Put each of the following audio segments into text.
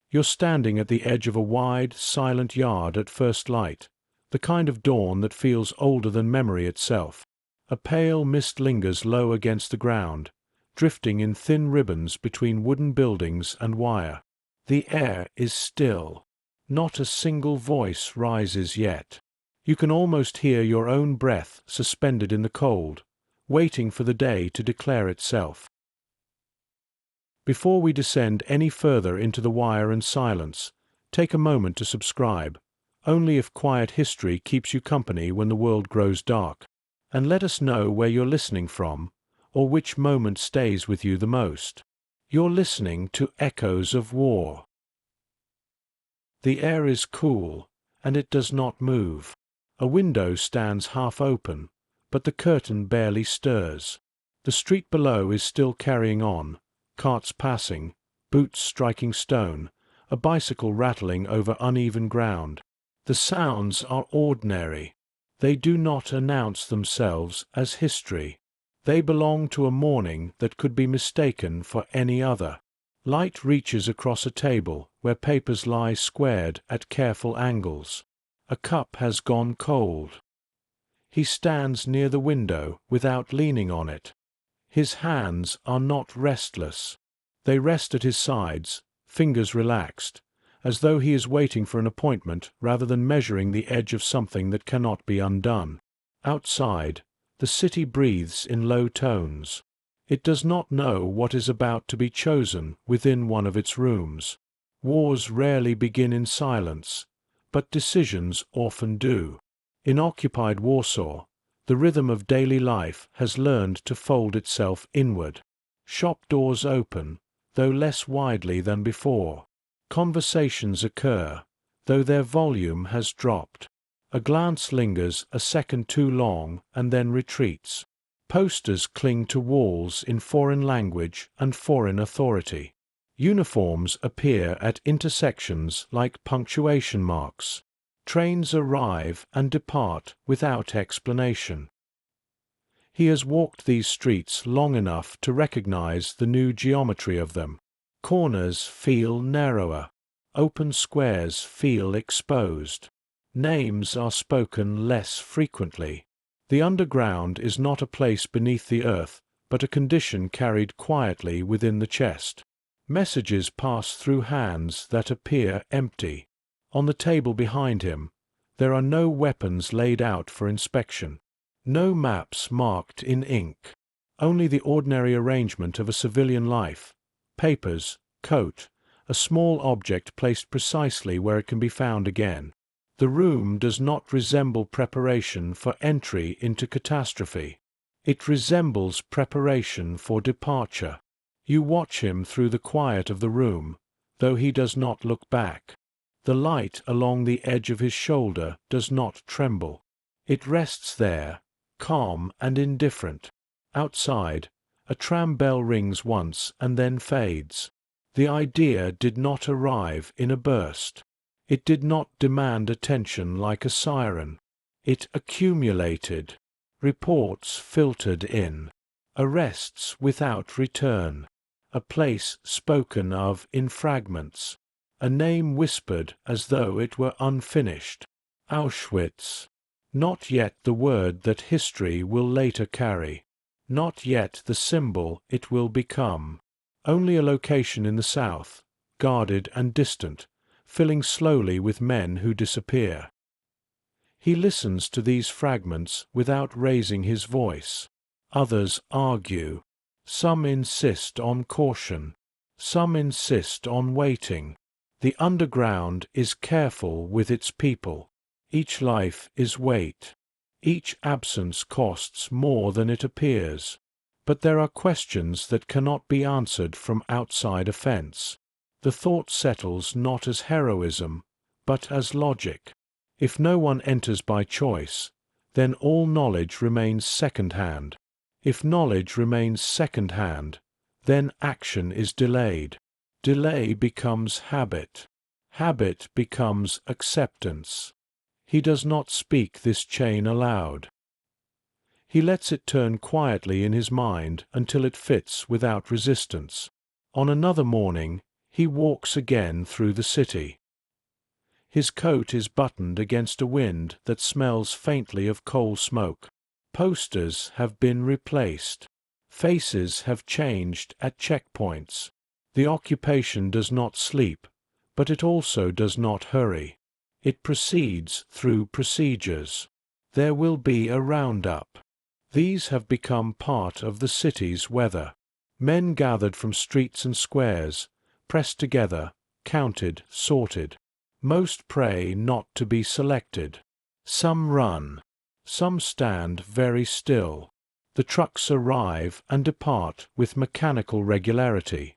You're standing at the edge of a wide, silent yard at first light, the kind of dawn that feels older than memory itself. A pale mist lingers low against the ground, drifting in thin ribbons between wooden buildings and wire. The air is still. Not a single voice rises yet. You can almost hear your own breath suspended in the cold, waiting for the day to declare itself. Before we descend any further into the wire and silence, take a moment to subscribe, only if quiet history keeps you company when the world grows dark. And let us know where you're listening from, or which moment stays with you the most. You're listening to Echoes of War. The air is cool, and it does not move. A window stands half open, but the curtain barely stirs. The street below is still carrying on, carts passing, boots striking stone, a bicycle rattling over uneven ground. The sounds are ordinary. They do not announce themselves as history. They belong to a morning that could be mistaken for any other. Light reaches across a table where papers lie squared at careful angles. A cup has gone cold. He stands near the window without leaning on it. His hands are not restless. They rest at his sides, fingers relaxed, as though he is waiting for an appointment rather than measuring the edge of something that cannot be undone. Outside, the city breathes in low tones. It does not know what is about to be chosen within one of its rooms. Wars rarely begin in silence, but decisions often do. In occupied Warsaw, the rhythm of daily life has learned to fold itself inward. Shop doors open, though less widely than before. Conversations occur, though their volume has dropped. A glance lingers a second too long and then retreats. Posters cling to walls in foreign language and foreign authority. Uniforms appear at intersections like punctuation marks. Trains arrive and depart without explanation. He has walked these streets long enough to recognize the new geometry of them. Corners feel narrower. Open squares feel exposed. Names are spoken less frequently. The underground is not a place beneath the earth, but a condition carried quietly within the chest. Messages pass through hands that appear empty. On the table behind him, there are no weapons laid out for inspection. No maps marked in ink. Only the ordinary arrangement of a civilian life. Papers, coat, a small object placed precisely where it can be found again. The room does not resemble preparation for entry into catastrophe. It resembles preparation for departure. You watch him through the quiet of the room, though he does not look back. The light along the edge of his shoulder does not tremble. It rests there, calm and indifferent. Outside, a tram bell rings once and then fades. The idea did not arrive in a burst. It did not demand attention like a siren. It accumulated. Reports filtered in. Arrests without return. A place spoken of in fragments. A name whispered as though it were unfinished. Auschwitz. Not yet the word that history will later carry. Not yet the symbol it will become. Only a location in the south, guarded and distant, filling slowly with men who disappear. He listens to these fragments without raising his voice. Others argue. Some insist on caution. Some insist on waiting. The underground is careful with its people. Each life is weight. Each absence costs more than it appears. But there are questions that cannot be answered from outside a fence. The thought settles not as heroism, but as logic. If no one enters by choice, then all knowledge remains second-hand. If knowledge remains second-hand, then action is delayed. Delay becomes habit. Habit becomes acceptance. He does not speak this chain aloud. He lets it turn quietly in his mind until it fits without resistance. On another morning, He walks again through the city. His coat is buttoned against a wind that smells faintly of coal smoke. Posters have been replaced. Faces have changed at checkpoints. The occupation does not sleep, but it also does not hurry. It proceeds through procedures. There will be a roundup. These have become part of the city's weather. Men gathered from streets and squares, pressed together, counted, sorted. Most pray not to be selected. Some run. Some stand very still. The trucks arrive and depart with mechanical regularity.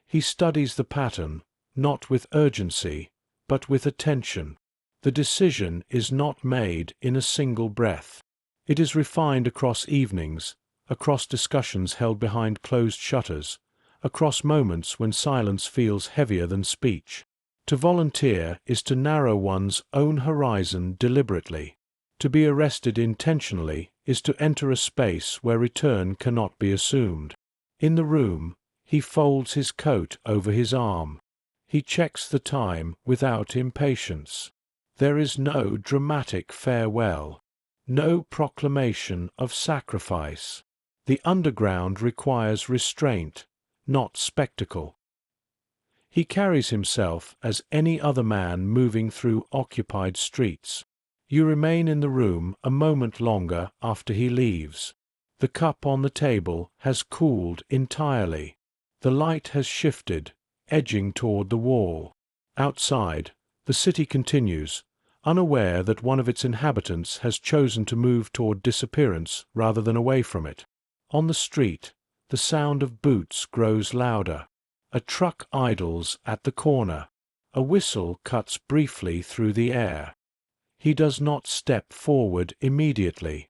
He studies the pattern, not with urgency, but with attention. The decision is not made in a single breath. It is refined across evenings, across discussions held behind closed shutters, across moments when silence feels heavier than speech. To volunteer is to narrow one's own horizon deliberately. To be arrested intentionally is to enter a space where return cannot be assumed. In the room, he folds his coat over his arm. He checks the time without impatience. There is no dramatic farewell. No proclamation of sacrifice. The underground requires restraint, not spectacle. He carries himself as any other man moving through occupied streets. You remain in the room a moment longer after he leaves. The cup on the table has cooled entirely. The light has shifted, edging toward the wall. Outside, the city continues, unaware that one of its inhabitants has chosen to move toward disappearance rather than away from it. On the street, the sound of boots grows louder. A truck idles at the corner. A whistle cuts briefly through the air. He does not step forward immediately.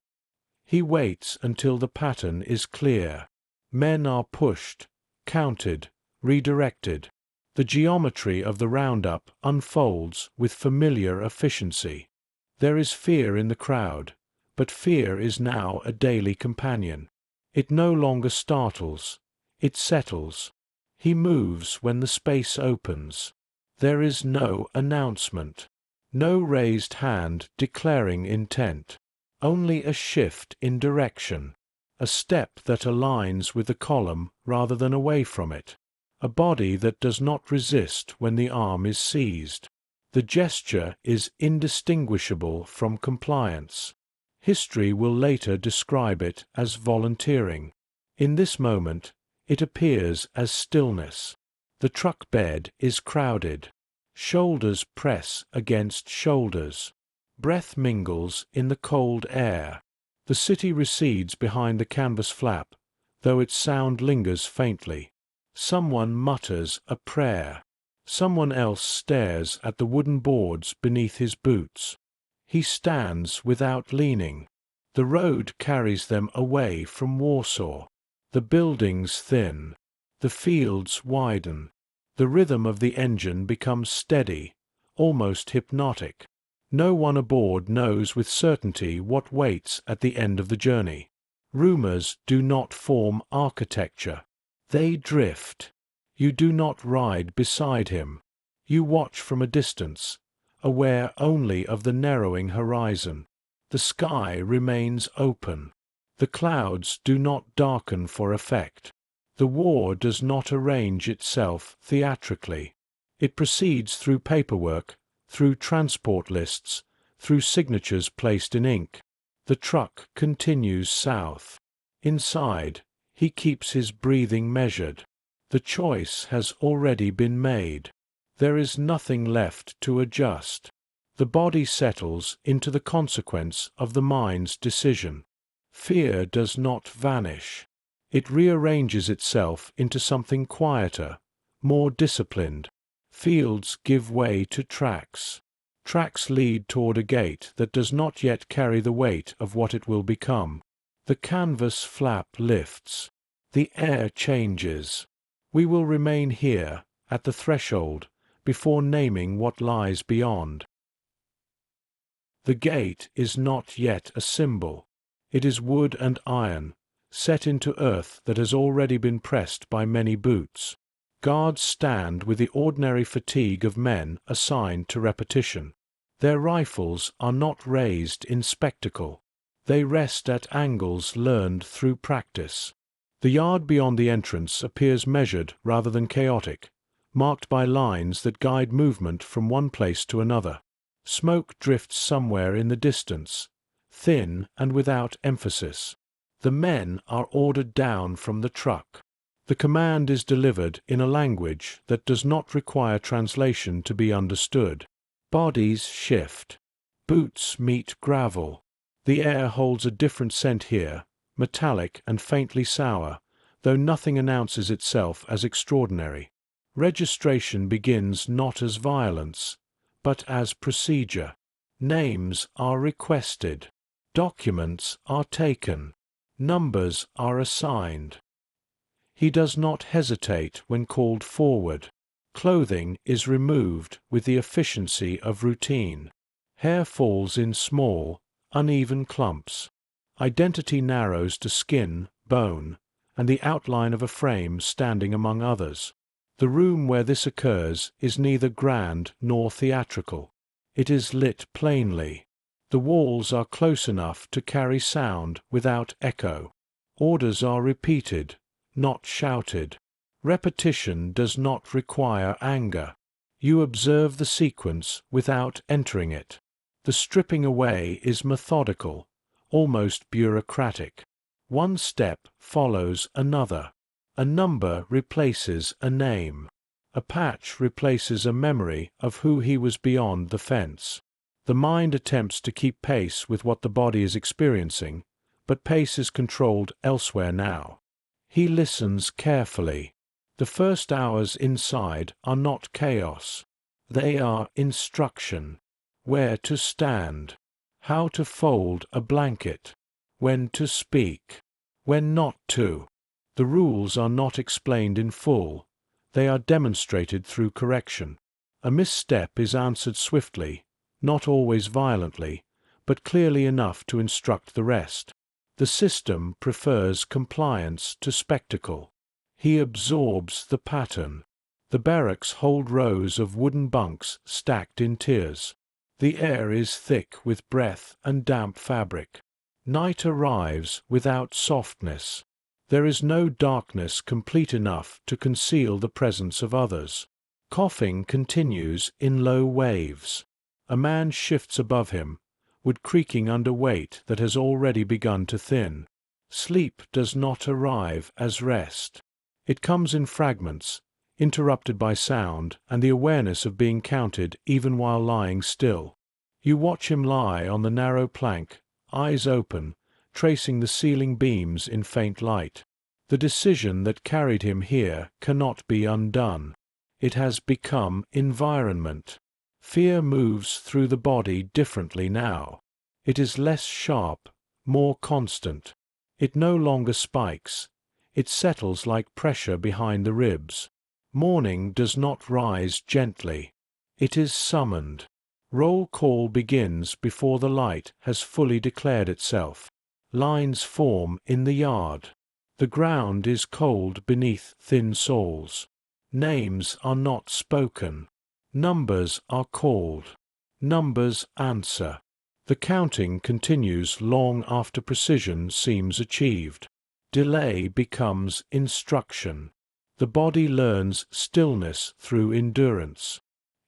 He waits until the pattern is clear. Men are pushed, counted, redirected. The geometry of the roundup unfolds with familiar efficiency. There is fear in the crowd, but fear is now a daily companion. It no longer startles, it settles. He moves when the space opens. There is no announcement, no raised hand declaring intent, only a shift in direction, a step that aligns with the column rather than away from it. A body that does not resist when the arm is seized. The gesture is indistinguishable from compliance. History will later describe it as volunteering. In this moment, it appears as stillness. The truck bed is crowded. Shoulders press against shoulders. Breath mingles in the cold air. The city recedes behind the canvas flap, though its sound lingers faintly. Someone mutters a prayer. Someone else stares at the wooden boards beneath his boots. He stands without leaning. The road carries them away from Warsaw. The buildings thin. The fields widen. The rhythm of the engine becomes steady, almost hypnotic. No one aboard knows with certainty what waits at the end of the journey. Rumors do not form architecture. They drift. You do not ride beside him. You watch from a distance, aware only of the narrowing horizon. The sky remains open. The clouds do not darken for effect. The war does not arrange itself theatrically. It proceeds through paperwork, through transport lists, through signatures placed in ink. The truck continues south. Inside, he keeps his breathing measured. The choice has already been made. There is nothing left to adjust. The body settles into the consequence of the mind's decision. Fear does not vanish. It rearranges itself into something quieter, more disciplined. Fields give way to tracks. Tracks lead toward a gate that does not yet carry the weight of what it will become. The canvas flap lifts. The air changes. We will remain here, at the threshold, before naming what lies beyond. The gate is not yet a symbol. It is wood and iron, set into earth that has already been pressed by many boots. Guards stand with the ordinary fatigue of men assigned to repetition. Their rifles are not raised in spectacle. They rest at angles learned through practice. The yard beyond the entrance appears measured rather than chaotic, marked by lines that guide movement from one place to another. Smoke drifts somewhere in the distance, thin and without emphasis. The men are ordered down from the truck. The command is delivered in a language that does not require translation to be understood. Bodies shift. Boots meet gravel. The air holds a different scent here, metallic and faintly sour, though nothing announces itself as extraordinary. Registration begins not as violence, but as procedure. Names are requested. Documents are taken. Numbers are assigned. He does not hesitate when called forward. Clothing is removed with the efficiency of routine. Hair falls in small, uneven clumps. Identity narrows to skin, bone, and the outline of a frame standing among others. The room where this occurs is neither grand nor theatrical. It is lit plainly. The walls are close enough to carry sound without echo. Orders are repeated, not shouted. Repetition does not require anger. You observe the sequence without entering it. The stripping away is methodical, almost bureaucratic. One step follows another. A number replaces a name. A patch replaces a memory of who he was beyond the fence. The mind attempts to keep pace with what the body is experiencing, but pace is controlled elsewhere now. He listens carefully. The first hours inside are not chaos. They are instruction. Where to stand. How to fold a blanket. When to speak. When not to. The rules are not explained in full. They are demonstrated through correction. A misstep is answered swiftly, not always violently, but clearly enough to instruct the rest. The system prefers compliance to spectacle. He absorbs the pattern. The barracks hold rows of wooden bunks stacked in tiers. The air is thick with breath and damp fabric. Night arrives without softness. There is no darkness complete enough to conceal the presence of others. Coughing continues in low waves. A man shifts above him, wood creaking under weight that has already begun to thin. Sleep does not arrive as rest. It comes in fragments, interrupted by sound and the awareness of being counted even while lying still. You watch him lie on the narrow plank, eyes open, tracing the ceiling beams in faint light. The decision that carried him here cannot be undone. It has become environment. Fear moves through the body differently now. It is less sharp, more constant. It no longer spikes. It settles like pressure behind the ribs. Morning does not rise gently. It is summoned. Roll call begins before the light has fully declared itself. Lines form in the yard. The ground is cold beneath thin soles. Names are not spoken. Numbers are called. Numbers answer. The counting continues long after precision seems achieved. Delay becomes instruction. The body learns stillness through endurance.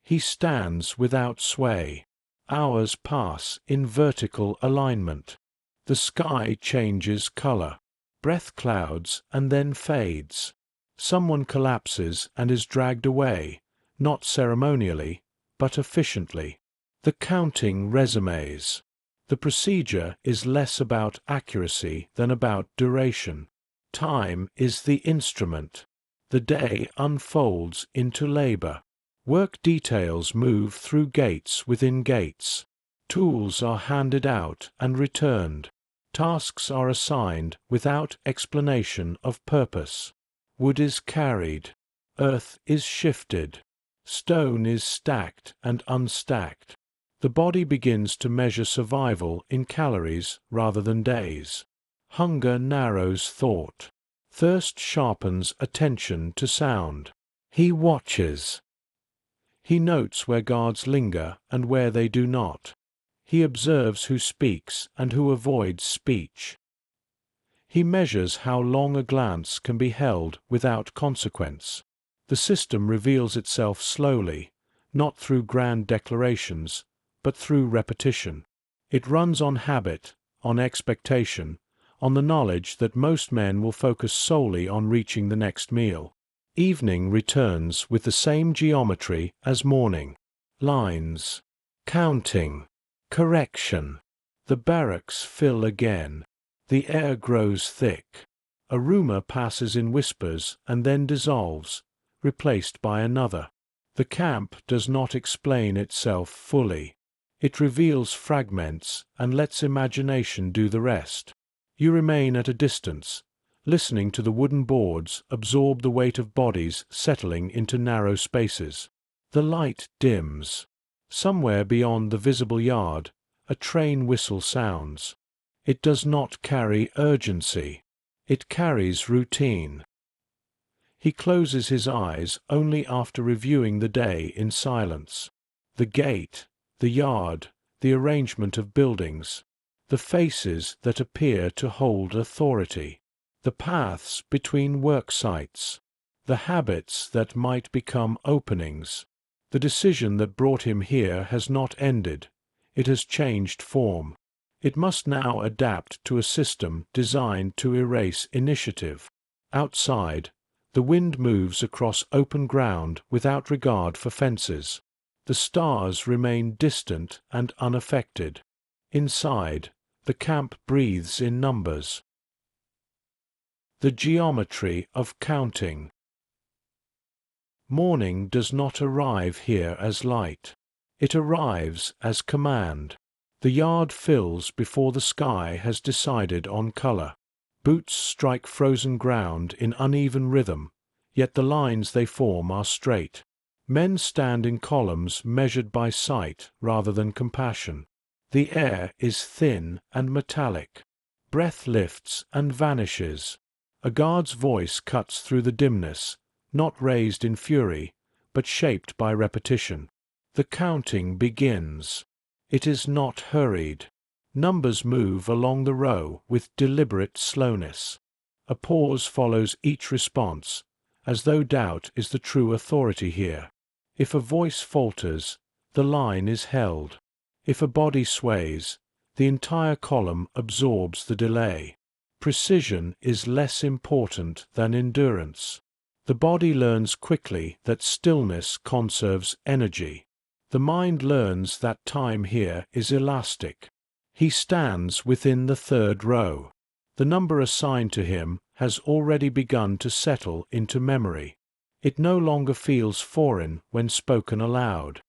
He stands without sway. Hours pass in vertical alignment. The sky changes color. Breath clouds and then fades. Someone collapses and is dragged away, not ceremonially, but efficiently. The counting resumes. The procedure is less about accuracy than about duration. Time is the instrument. The day unfolds into labor. Work details move through gates within gates. Tools are handed out and returned. Tasks are assigned without explanation of purpose. Wood is carried. Earth is shifted. Stone is stacked and unstacked. The body begins to measure survival in calories rather than days. Hunger narrows thought. Thirst sharpens attention to sound. He watches. He notes where guards linger and where they do not. He observes who speaks and who avoids speech. He measures how long a glance can be held without consequence. The system reveals itself slowly, not through grand declarations, but through repetition. It runs on habit, on expectation, on the knowledge that most men will focus solely on reaching the next meal. Evening returns with the same geometry as morning. Lines, counting, correction. The barracks fill again. The air grows thick. A rumor passes in whispers and then dissolves, replaced by another. The camp does not explain itself fully. It reveals fragments and lets imagination do the rest. You remain at a distance, listening to the wooden boards absorb the weight of bodies settling into narrow spaces. The light dims. Somewhere beyond the visible yard, a train whistle sounds. It does not carry urgency. It carries routine. He closes his eyes only after reviewing the day in silence. The gate, the yard, the arrangement of buildings, the faces that appear to hold authority, the paths between work sites, the habits that might become openings. The decision that brought him here has not ended. It has changed form. It must now adapt to a system designed to erase initiative. Outside, the wind moves across open ground without regard for fences. The stars remain distant and unaffected. Inside, the camp breathes in numbers. The geometry of counting. Morning does not arrive here as light. It arrives as command. The yard fills before the sky has decided on color. Boots strike frozen ground in uneven rhythm, yet the lines they form are straight. Men stand in columns measured by sight rather than compassion. The air is thin and metallic. Breath lifts and vanishes. A guard's voice cuts through the dimness, not raised in fury, but shaped by repetition. The counting begins. It is not hurried. Numbers move along the row with deliberate slowness. A pause follows each response, as though doubt is the true authority here. If a voice falters, the line is held. If a body sways, the entire column absorbs the delay. Precision is less important than endurance. The body learns quickly that stillness conserves energy. The mind learns that time here is elastic. He stands within the third row. The number assigned to him has already begun to settle into memory. It no longer feels foreign when spoken aloud.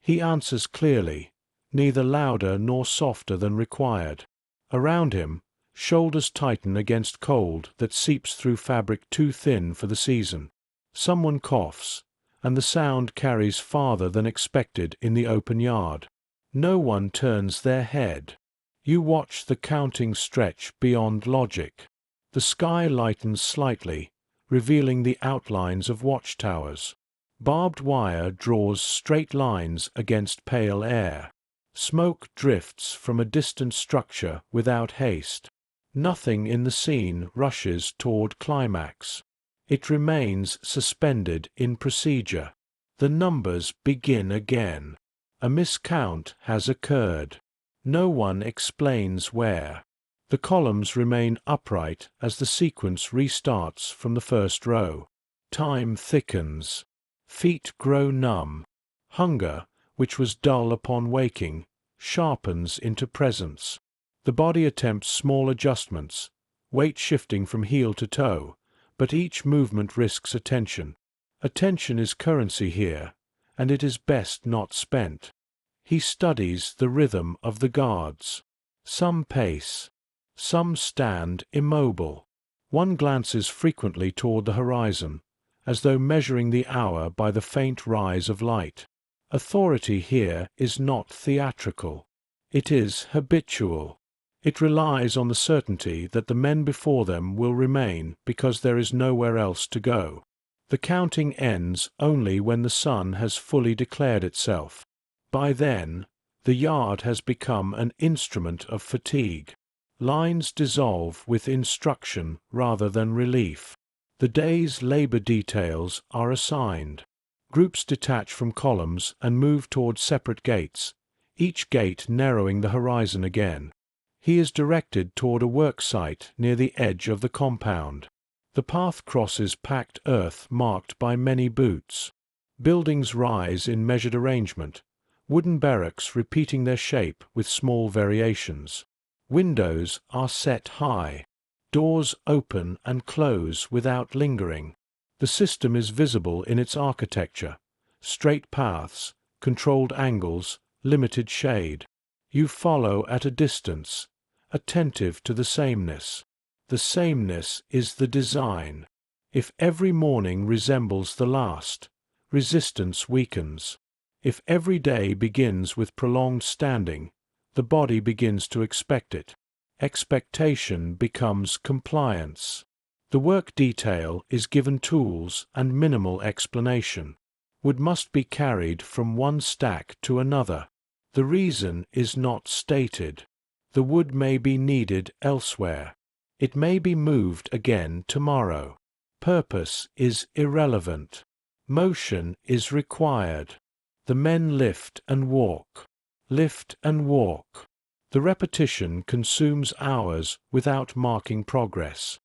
He answers clearly, neither louder nor softer than required. Around him, shoulders tighten against cold that seeps through fabric too thin for the season. Someone coughs, and the sound carries farther than expected in the open yard. No one turns their head. You watch the counting stretch beyond logic. The sky lightens slightly, revealing the outlines of watchtowers. Barbed wire draws straight lines against pale air. Smoke drifts from a distant structure without haste. Nothing in the scene rushes toward climax. It remains suspended in procedure. The numbers begin again. A miscount has occurred. No one explains where. The columns remain upright as the sequence restarts from the first row. Time thickens. Feet grow numb. Hunger, which was dull upon waking, sharpens into presence. The body attempts small adjustments, weight shifting from heel to toe, but each movement risks attention. Attention is currency here, and it is best not spent. He studies the rhythm of the guards. Some pace. Some stand immobile. One glances frequently toward the horizon, as though measuring the hour by the faint rise of light. Authority here is not theatrical. It is habitual. It relies on the certainty that the men before them will remain because there is nowhere else to go. The counting ends only when the sun has fully declared itself. By then, the yard has become an instrument of fatigue. Lines dissolve with instruction rather than relief. The day's labor details are assigned. Groups detach from columns and move toward separate gates, each gate narrowing the horizon again. He is directed toward a work site near the edge of the compound. The path crosses packed earth marked by many boots. Buildings rise in measured arrangement, wooden barracks repeating their shape with small variations. Windows are set high. Doors open and close without lingering. The system is visible in its architecture: straight paths, controlled angles, limited shade. You follow at a distance, attentive to the sameness. The sameness is the design. If every morning resembles the last, resistance weakens. If every day begins with prolonged standing, the body begins to expect it. Expectation becomes compliance. The work detail is given tools and minimal explanation. Wood must be carried from one stack to another. The reason is not stated. The wood may be needed elsewhere. It may be moved again tomorrow. Purpose is irrelevant. Motion is required. The men lift and walk. Lift and walk. The repetition consumes hours without marking progress.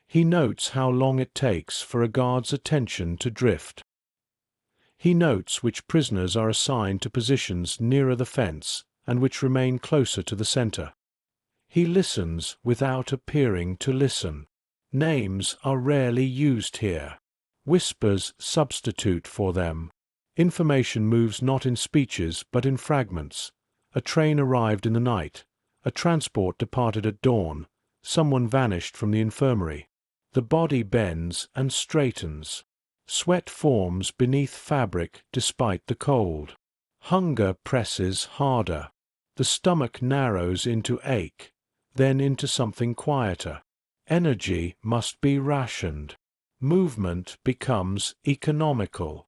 He notes how long it takes for a guard's attention to drift. He notes which prisoners are assigned to positions nearer the fence and which remain closer to the center. He listens without appearing to listen. Names are rarely used here. Whispers substitute for them. Information moves not in speeches but in fragments. A train arrived in the night. A transport departed at dawn. Someone vanished from the infirmary. The body bends and straightens. Sweat forms beneath fabric despite the cold. Hunger presses harder. The stomach narrows into ache, then into something quieter. Energy must be rationed. Movement becomes economical.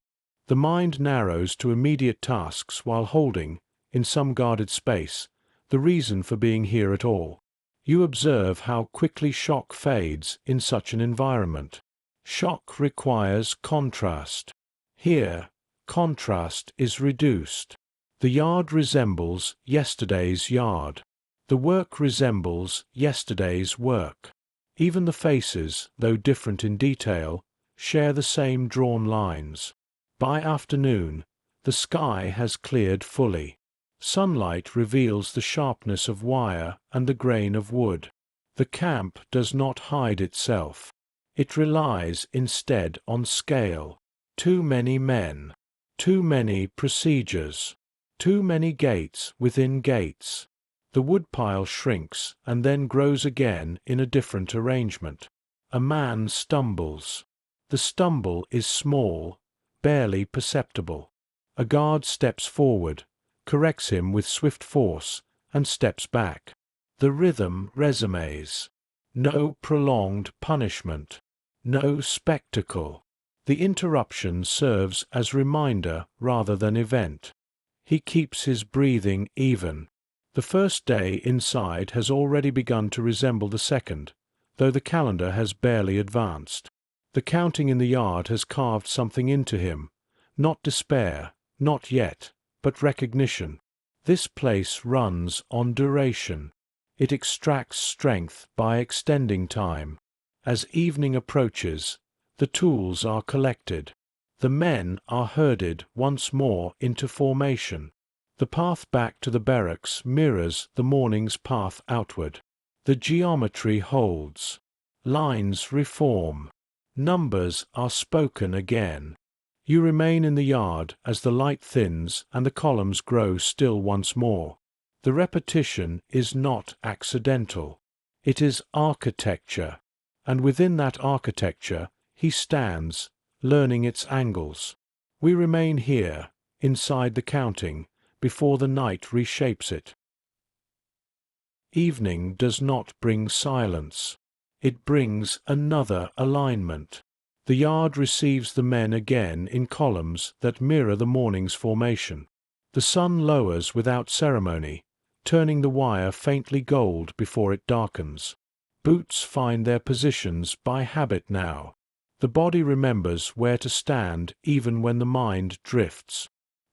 The mind narrows to immediate tasks while holding, in some guarded space, the reason for being here at all. You observe how quickly shock fades in such an environment. Shock requires contrast. Here, contrast is reduced. The yard resembles yesterday's yard. The work resembles yesterday's work. Even the faces, though different in detail, share the same drawn lines. By afternoon, the sky has cleared fully. Sunlight reveals the sharpness of wire and the grain of wood. The camp does not hide itself. It relies instead on scale. Too many men. Too many procedures. Too many gates within gates. The woodpile shrinks and then grows again in a different arrangement. A man stumbles. The stumble is small, barely perceptible. A guard steps forward, corrects him with swift force, and steps back. The rhythm resumes. No prolonged punishment. No spectacle. The interruption serves as reminder rather than event. He keeps his breathing even. The first day inside has already begun to resemble the second, though the calendar has barely advanced. The counting in the yard has carved something into him, not despair, not yet, but recognition. This place runs on duration. It extracts strength by extending time. As evening approaches, the tools are collected. The men are herded once more into formation. The path back to the barracks mirrors the morning's path outward. The geometry holds. Lines reform. Numbers are spoken again. You remain in the yard as the light thins and the columns grow still once more. The repetition is not accidental. It is architecture, and within that architecture he stands, learning its angles. We remain here, inside the counting, before the night reshapes it. Evening does not bring silence. It brings another alignment. The yard receives the men again in columns that mirror the morning's formation. The sun lowers without ceremony, turning the wire faintly gold before it darkens. Boots find their positions by habit now. The body remembers where to stand even when the mind drifts.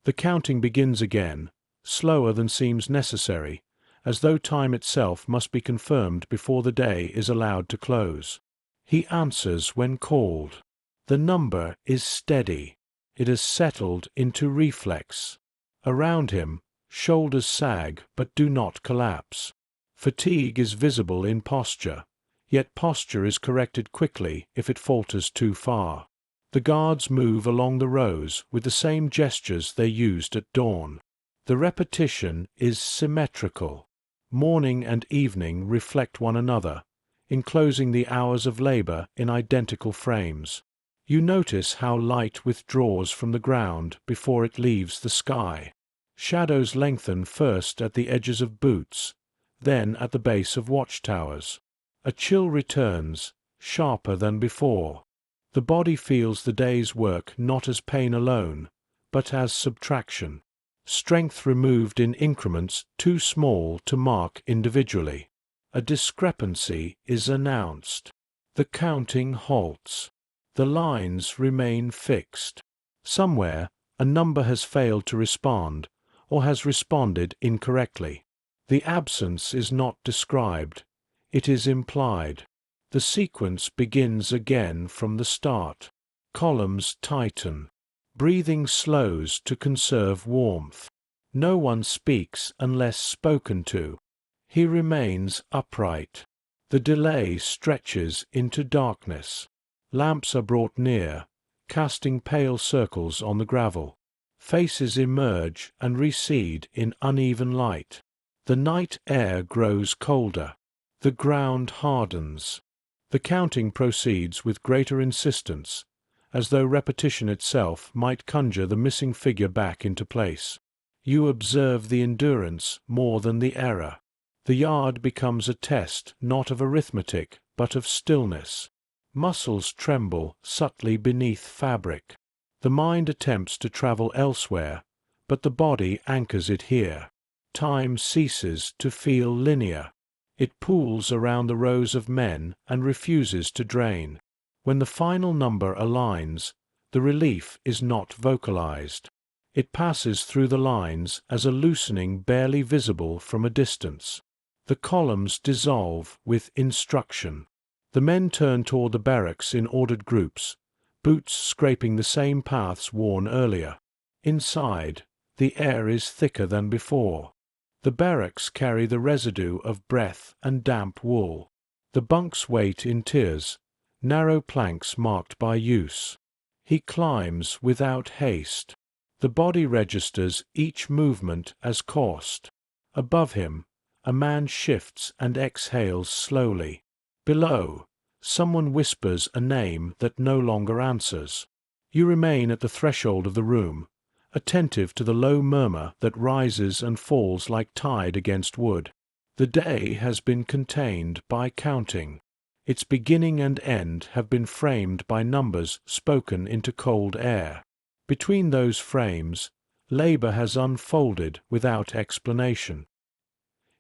The counting begins again, slower than seems necessary, as though time itself must be confirmed before the day is allowed to close. He answers when called. The number is steady. It has settled into reflex. Around him, shoulders sag but do not collapse. Fatigue is visible in posture, yet posture is corrected quickly if it falters too far. The guards move along the rows with the same gestures they used at dawn. The repetition is symmetrical. Morning and evening reflect one another, enclosing the hours of labor in identical frames. You notice how light withdraws from the ground before it leaves the sky. Shadows lengthen first at the edges of boots, then at the base of watchtowers. A chill returns, sharper than before. The body feels the day's work not as pain alone, but as subtraction. Strength removed in increments too small to mark individually. A discrepancy is announced. The counting halts. The lines remain fixed. Somewhere, a number has failed to respond, or has responded incorrectly. The absence is not described. It is implied. The sequence begins again from the start. Columns tighten. Breathing slows to conserve warmth. No one speaks unless spoken to. He remains upright. The delay stretches into darkness. Lamps are brought near, casting pale circles on the gravel. Faces emerge and recede in uneven light. The night air grows colder. The ground hardens. The counting proceeds with greater insistence, as though repetition itself might conjure the missing figure back into place. You observe the endurance more than the error. The yard becomes a test not of arithmetic, but of stillness. Muscles tremble subtly beneath fabric. The mind attempts to travel elsewhere, but the body anchors it here. Time ceases to feel linear. It pools around the rows of men and refuses to drain. When the final number aligns, the relief is not vocalized. It passes through the lines as a loosening barely visible from a distance. The columns dissolve with instruction. The men turn toward the barracks in ordered groups, boots scraping the same paths worn earlier. Inside, the air is thicker than before. The barracks carry the residue of breath and damp wool. The bunks wait in tiers, narrow planks marked by use. He climbs without haste. The body registers each movement as cost. Above him, a man shifts and exhales slowly. Below, someone whispers a name that no longer answers. You remain at the threshold of the room, attentive to the low murmur that rises and falls like tide against wood. The day has been contained by counting. Its beginning and end have been framed by numbers spoken into cold air. Between those frames, labor has unfolded without explanation.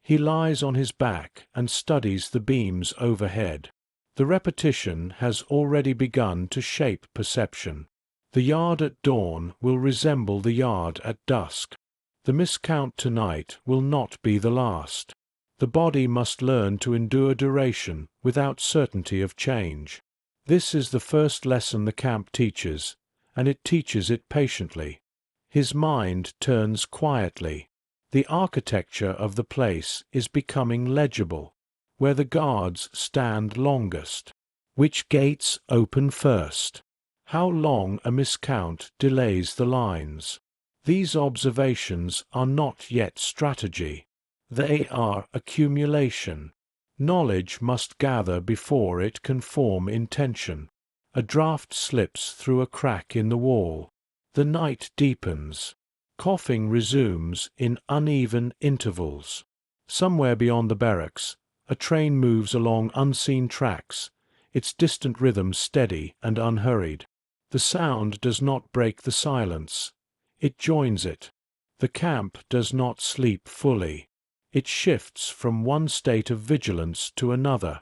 He lies on his back and studies the beams overhead. The repetition has already begun to shape perception. The yard at dawn will resemble the yard at dusk. The miscount tonight will not be the last. The body must learn to endure duration without certainty of change. This is the first lesson the camp teaches, and it teaches it patiently. His mind turns quietly. The architecture of the place is becoming legible, where the guards stand longest. Which gates open first? How long a miscount delays the lines? These observations are not yet strategy. They are accumulation. Knowledge must gather before it can form intention. A draught slips through a crack in the wall. The night deepens. Coughing resumes in uneven intervals. Somewhere beyond the barracks, a train moves along unseen tracks, its distant rhythm steady and unhurried. The sound does not break the silence. It joins it. The camp does not sleep fully. It shifts from one state of vigilance to another.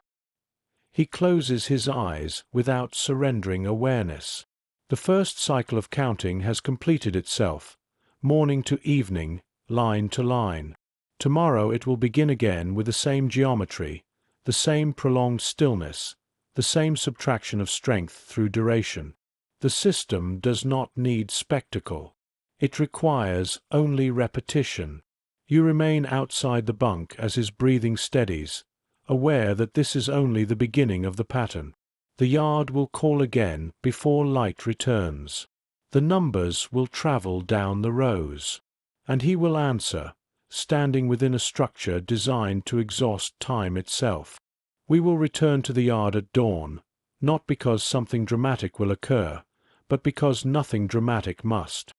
He closes his eyes without surrendering awareness. The first cycle of counting has completed itself, morning to evening, line to line. Tomorrow it will begin again with the same geometry, the same prolonged stillness, the same subtraction of strength through duration. The system does not need spectacle. It requires only repetition. You remain outside the bunk as his breathing steadies, aware that this is only the beginning of the pattern. The yard will call again before light returns. The numbers will travel down the rows. And he will answer, standing within a structure designed to exhaust time itself. We will return to the yard at dawn, not because something dramatic will occur, but because nothing dramatic must.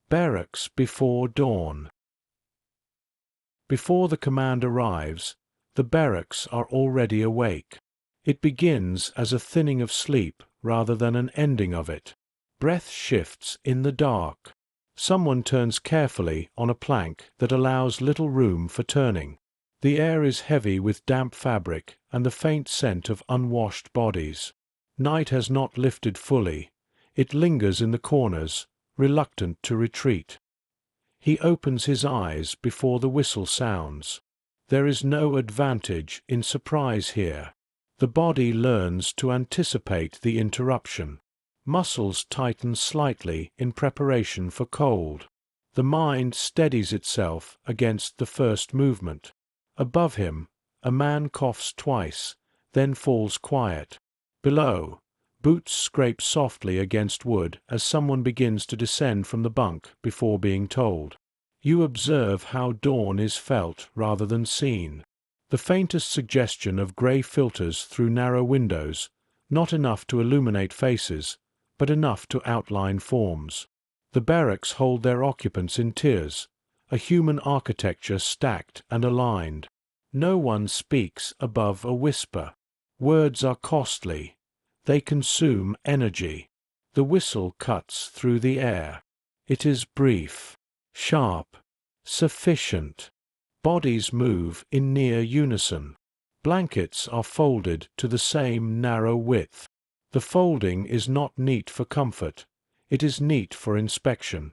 Barracks before dawn. Before the command arrives, the barracks are already awake. It begins as a thinning of sleep rather than an ending of it. Breath shifts in the dark. Someone turns carefully on a plank that allows little room for turning. The air is heavy with damp fabric and the faint scent of unwashed bodies. Night has not lifted fully. It lingers in the corners, reluctant to retreat. He opens his eyes before the whistle sounds. There is no advantage in surprise here. The body learns to anticipate the interruption. Muscles tighten slightly in preparation for cold. The mind steadies itself against the first movement. Above him, a man coughs twice, then falls quiet. Below, boots scrape softly against wood as someone begins to descend from the bunk before being told. You observe how dawn is felt rather than seen. The faintest suggestion of grey filters through narrow windows, not enough to illuminate faces, but enough to outline forms. The barracks hold their occupants in tiers, a human architecture stacked and aligned. No one speaks above a whisper. Words are costly. They consume energy. The whistle cuts through the air. It is brief, sharp, sufficient. Bodies move in near unison. Blankets are folded to the same narrow width. The folding is not neat for comfort. It is neat for inspection.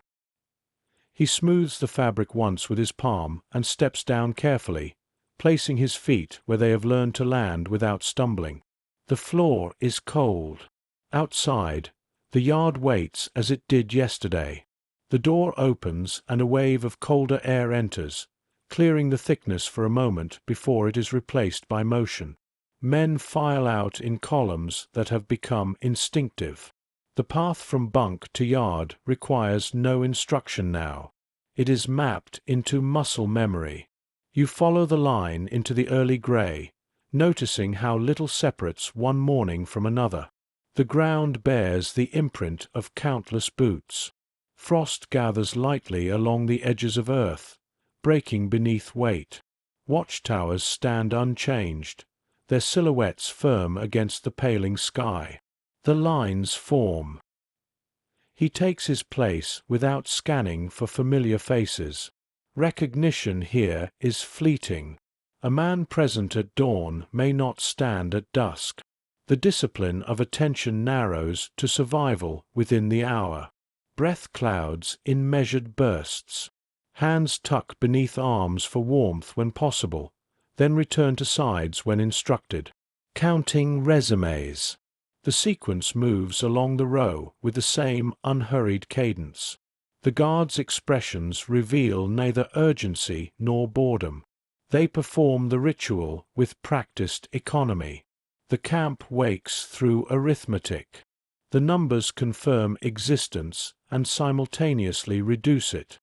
He smooths the fabric once with his palm and steps down carefully, placing his feet where they have learned to land without stumbling. The floor is cold. Outside, the yard waits as it did yesterday. The door opens and a wave of colder air enters, clearing the thickness for a moment before it is replaced by motion. Men file out in columns that have become instinctive. The path from bunk to yard requires no instruction now. It is mapped into muscle memory. You follow the line into the early grey, noticing how little separates one morning from another. The ground bears the imprint of countless boots. Frost gathers lightly along the edges of earth, breaking beneath weight. Watchtowers stand unchanged, their silhouettes firm against the paling sky. The lines form. He takes his place without scanning for familiar faces. Recognition here is fleeting. A man present at dawn may not stand at dusk. The discipline of attention narrows to survival within the hour. Breath clouds in measured bursts. Hands tuck beneath arms for warmth when possible, then return to sides when instructed. Counting resumes. The sequence moves along the row with the same unhurried cadence. The guards' expressions reveal neither urgency nor boredom. They perform the ritual with practiced economy. The camp wakes through arithmetic. The numbers confirm existence and simultaneously reduce it.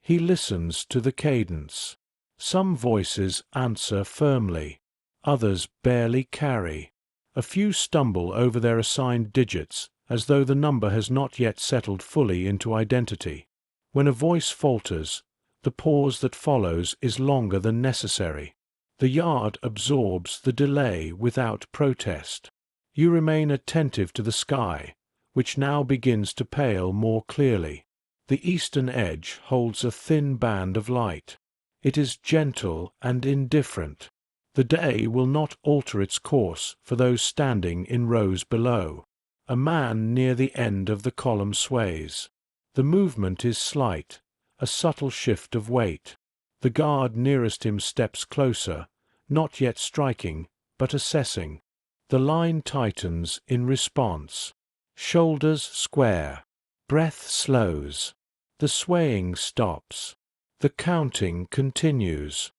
He listens to the cadence. Some voices answer firmly. Others barely carry. A few stumble over their assigned digits, as though the number has not yet settled fully into identity. When a voice falters, the pause that follows is longer than necessary. The yard absorbs the delay without protest. You remain attentive to the sky, which now begins to pale more clearly. The eastern edge holds a thin band of light. It is gentle and indifferent. The day will not alter its course for those standing in rows below. A man near the end of the column sways. The movement is slight, a subtle shift of weight. The guard nearest him steps closer, not yet striking, but assessing. The line tightens in response. Shoulders square. Breath slows. The swaying stops. The counting continues.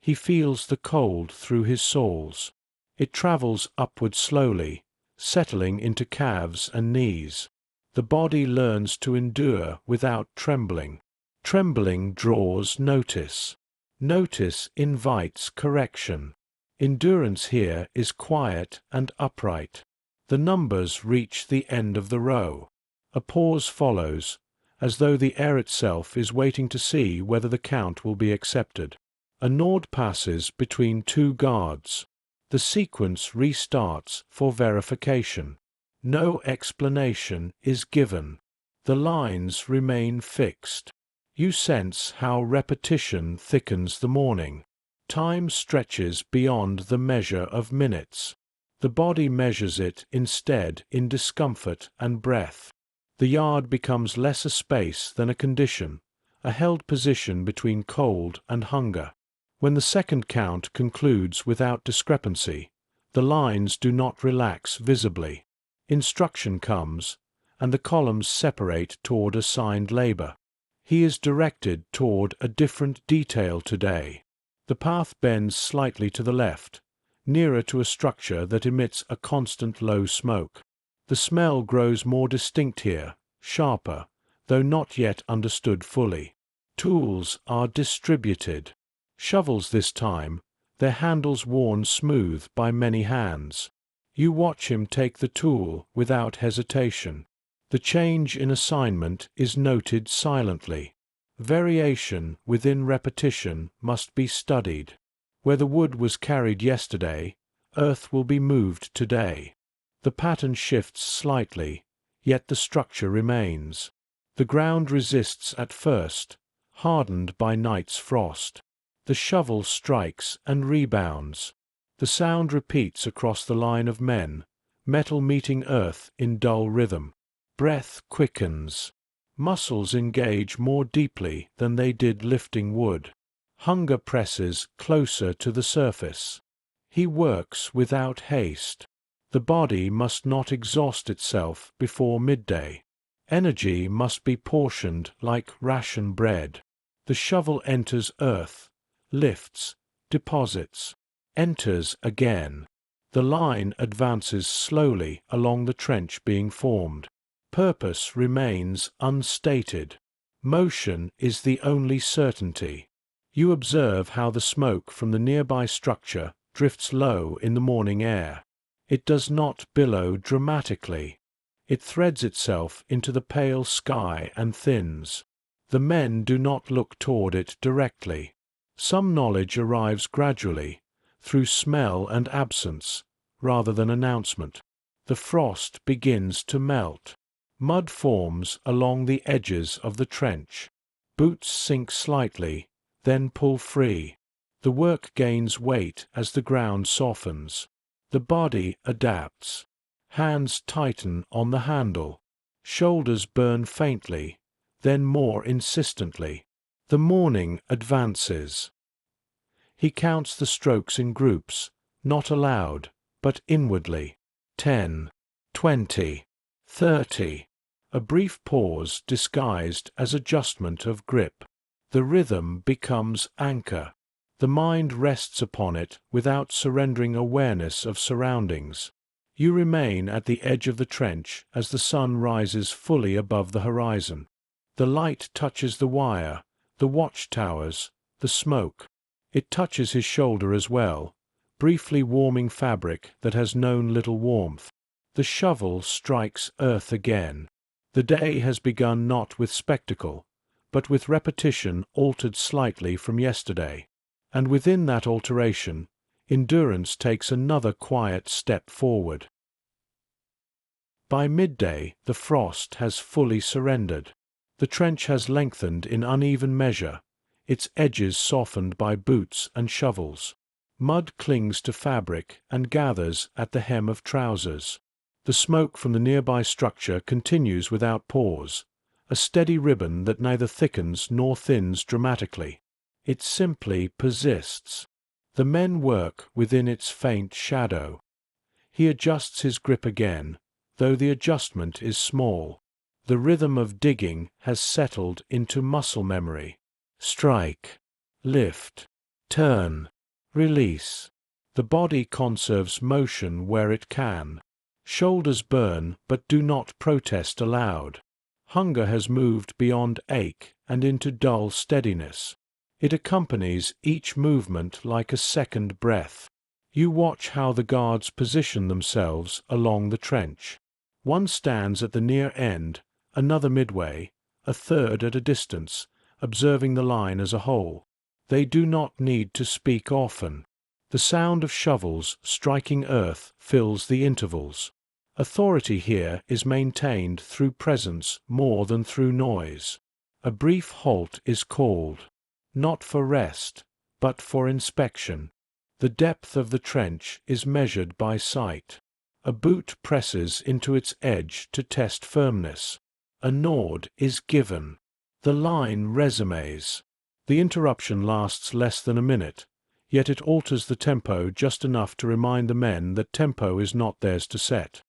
He feels the cold through his soles. It travels upward slowly, settling into calves and knees. The body learns to endure without trembling. Trembling draws notice. Notice invites correction. Endurance here is quiet and upright. The numbers reach the end of the row. A pause follows, as though the air itself is waiting to see whether the count will be accepted. A nod passes between two guards. The sequence restarts for verification. No explanation is given. The lines remain fixed. You sense how repetition thickens the morning. Time stretches beyond the measure of minutes. The body measures it instead in discomfort and breath. The yard becomes less a space than a condition, a held position between cold and hunger. When the second count concludes without discrepancy, the lines do not relax visibly. Instruction comes, and the columns separate toward assigned labor. He is directed toward a different detail today. The path bends slightly to the left, nearer to a structure that emits a constant low smoke. The smell grows more distinct here, sharper, though not yet understood fully. Tools are distributed. Shovels this time, their handles worn smooth by many hands. You watch him take the tool without hesitation. The change in assignment is noted silently. Variation within repetition must be studied. Where the wood was carried yesterday, earth will be moved today. The pattern shifts slightly, yet the structure remains. The ground resists at first, hardened by night's frost. The shovel strikes and rebounds. The sound repeats across the line of men, metal meeting earth in dull rhythm. Breath quickens. Muscles engage more deeply than they did lifting wood. Hunger presses closer to the surface. He works without haste. The body must not exhaust itself before midday. Energy must be portioned like ration bread. The shovel enters earth, lifts, deposits, enters again. The line advances slowly along the trench being formed. Purpose remains unstated. Motion is the only certainty. You observe how the smoke from the nearby structure drifts low in the morning air. It does not billow dramatically. It threads itself into the pale sky and thins. The men do not look toward it directly. Some knowledge arrives gradually, through smell and absence, rather than announcement. The frost begins to melt. Mud forms along the edges of the trench. Boots sink slightly, then pull free. The work gains weight as the ground softens. The body adapts. Hands tighten on the handle. Shoulders burn faintly, then more insistently. The morning advances. He counts the strokes in groups, not aloud, but inwardly. 10, 20, 30. A brief pause disguised as adjustment of grip. The rhythm becomes anchor. The mind rests upon it without surrendering awareness of surroundings. You remain at the edge of the trench as the sun rises fully above the horizon. The light touches the wire, the watchtowers, the smoke. It touches his shoulder as well, briefly warming fabric that has known little warmth. The shovel strikes earth again. The day has begun not with spectacle, but with repetition altered slightly from yesterday. And within that alteration, endurance takes another quiet step forward. By midday, the frost has fully surrendered. The trench has lengthened in uneven measure, its edges softened by boots and shovels. Mud clings to fabric and gathers at the hem of trousers. The smoke from the nearby structure continues without pause, a steady ribbon that neither thickens nor thins dramatically. It simply persists. The men work within its faint shadow. He adjusts his grip again, though the adjustment is small. The rhythm of digging has settled into muscle memory. Strike, lift, turn, release. The body conserves motion where it can. Shoulders burn but do not protest aloud. Hunger has moved beyond ache and into dull steadiness. It accompanies each movement like a second breath. You watch how the guards position themselves along the trench. One stands at the near end, another midway, a third at a distance, observing the line as a whole. They do not need to speak often. The sound of shovels striking earth fills the intervals. Authority here is maintained through presence more than through noise. A brief halt is called, not for rest, but for inspection. The depth of the trench is measured by sight. A boot presses into its edge to test firmness. A nod is given. The line resumes. The interruption lasts less than a minute, yet it alters the tempo just enough to remind the men that tempo is not theirs to set.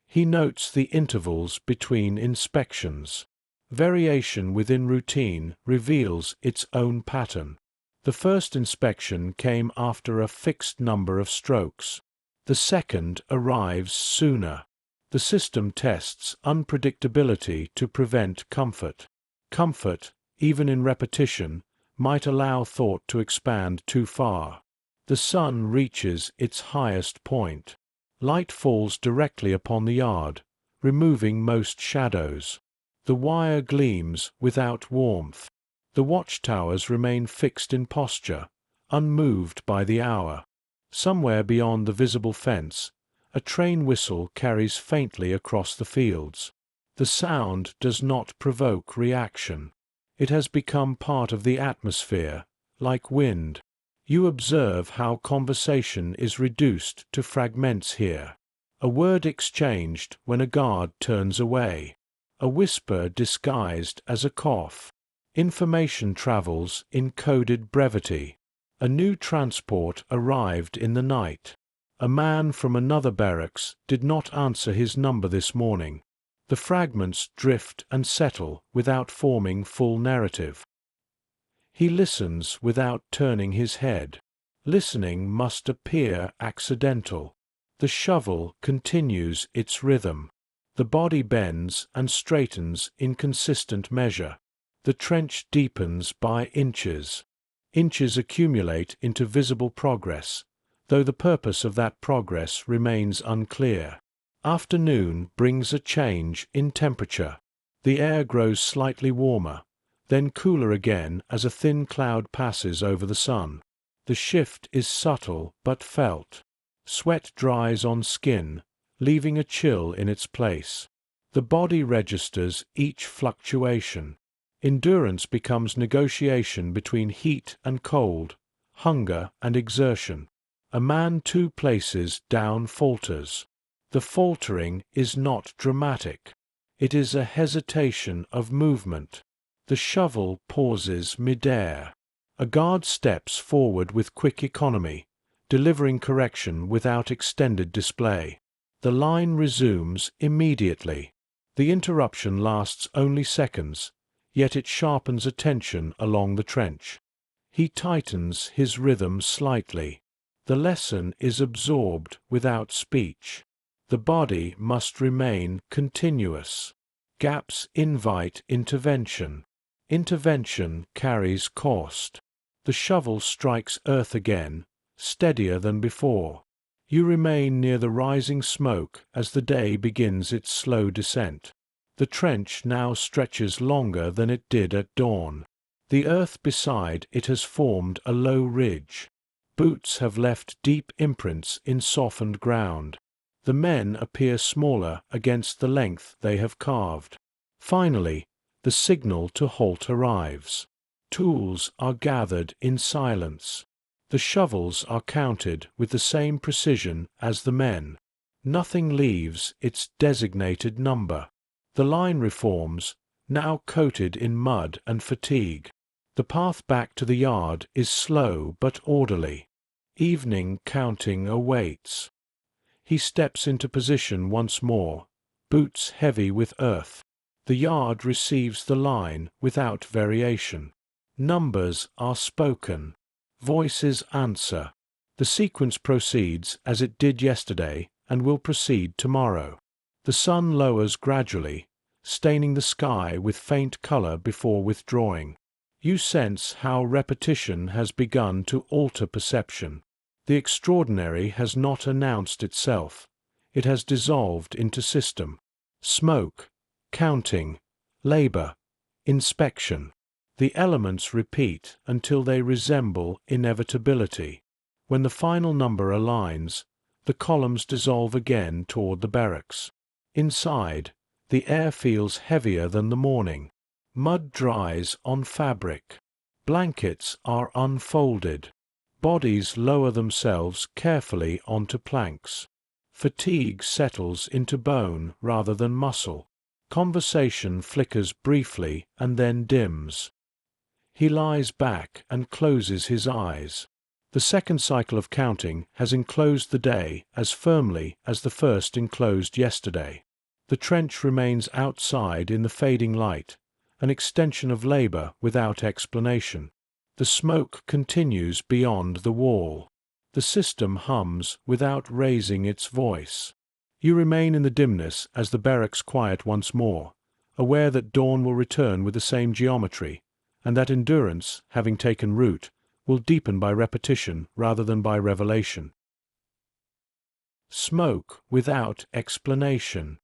He notes the intervals between inspections. Variation within routine reveals its own pattern. The first inspection came after a fixed number of strokes. The second arrives sooner. The system tests unpredictability to prevent comfort. Comfort, even in repetition, might allow thought to expand too far. The sun reaches its highest point. Light falls directly upon the yard, removing most shadows. The wire gleams without warmth. The watchtowers remain fixed in posture, unmoved by the hour. Somewhere beyond the visible fence, a train whistle carries faintly across the fields. The sound does not provoke reaction. It has become part of the atmosphere, like wind. You observe how conversation is reduced to fragments here. A word exchanged when a guard turns away. A whisper disguised as a cough. Information travels in coded brevity. A new transport arrived in the night. A man from another barracks did not answer his number this morning. The fragments drift and settle without forming full narrative. He listens without turning his head. Listening must appear accidental. The shovel continues its rhythm. The body bends and straightens in consistent measure. The trench deepens by inches. Inches accumulate into visible progress, though the purpose of that progress remains unclear. Afternoon brings a change in temperature. The air grows slightly warmer, then cooler again as a thin cloud passes over the sun. The shift is subtle but felt. Sweat dries on skin, leaving a chill in its place. The body registers each fluctuation. Endurance becomes negotiation between heat and cold, hunger and exertion. A man 2 places down falters. The faltering is not dramatic. It is a hesitation of movement. The shovel pauses midair. A guard steps forward with quick economy, delivering correction without extended display. The line resumes immediately. The interruption lasts only seconds, yet it sharpens attention along the trench. He tightens his rhythm slightly. The lesson is absorbed without speech. The body must remain continuous. Gaps invite intervention. Intervention carries cost. The shovel strikes earth again, steadier than before. You remain near the rising smoke as the day begins its slow descent. The trench now stretches longer than it did at dawn. The earth beside it has formed a low ridge. Boots have left deep imprints in softened ground. The men appear smaller against the length they have carved. Finally, the signal to halt arrives. Tools are gathered in silence. The shovels are counted with the same precision as the men. Nothing leaves its designated number. The line reforms, now coated in mud and fatigue. The path back to the yard is slow but orderly. Evening counting awaits. He steps into position once more, boots heavy with earth. The yard receives the line without variation. Numbers are spoken. Voices answer. The sequence proceeds as it did yesterday and will proceed tomorrow. The sun lowers gradually, staining the sky with faint color before withdrawing. You sense how repetition has begun to alter perception. The extraordinary has not announced itself. It has dissolved into system. Smoke, counting, labor, inspection. The elements repeat until they resemble inevitability. When the final number aligns, the columns dissolve again toward the barracks. Inside, the air feels heavier than the morning. Mud dries on fabric. Blankets are unfolded. Bodies lower themselves carefully onto planks. Fatigue settles into bone rather than muscle. Conversation flickers briefly and then dims. He lies back and closes his eyes. The second cycle of counting has enclosed the day as firmly as the first enclosed yesterday. The trench remains outside in the fading light, an extension of labor without explanation. The smoke continues beyond the wall. The system hums without raising its voice. You remain in the dimness as the barracks quiet once more, aware that dawn will return with the same geometry, and that endurance, having taken root, will deepen by repetition rather than by revelation. Smoke without explanation.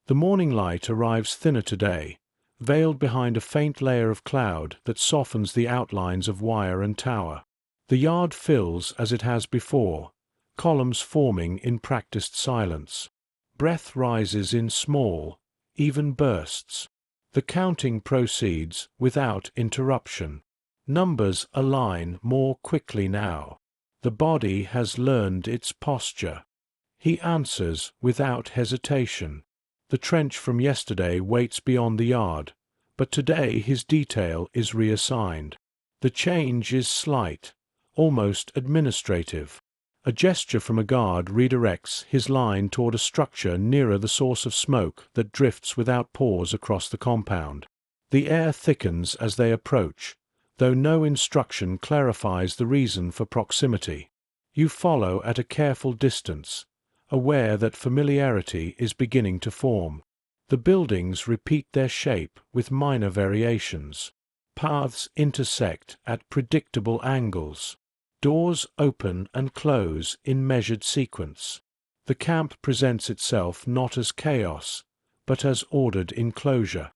The morning light arrives thinner today, veiled behind a faint layer of cloud that softens the outlines of wire and tower. The yard fills as it has before, columns forming in practiced silence. Breath rises in small, even bursts. The counting proceeds without interruption. Numbers align more quickly now. The body has learned its posture. He answers without hesitation. The trench from yesterday waits beyond the yard, but today his detail is reassigned. The change is slight, almost administrative. A gesture from a guard redirects his line toward a structure nearer the source of smoke that drifts without pause across the compound. The air thickens as they approach, though no instruction clarifies the reason for proximity. You follow at a careful distance, aware that familiarity is beginning to form. The buildings repeat their shape with minor variations. Paths intersect at predictable angles. Doors open and close in measured sequence. The camp presents itself not as chaos, but as ordered enclosure.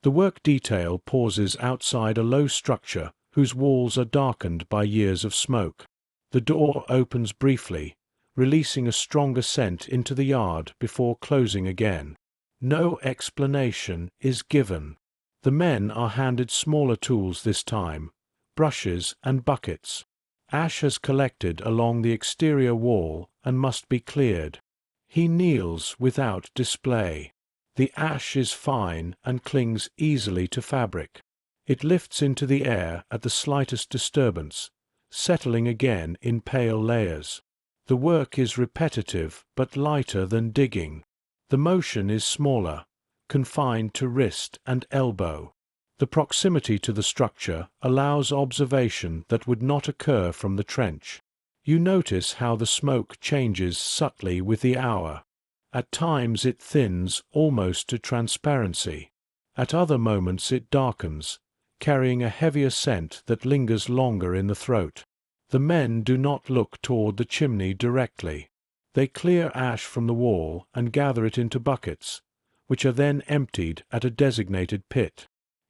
The work detail pauses outside a low structure whose walls are darkened by years of smoke. The door opens briefly, releasing a stronger scent into the yard before closing again. No explanation is given. The men are handed smaller tools this time, brushes and buckets. Ash has collected along the exterior wall and must be cleared. He kneels without display. The ash is fine and clings easily to fabric. It lifts into the air at the slightest disturbance, settling again in pale layers. The work is repetitive but lighter than digging. The motion is smaller, confined to wrist and elbow. The proximity to the structure allows observation that would not occur from the trench. You notice how the smoke changes subtly with the hour. At times it thins almost to transparency. At other moments it darkens, carrying a heavier scent that lingers longer in the throat. The men do not look toward the chimney directly. They clear ash from the wall and gather it into buckets, which are then emptied at a designated pit.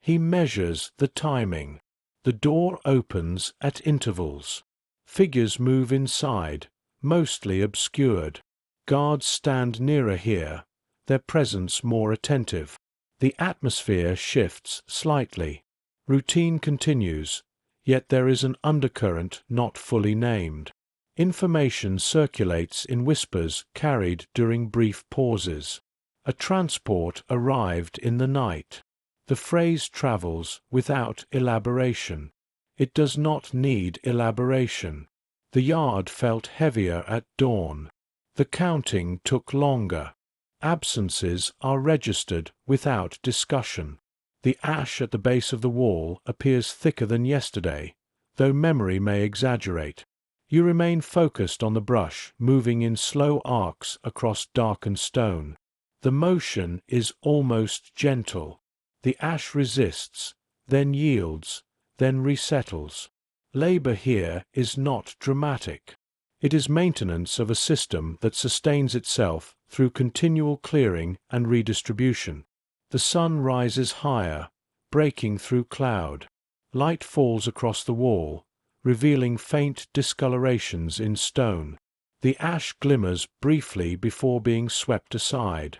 He measures the timing. The door opens at intervals. Figures move inside, mostly obscured. Guards stand nearer here, their presence more attentive. The atmosphere shifts slightly. Routine continues, yet there is an undercurrent not fully named. Information circulates in whispers carried during brief pauses. A transport arrived in the night. The phrase travels without elaboration. It does not need elaboration. The yard felt heavier at dawn. The counting took longer. Absences are registered without discussion. The ash at the base of the wall appears thicker than yesterday, though memory may exaggerate. You remain focused on the brush, moving in slow arcs across darkened stone. The motion is almost gentle. The ash resists, then yields, then resettles. Labor here is not dramatic. It is maintenance of a system that sustains itself through continual clearing and redistribution. The sun rises higher, breaking through cloud. Light falls across the wall, revealing faint discolorations in stone. The ash glimmers briefly before being swept aside.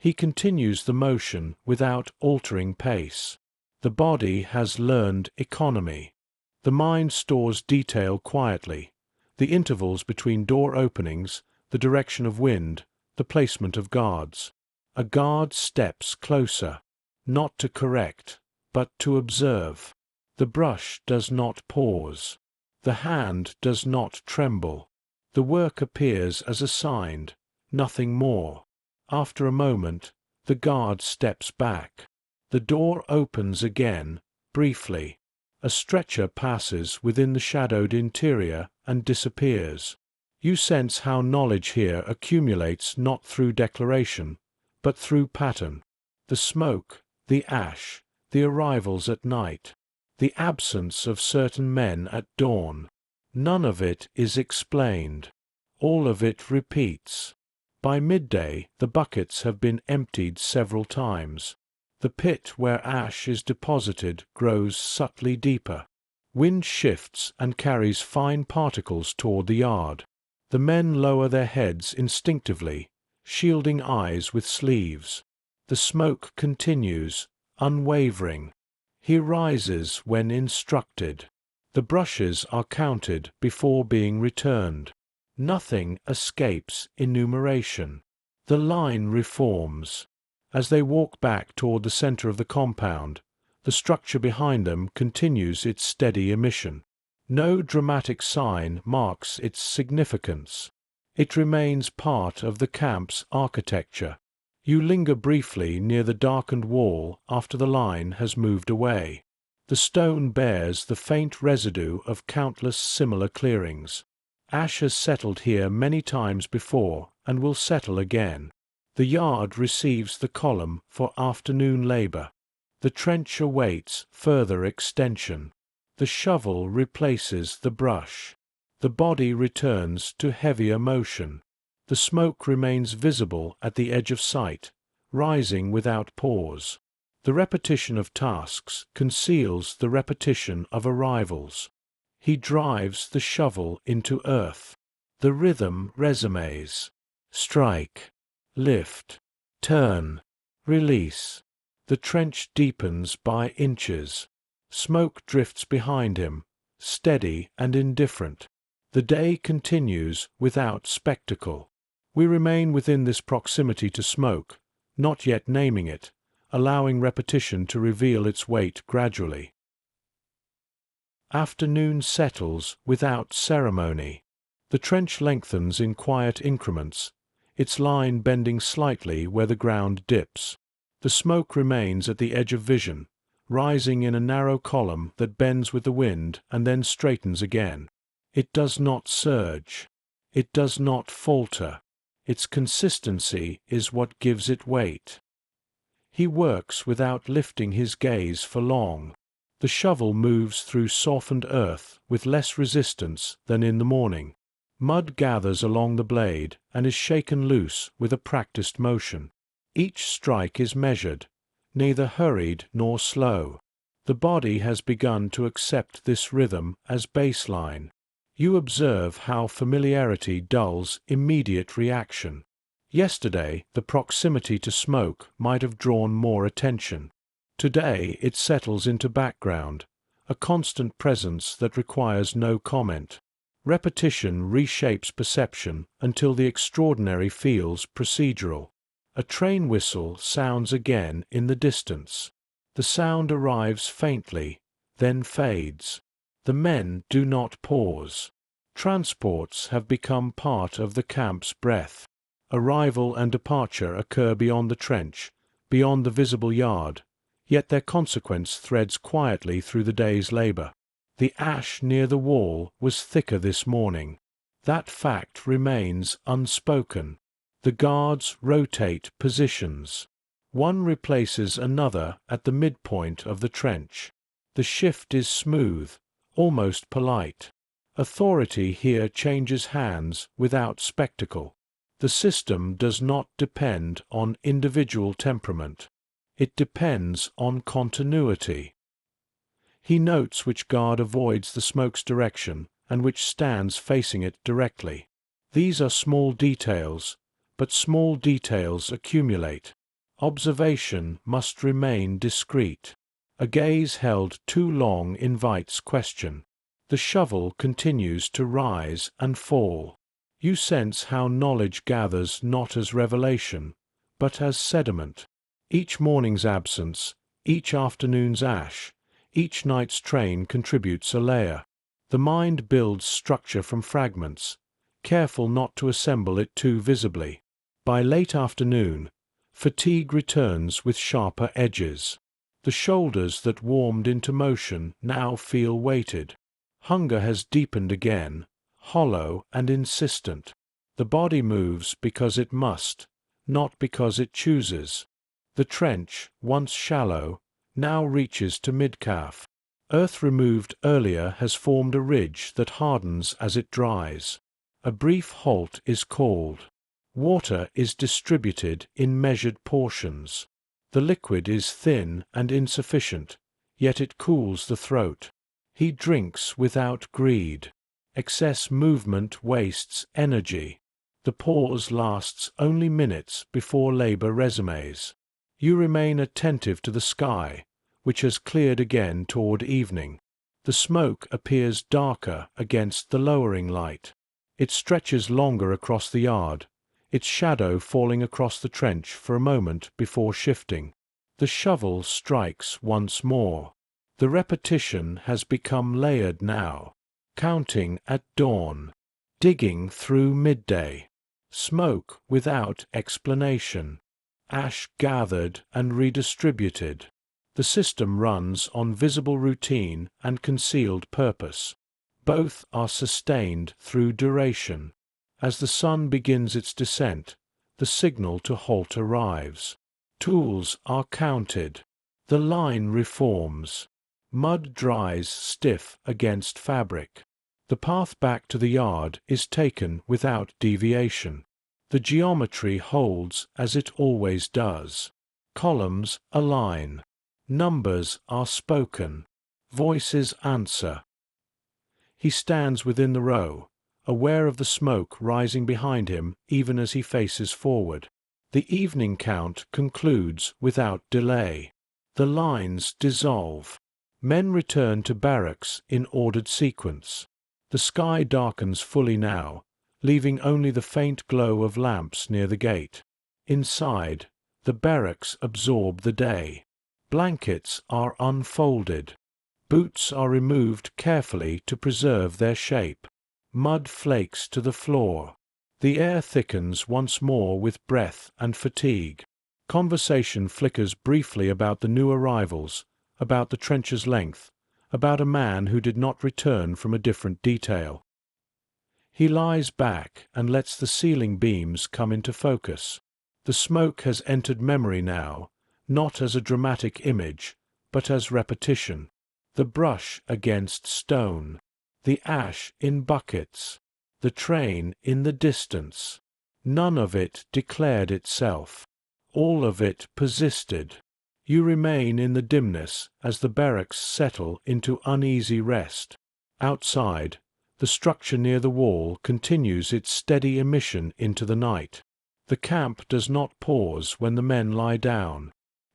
He continues the motion without altering pace. The body has learned economy. The mind stores detail quietly. The intervals between door openings, the direction of wind, the placement of guards. A guard steps closer, not to correct, but to observe. The brush does not pause. The hand does not tremble. The work appears as assigned, nothing more. After a moment, the guard steps back. The door opens again, briefly. A stretcher passes within the shadowed interior and disappears. You sense how knowledge here accumulates not through declaration, but through pattern. The smoke, the ash, the arrivals at night, the absence of certain men at dawn. None of it is explained. All of it repeats. By midday, the buckets have been emptied several times. The pit where ash is deposited grows subtly deeper. Wind shifts and carries fine particles toward the yard. The men lower their heads instinctively, shielding eyes with sleeves. The smoke continues, unwavering. He rises when instructed. The brushes are counted before being returned. Nothing escapes enumeration. The line reforms. As they walk back toward the center of the compound, the structure behind them continues its steady emission. No dramatic sign marks its significance. It remains part of the camp's architecture. You linger briefly near the darkened wall after the line has moved away. The stone bears the faint residue of countless similar clearings. Ash has settled here many times before and will settle again. The yard receives the column for afternoon labor. The trench awaits further extension. The shovel replaces the brush. The body returns to heavier motion. The smoke remains visible at the edge of sight, rising without pause. The repetition of tasks conceals the repetition of arrivals. He drives the shovel into earth. The rhythm resumes. Strike. Lift, turn, release. The trench deepens by inches. Smoke drifts behind him, steady and indifferent. The day continues without spectacle. We remain within this proximity to smoke, not yet naming it, allowing repetition to reveal its weight gradually. Afternoon settles without ceremony. The trench lengthens in quiet increments, its line bending slightly where the ground dips. The smoke remains at the edge of vision, rising in a narrow column that bends with the wind and then straightens again. It does not surge. It does not falter. Its consistency is what gives it weight. He works without lifting his gaze for long. The shovel moves through softened earth with less resistance than in the morning. Mud gathers along the blade and is shaken loose with a practiced motion. Each strike is measured, neither hurried nor slow. The body has begun to accept this rhythm as baseline. You observe how familiarity dulls immediate reaction. Yesterday, the proximity to smoke might have drawn more attention. Today, it settles into background, a constant presence that requires no comment. Repetition reshapes perception until the extraordinary feels procedural. A train whistle sounds again in the distance. The sound arrives faintly, then fades. The men do not pause. Transports have become part of the camp's breath. Arrival and departure occur beyond the trench, beyond the visible yard, yet their consequence threads quietly through the day's labor. The ash near the wall was thicker this morning. That fact remains unspoken. The guards rotate positions. One replaces another at the midpoint of the trench. The shift is smooth, almost polite. Authority here changes hands without spectacle. The system does not depend on individual temperament. It depends on continuity. He notes which guard avoids the smoke's direction and which stands facing it directly. These are small details, but small details accumulate. Observation must remain discreet. A gaze held too long invites question. The shovel continues to rise and fall. You sense how knowledge gathers not as revelation, but as sediment. Each morning's absence, each afternoon's ash, each night's train contributes a layer. The mind builds structure from fragments, careful not to assemble it too visibly. By late afternoon, fatigue returns with sharper edges. The shoulders that warmed into motion now feel weighted. Hunger has deepened again, hollow and insistent. The body moves because it must, not because it chooses. The trench, once shallow, now reaches to mid-calf. Earth removed earlier has formed a ridge that hardens as it dries. A brief halt is called. Water is distributed in measured portions. The liquid is thin and insufficient, yet it cools the throat. He drinks without greed. Excess movement wastes energy. The pause lasts only minutes before labor resumes. You remain attentive to the sky, which has cleared again toward evening. The smoke appears darker against the lowering light. It stretches longer across the yard, its shadow falling across the trench for a moment before shifting. The shovel strikes once more. The repetition has become layered now. Counting at dawn. Digging through midday. Smoke without explanation. Ash gathered and redistributed. The system runs on visible routine and concealed purpose. Both are sustained through duration. As the sun begins its descent, the signal to halt arrives. Tools are counted. The line reforms. Mud dries stiff against fabric. The path back to the yard is taken without deviation. The geometry holds as it always does. Columns align. Numbers are spoken. Voices answer. He stands within the row, aware of the smoke rising behind him even as he faces forward. The evening count concludes without delay. The lines dissolve. Men return to barracks in ordered sequence. The sky darkens fully now, leaving only the faint glow of lamps near the gate. Inside, the barracks absorb the day. Blankets are unfolded. Boots are removed carefully to preserve their shape. Mud flakes to the floor. The air thickens once more with breath and fatigue. Conversation flickers briefly about the new arrivals, about the trench's length, about a man who did not return from a different detail. He lies back and lets the ceiling beams come into focus. The smoke has entered memory now, not as a dramatic image, but as repetition. The brush against stone. The ash in buckets. The train in the distance. None of it declared itself. All of it persisted. You remain in the dimness as the barracks settle into uneasy rest. Outside, the structure near the wall continues its steady emission into the night. The camp does not pause when the men lie down.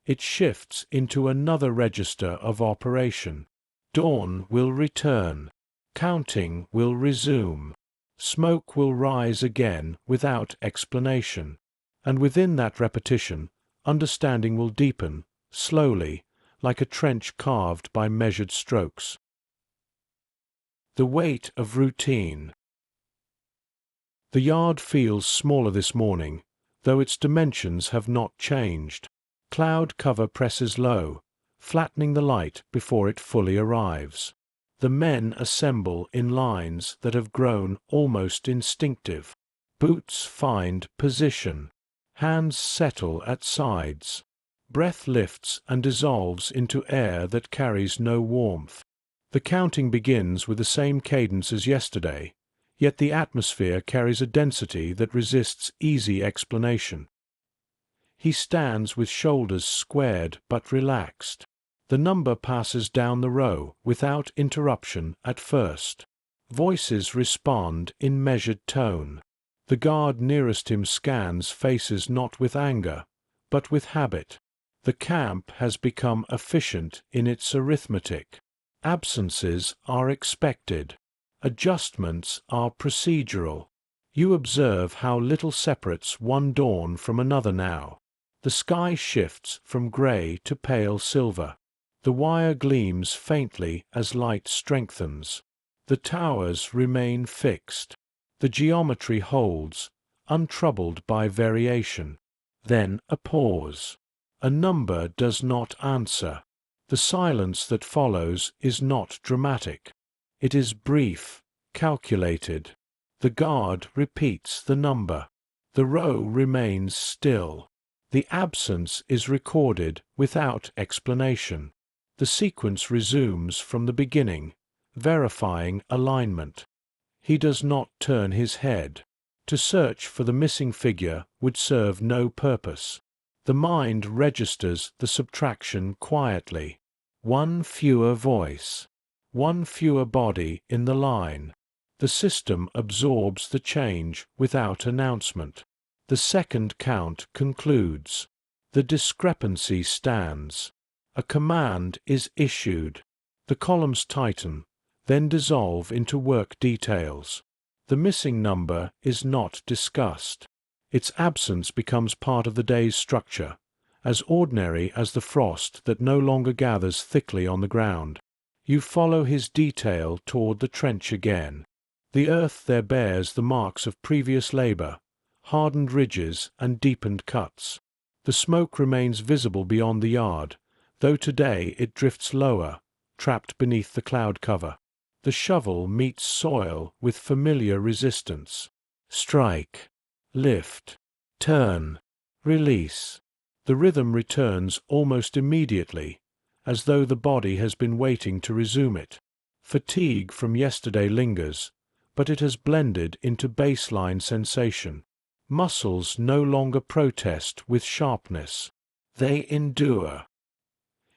It shifts into another register of operation. Dawn will return. Counting will resume. Smoke will rise again without explanation. And within that repetition, understanding will deepen, slowly, like a trench carved by measured strokes. The weight of routine. The yard feels smaller this morning, though its dimensions have not changed. Cloud cover presses low, flattening the light before it fully arrives. The men assemble in lines that have grown almost instinctive. Boots find position. Hands settle at sides. Breath lifts and dissolves into air that carries no warmth. The counting begins with the same cadence as yesterday, yet the atmosphere carries a density that resists easy explanation. He stands with shoulders squared but relaxed. The number passes down the row without interruption at first. Voices respond in measured tone. The guard nearest him scans faces not with anger, but with habit. The camp has become efficient in its arithmetic. Absences are expected. Adjustments are procedural. You observe how little separates one dawn from another now. The sky shifts from grey to pale silver. The wire gleams faintly as light strengthens. The towers remain fixed. The geometry holds, untroubled by variation. Then a pause. A number does not answer. The silence that follows is not dramatic. It is brief, calculated. The guard repeats the number. The row remains still. The absence is recorded without explanation. The sequence resumes from the beginning, verifying alignment. He does not turn his head. To search for the missing figure would serve no purpose. The mind registers the subtraction quietly. One fewer voice. One fewer body in the line. The system absorbs the change without announcement. The second count concludes. The discrepancy stands. A command is issued. The columns tighten, then dissolve into work details. The missing number is not discussed. Its absence becomes part of the day's structure, as ordinary as the frost that no longer gathers thickly on the ground. You follow his detail toward the trench again. The earth there bears the marks of previous labor, hardened ridges and deepened cuts. The smoke remains visible beyond the yard, though today it drifts lower, trapped beneath the cloud cover. The shovel meets soil with familiar resistance. Strike, lift, turn, release. The rhythm returns almost immediately, as though the body has been waiting to resume it. Fatigue from yesterday lingers, but it has blended into baseline sensation. Muscles no longer protest with sharpness. They endure.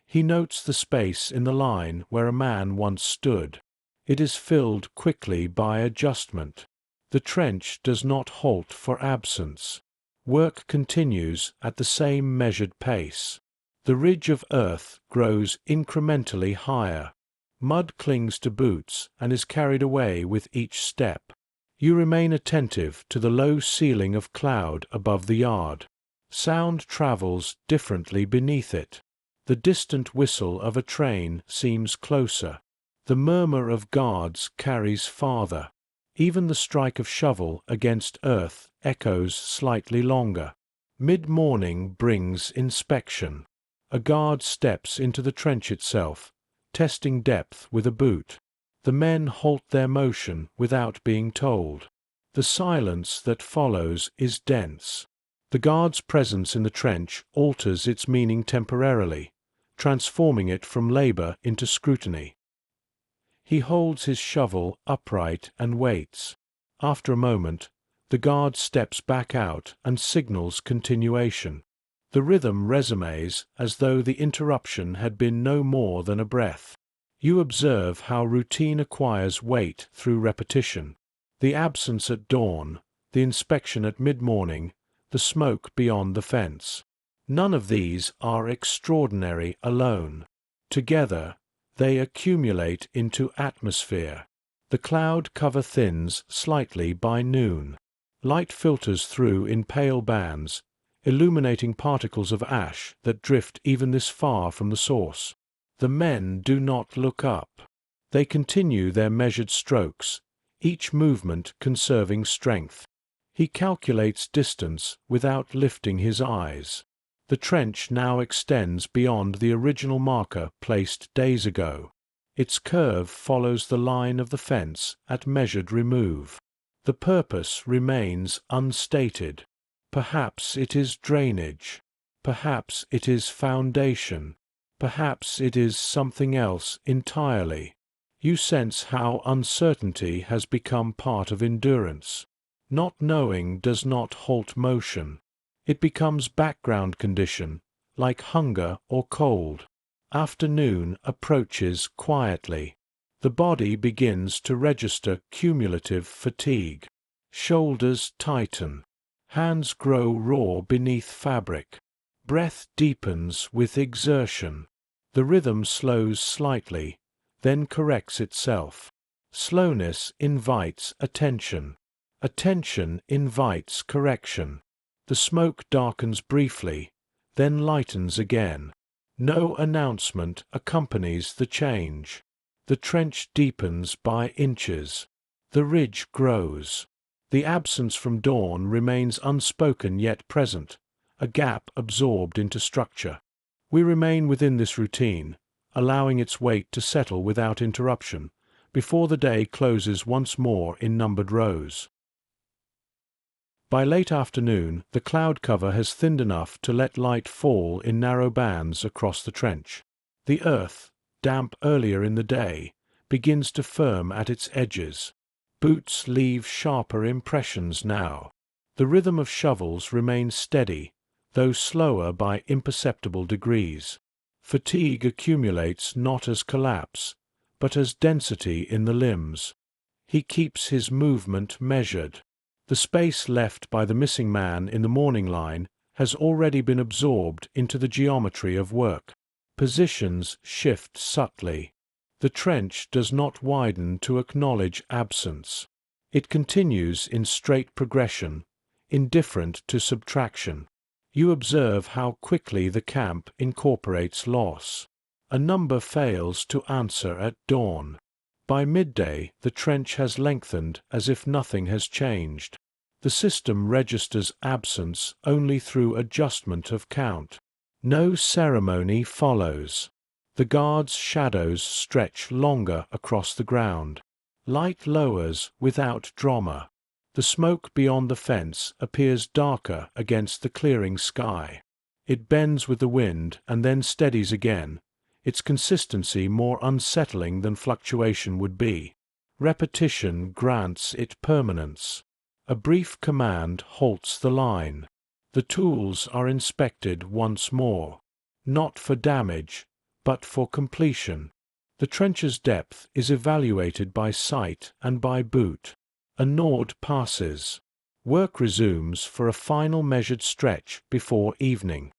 He notes the space in the line where a man once stood. It is filled quickly by adjustment. The trench does not halt for absence. Work continues at the same measured pace. The ridge of earth grows incrementally higher. Mud clings to boots and is carried away with each step. You remain attentive to the low ceiling of cloud above the yard. Sound travels differently beneath it. The distant whistle of a train seems closer. The murmur of guards carries farther. Even the strike of shovel against earth echoes slightly longer. Mid-morning brings inspection. A guard steps into the trench itself, testing depth with a boot. The men halt their motion without being told. The silence that follows is dense. The guard's presence in the trench alters its meaning temporarily, transforming it from labor into scrutiny. He holds his shovel upright and waits. After a moment, the guard steps back out and signals continuation. The rhythm resumes as though the interruption had been no more than a breath. You observe how routine acquires weight through repetition. The absence at dawn, the inspection at mid-morning, the smoke beyond the fence. None of these are extraordinary alone. Together, they accumulate into atmosphere. The cloud cover thins slightly by noon. Light filters through in pale bands, illuminating particles of ash that drift even this far from the source. The men do not look up. They continue their measured strokes, each movement conserving strength. He calculates distance without lifting his eyes. The trench now extends beyond the original marker placed days ago. Its curve follows the line of the fence at measured remove. The purpose remains unstated. Perhaps it is drainage. Perhaps it is foundation. Perhaps it is something else entirely. You sense how uncertainty has become part of endurance. Not knowing does not halt motion. It becomes background condition, like hunger or cold. Afternoon approaches quietly. The body begins to register cumulative fatigue. Shoulders tighten. Hands grow raw beneath fabric. Breath deepens with exertion. The rhythm slows slightly, then corrects itself. Slowness invites attention. Attention invites correction. The smoke darkens briefly, then lightens again. No announcement accompanies the change. The trench deepens by inches. The ridge grows. The absence from dawn remains unspoken yet present, a gap absorbed into structure. We remain within this routine, allowing its weight to settle without interruption, before the day closes once more in numbered rows. By late afternoon, the cloud cover has thinned enough to let light fall in narrow bands across the trench. The earth, damp earlier in the day, begins to firm at its edges. Boots leave sharper impressions now. The rhythm of shovels remains steady, though slower by imperceptible degrees. Fatigue accumulates not as collapse, but as density in the limbs. He keeps his movement measured. The space left by the missing man in the morning line has already been absorbed into the geometry of work. Positions shift subtly. The trench does not widen to acknowledge absence. It continues in straight progression, indifferent to subtraction. You observe how quickly the camp incorporates loss. A number fails to answer at dawn. By midday, the trench has lengthened as if nothing has changed. The system registers absence only through adjustment of count. No ceremony follows. The guards' shadows stretch longer across the ground. Light lowers without drama. The smoke beyond the fence appears darker against the clearing sky. It bends with the wind and then steadies again, its consistency more unsettling than fluctuation would be. Repetition grants it permanence. A brief command halts the line. The tools are inspected once more, not for damage, but for completion. The trench's depth is evaluated by sight and by boot. A nod passes. Work resumes for a final measured stretch before evening.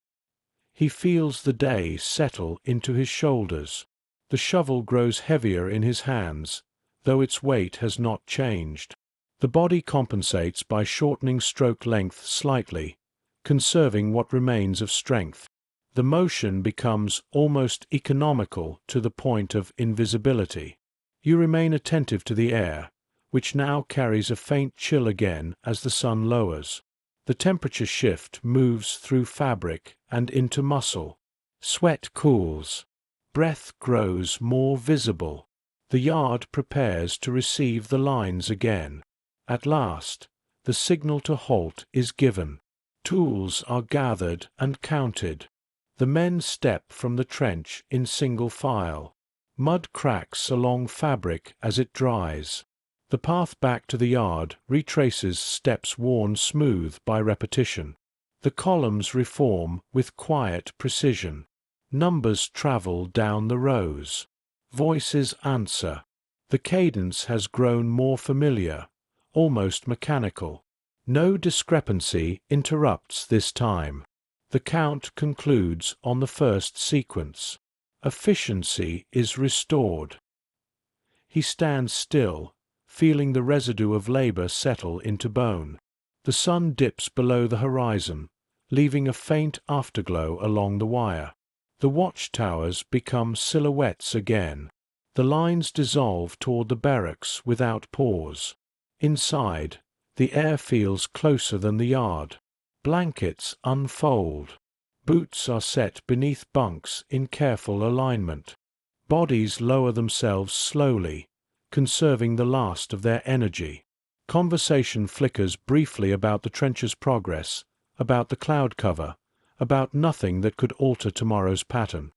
He feels the day settle into his shoulders. The shovel grows heavier in his hands, though its weight has not changed. The body compensates by shortening stroke length slightly, conserving what remains of strength. The motion becomes almost economical to the point of invisibility. You remain attentive to the air, which now carries a faint chill again as the sun lowers. The temperature shift moves through fabric and into muscle. Sweat cools. Breath grows more visible. The yard prepares to receive the lines again. At last, the signal to halt is given. Tools are gathered and counted. The men step from the trench in single file. Mud cracks along fabric as it dries. The path back to the yard retraces steps worn smooth by repetition. The columns reform with quiet precision. Numbers travel down the rows. Voices answer. The cadence has grown more familiar, almost mechanical. No discrepancy interrupts this time. The count concludes on the first sequence. Efficiency is restored. He stands still, feeling the residue of labor settle into bone. The sun dips below the horizon, leaving a faint afterglow along the wire. The watchtowers become silhouettes again. The lines dissolve toward the barracks without pause. Inside, the air feels closer than the yard. Blankets unfold. Boots are set beneath bunks in careful alignment. Bodies lower themselves slowly, conserving the last of their energy. Conversation flickers briefly about the trench's progress, about the cloud cover, about nothing that could alter tomorrow's pattern.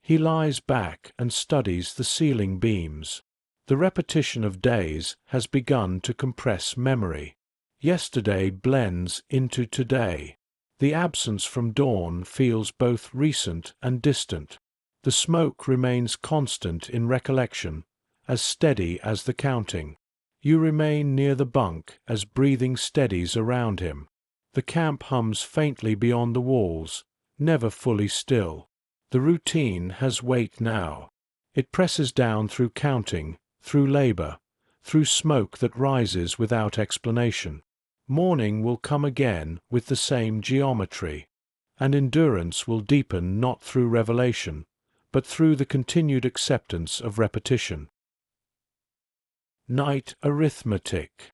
He lies back and studies the ceiling beams. The repetition of days has begun to compress memory. Yesterday blends into today. The absence from dawn feels both recent and distant. The smoke remains constant in recollection, as steady as the counting. You remain near the bunk as breathing steadies around him. The camp hums faintly beyond the walls, never fully still. The routine has weight now. It presses down through counting, through labor, through smoke that rises without explanation. Morning will come again with the same geometry, and endurance will deepen not through revelation, but through the continued acceptance of repetition. Night arithmetic.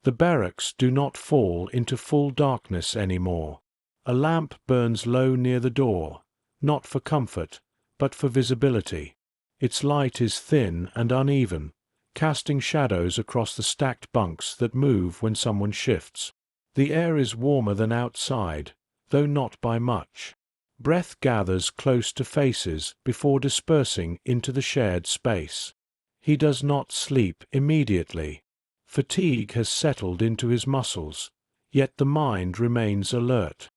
The barracks do not fall into full darkness anymore. A lamp burns low near the door, not for comfort, but for visibility. Its light is thin and uneven, casting shadows across the stacked bunks that move when someone shifts. The air is warmer than outside, though not by much. Breath gathers close to faces before dispersing into the shared space. He does not sleep immediately. Fatigue has settled into his muscles, yet the mind remains alert.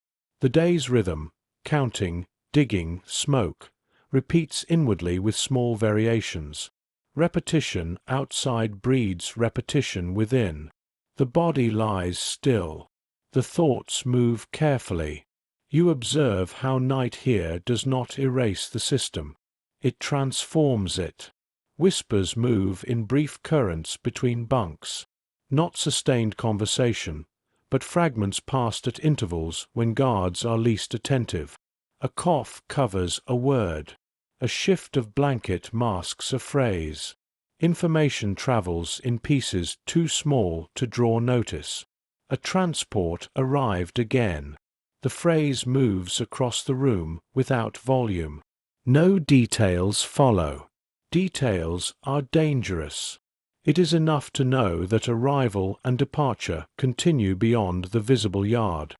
The day's rhythm, counting, digging, smoke, repeats inwardly with small variations. Repetition outside breeds repetition within. The body lies still. The thoughts move carefully. You observe how night here does not erase the system. It transforms it. Whispers move in brief currents between bunks. Not sustained conversation, but fragments passed at intervals when guards are least attentive. A cough covers a word. A shift of blanket masks a phrase. Information travels in pieces too small to draw notice. A transport arrived again. The phrase moves across the room without volume. No details follow. Details are dangerous. It is enough to know that arrival and departure continue beyond the visible yard.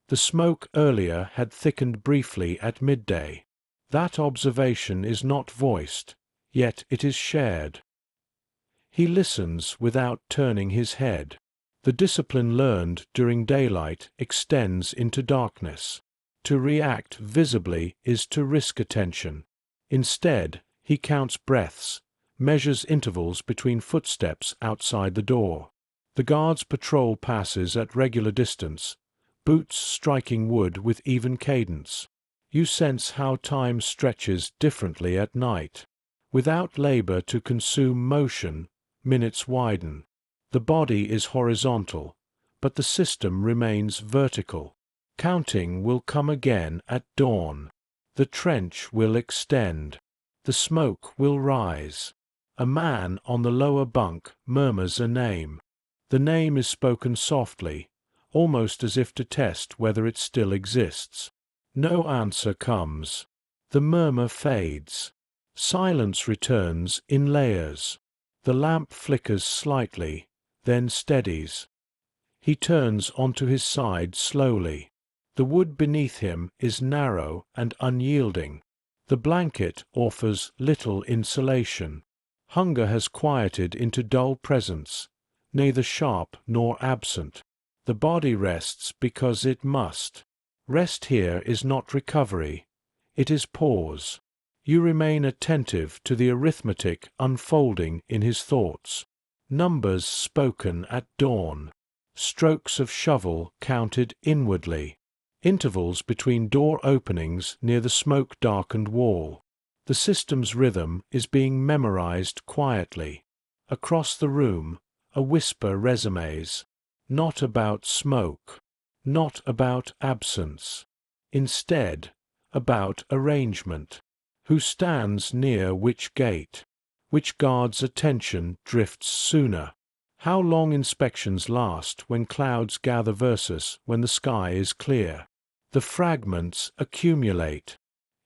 The smoke earlier had thickened briefly at midday. That observation is not voiced, yet it is shared. He listens without turning his head. The discipline learned during daylight extends into darkness. To react visibly is to risk attention. Instead, he counts breaths, measures intervals between footsteps outside the door. The guard's patrol passes at regular distance, boots striking wood with even cadence. You sense how time stretches differently at night. Without labor to consume motion, minutes widen. The body is horizontal, but the system remains vertical. Counting will come again at dawn. The trench will extend. The smoke will rise. A man on the lower bunk murmurs a name. The name is spoken softly, almost as if to test whether it still exists. No answer comes. The murmur fades. Silence returns in layers. The lamp flickers slightly, then steadies. He turns onto his side slowly. The wood beneath him is narrow and unyielding. The blanket offers little insulation. Hunger has quieted into dull presence, neither sharp nor absent. The body rests because it must. Rest here is not recovery. It is pause. You remain attentive to the arithmetic unfolding in his thoughts. Numbers spoken at dawn. Strokes of shovel counted inwardly. Intervals between door openings near the smoke-darkened wall. The system's rhythm is being memorized quietly. Across the room, a whisper resumes. Not about smoke. Not about absence. Instead, about arrangement. Who stands near which gate? Which guard's attention drifts sooner? How long inspections last when clouds gather versus when the sky is clear? The fragments accumulate.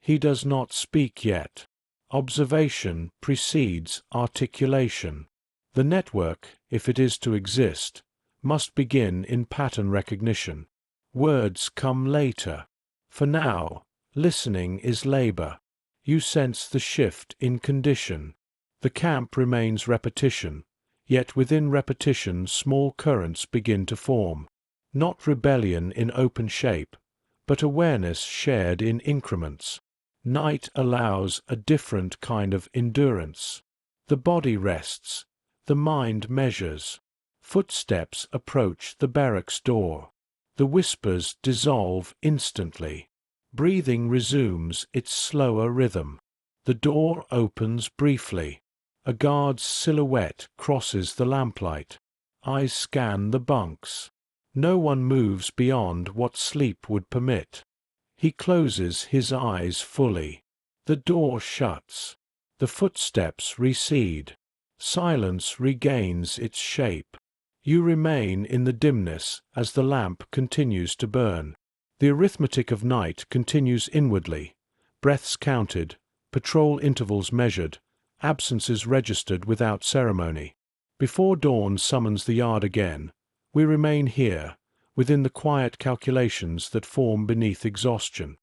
He does not speak yet. Observation precedes articulation. The network, if it is to exist, must begin in pattern recognition. Words come later. For now, listening is labor. You sense the shift in condition. The camp remains repetition, yet within repetition small currents begin to form. Not rebellion in open shape, but awareness shared in increments. Night allows a different kind of endurance. The body rests. The mind measures. Footsteps approach the barracks door. The whispers dissolve instantly. Breathing resumes its slower rhythm. The door opens briefly. A guard's silhouette crosses the lamplight. Eyes scan the bunks. No one moves beyond what sleep would permit. He closes his eyes fully. The door shuts. The footsteps recede. Silence regains its shape. You remain in the dimness as the lamp continues to burn. The arithmetic of night continues inwardly. Breaths counted, patrol intervals measured, absences registered without ceremony. Before dawn summons the yard again, we remain here, within the quiet calculations that form beneath exhaustion.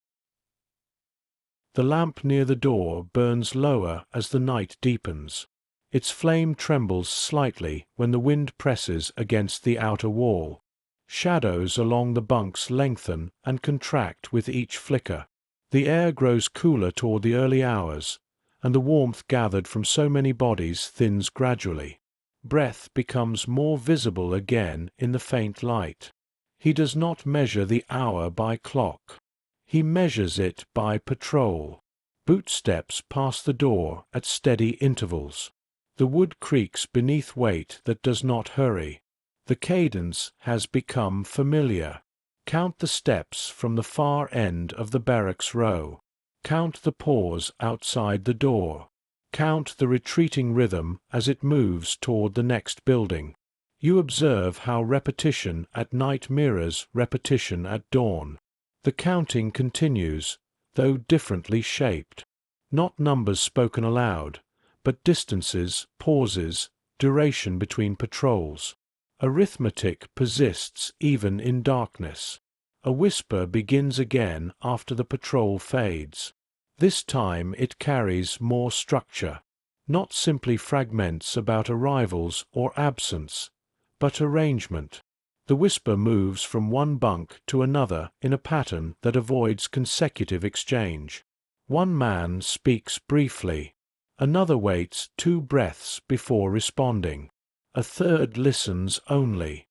The lamp near the door burns lower as the night deepens. Its flame trembles slightly when the wind presses against the outer wall. Shadows along the bunks lengthen and contract with each flicker. The air grows cooler toward the early hours, and the warmth gathered from so many bodies thins gradually. Breath becomes more visible again in the faint light. He does not measure the hour by clock. He measures it by patrol. Bootsteps pass the door at steady intervals. The wood creaks beneath weight that does not hurry. The cadence has become familiar. Count the steps from the far end of the barracks row. Count the pause outside the door. Count the retreating rhythm as it moves toward the next building. You observe how repetition at night mirrors repetition at dawn. The counting continues, though differently shaped. Not numbers spoken aloud, but distances, pauses, duration between patrols. Arithmetic persists even in darkness. A whisper begins again after the patrol fades. This time it carries more structure, not simply fragments about arrivals or absence, but arrangement. The whisper moves from one bunk to another in a pattern that avoids consecutive exchange. One man speaks briefly. Another waits 2 breaths before responding. A third listens only.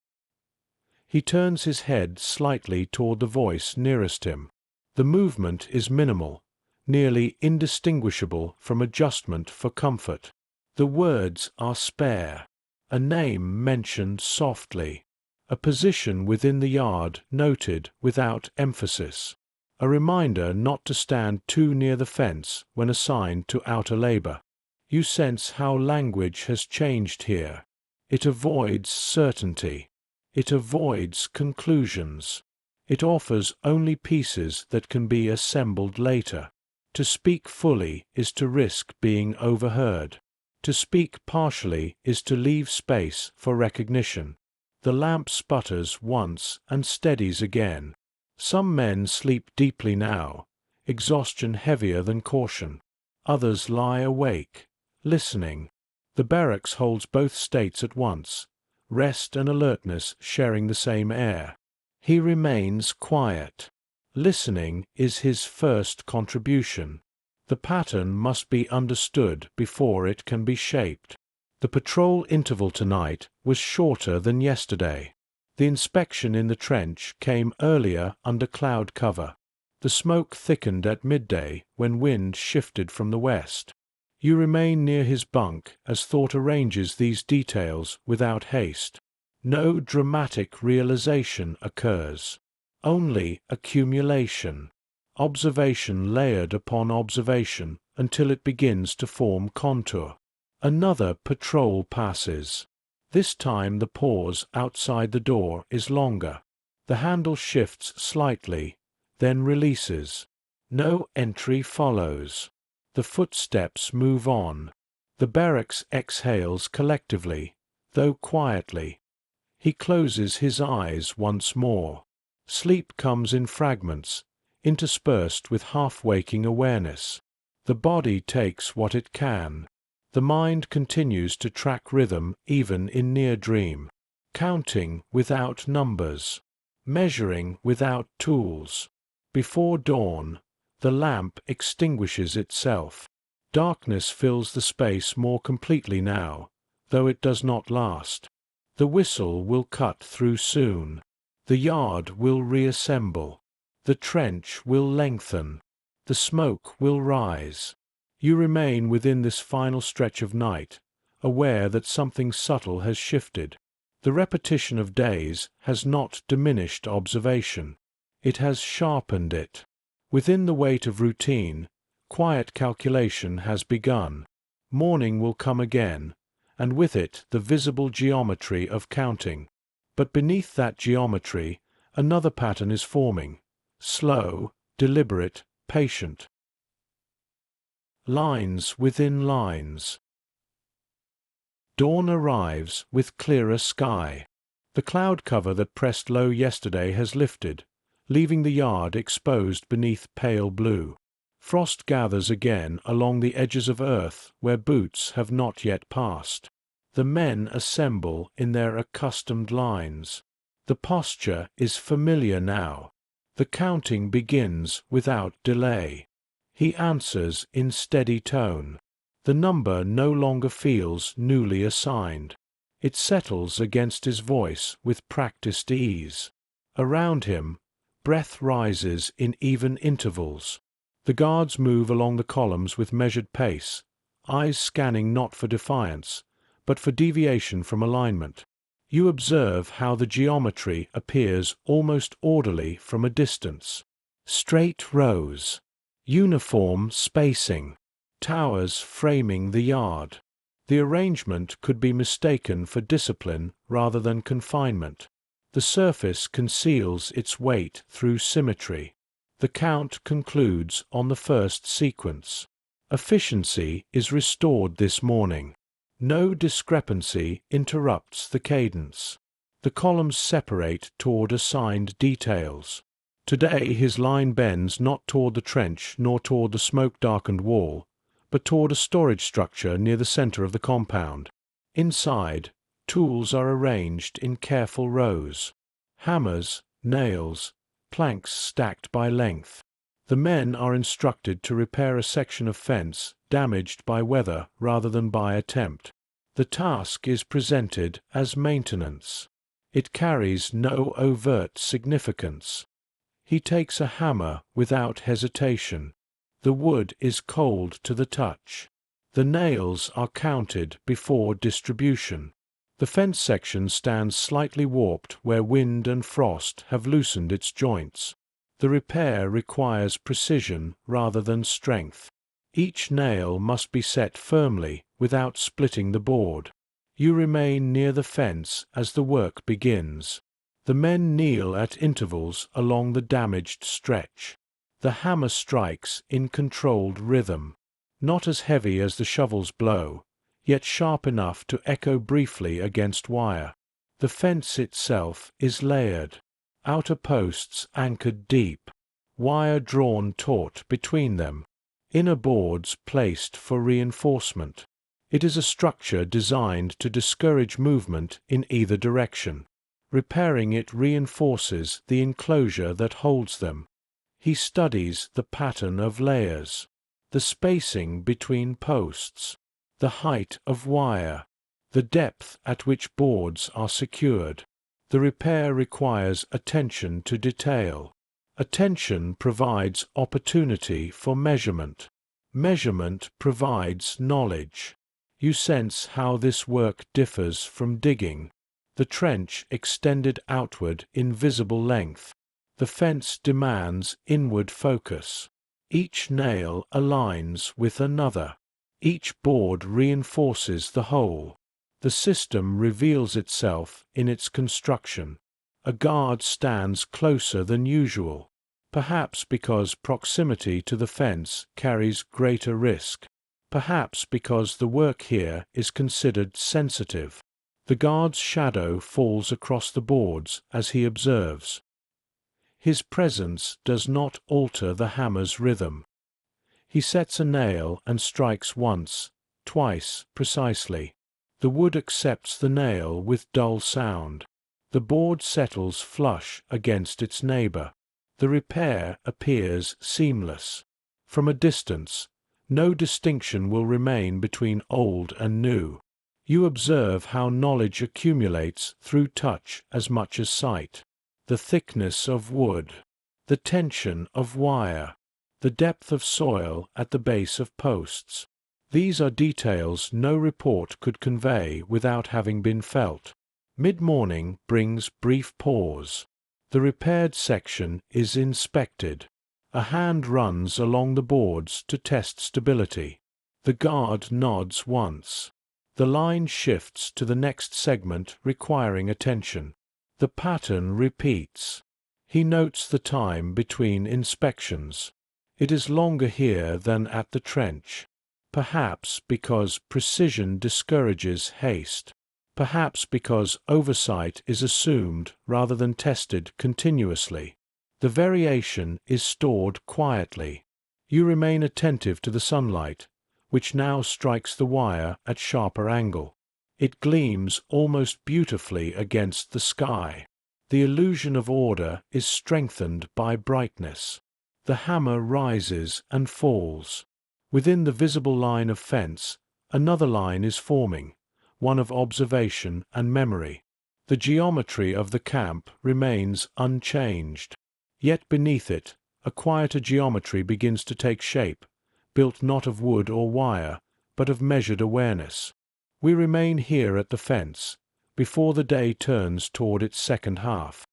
He turns his head slightly toward the voice nearest him. The movement is minimal, nearly indistinguishable from adjustment for comfort. The words are spare. A name mentioned softly. A position within the yard noted without emphasis. A reminder not to stand too near the fence when assigned to outer labor. You sense how language has changed here. It avoids certainty. It avoids conclusions. It offers only pieces that can be assembled later. To speak fully is to risk being overheard. To speak partially is to leave space for recognition. The lamp sputters once and steadies again. Some men sleep deeply now, exhaustion heavier than caution. Others lie awake, listening. The barracks holds both states at once, rest and alertness sharing the same air. He remains quiet. Listening is his first contribution. The pattern must be understood before it can be shaped. The patrol interval tonight was shorter than yesterday. The inspection in the trench came earlier under cloud cover. The smoke thickened at midday when wind shifted from the west. You remain near his bunk as thought arranges these details without haste. No dramatic realization occurs. Only accumulation. Observation layered upon observation until it begins to form contour. Another patrol passes. This time the pause outside the door is longer. The handle shifts slightly, then releases. No entry follows. The footsteps move on. The barracks exhales collectively, though quietly. He closes his eyes once more. Sleep comes in fragments, interspersed with half-waking awareness. The body takes what it can. The mind continues to track rhythm even in near dream, counting without numbers, measuring without tools. Before dawn, the lamp extinguishes itself. Darkness fills the space more completely now, though it does not last. The whistle will cut through soon. The yard will reassemble. The trench will lengthen. The smoke will rise. You remain within this final stretch of night, aware that something subtle has shifted. The repetition of days has not diminished observation. It has sharpened it. Within the weight of routine, quiet calculation has begun. Morning will come again, and with it the visible geometry of counting. But beneath that geometry, another pattern is forming. Slow, deliberate, patient. Lines within lines. Dawn arrives with clearer sky. The cloud cover that pressed low yesterday has lifted, leaving the yard exposed beneath pale blue. Frost gathers again along the edges of earth where boots have not yet passed. The men assemble in their accustomed lines. The posture is familiar now. The counting begins without delay. He answers in steady tone. The number no longer feels newly assigned. It settles against his voice with practiced ease. Around him, breath rises in even intervals. The guards move along the columns with measured pace, eyes scanning not for defiance, but for deviation from alignment. You observe how the geometry appears almost orderly from a distance. Straight rows, uniform spacing, towers framing the yard. The arrangement could be mistaken for discipline rather than confinement. The surface conceals its weight through symmetry. The count concludes on the first sequence. Efficiency is restored this morning. No discrepancy interrupts the cadence. The columns separate toward assigned details. Today his line bends not toward the trench nor toward the smoke-darkened wall, but toward a storage structure near the center of the compound. Inside, tools are arranged in careful rows. Hammers, nails, planks stacked by length. The men are instructed to repair a section of fence damaged by weather rather than by attempt. The task is presented as maintenance. It carries no overt significance. He takes a hammer without hesitation. The wood is cold to the touch. The nails are counted before distribution. The fence section stands slightly warped where wind and frost have loosened its joints. The repair requires precision rather than strength. Each nail must be set firmly without splitting the board. You remain near the fence as the work begins. The men kneel at intervals along the damaged stretch. The hammer strikes in controlled rhythm, not as heavy as the shovel's blow, yet sharp enough to echo briefly against wire. The fence itself is layered, outer posts anchored deep, wire drawn taut between them, inner boards placed for reinforcement. It is a structure designed to discourage movement in either direction. Repairing it reinforces the enclosure that holds them. He studies the pattern of layers, the spacing between posts, the height of wire, the depth at which boards are secured. The repair requires attention to detail. Attention provides opportunity for measurement. Measurement provides knowledge. You sense how this work differs from digging. The trench extended outward in visible length. The fence demands inward focus. Each nail aligns with another. Each board reinforces the whole. The system reveals itself in its construction. A guard stands closer than usual, perhaps because proximity to the fence carries greater risk, perhaps because the work here is considered sensitive. The guard's shadow falls across the boards as he observes. His presence does not alter the hammer's rhythm. He sets a nail and strikes once, twice precisely. The wood accepts the nail with dull sound. The board settles flush against its neighbor. The repair appears seamless. From a distance, no distinction will remain between old and new. You observe how knowledge accumulates through touch as much as sight. The thickness of wood, the tension of wire, the depth of soil at the base of posts. These are details no report could convey without having been felt. Mid-morning brings brief pause. The repaired section is inspected. A hand runs along the boards to test stability. The guard nods once. The line shifts to the next segment requiring attention. The pattern repeats. He notes the time between inspections. It is longer here than at the trench. Perhaps because precision discourages haste. Perhaps because oversight is assumed rather than tested continuously. The variation is stored quietly. You remain attentive to the sunlight, which now strikes the wire at sharper angle. It gleams almost beautifully against the sky. The illusion of order is strengthened by brightness. The hammer rises and falls. Within the visible line of fence, another line is forming, one of observation and memory. The geometry of the camp remains unchanged. Yet beneath it, a quieter geometry begins to take shape, built not of wood or wire, but of measured awareness. We remain here at the fence, before the day turns toward its second half.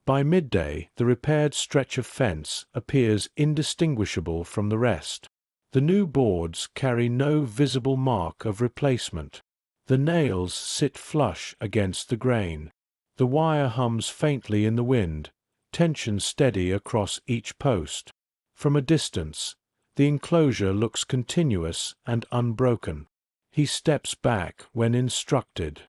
By midday, the repaired stretch of fence appears indistinguishable from the rest. The new boards carry no visible mark of replacement. The nails sit flush against the grain. The wire hums faintly in the wind, tension steady across each post. From a distance, the enclosure looks continuous and unbroken. He steps back when instructed.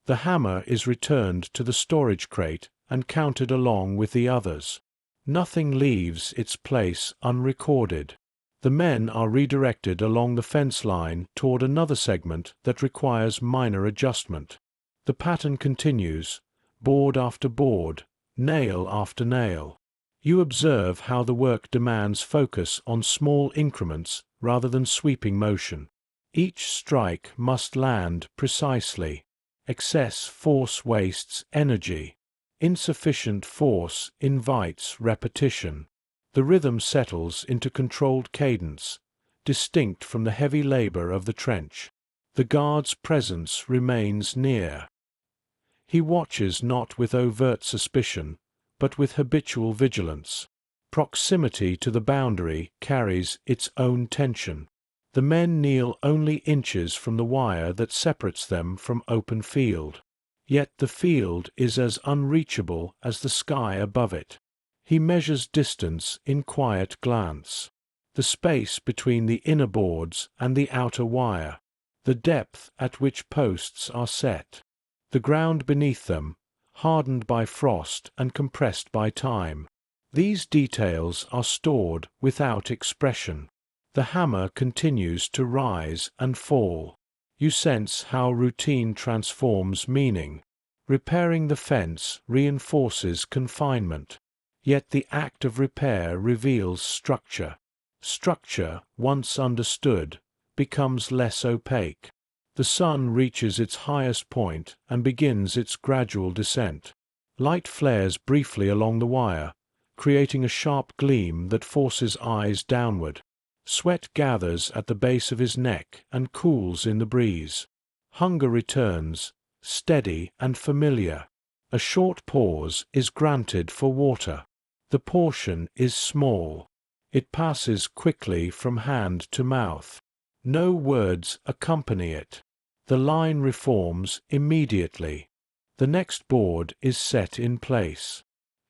The hammer is returned to the storage crate and counted along with the others. Nothing leaves its place unrecorded. The men are redirected along the fence line toward another segment that requires minor adjustment. The pattern continues, board after board, nail after nail. You observe how the work demands focus on small increments rather than sweeping motion. Each strike must land precisely. Excess force wastes energy. Insufficient force invites repetition. The rhythm settles into controlled cadence, distinct from the heavy labor of the trench. The guard's presence remains near. He watches not with overt suspicion, but with habitual vigilance. Proximity to the boundary carries its own tension. The men kneel only inches from the wire that separates them from open field. Yet the field is as unreachable as the sky above it. He measures distance in quiet glance. The space between the inner boards and the outer wire. The depth at which posts are set. The ground beneath them, hardened by frost and compressed by time. These details are stored without expression. The hammer continues to rise and fall. You sense how routine transforms meaning. Repairing the fence reinforces confinement. Yet the act of repair reveals structure. Structure, once understood, becomes less opaque. The sun reaches its highest point and begins its gradual descent. Light flares briefly along the wire, creating a sharp gleam that forces eyes downward. Sweat gathers at the base of his neck and cools in the breeze. Hunger returns, steady and familiar. A short pause is granted for water. The portion is small. It passes quickly from hand to mouth. No words accompany it. The line reforms immediately. The next board is set in place.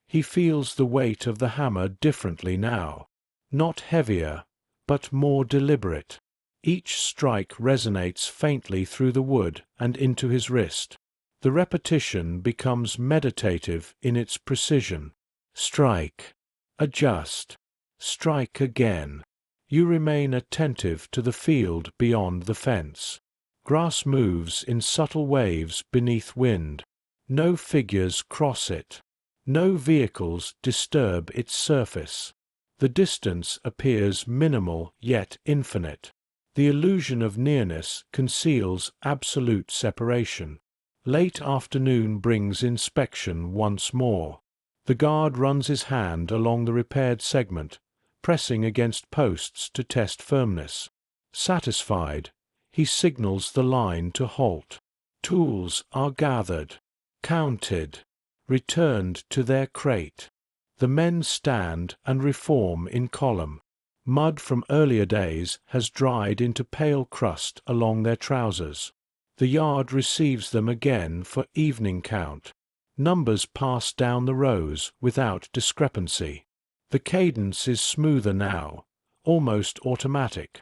He feels the weight of the hammer differently now. Not heavier, but more deliberate. Each strike resonates faintly through the wood and into his wrist. The repetition becomes meditative in its precision. Strike. Adjust. Strike again. You remain attentive to the field beyond the fence. Grass moves in subtle waves beneath wind. No figures cross it. No vehicles disturb its surface. The distance appears minimal yet infinite. The illusion of nearness conceals absolute separation. Late afternoon brings inspection once more. The guard runs his hand along the repaired segment, pressing against posts to test firmness. Satisfied, he signals the line to halt. Tools are gathered, counted, returned to their crate. The men stand and reform in column. Mud from earlier days has dried into pale crust along their trousers. The yard receives them again for evening count. Numbers pass down the rows without discrepancy. The cadence is smoother now, almost automatic.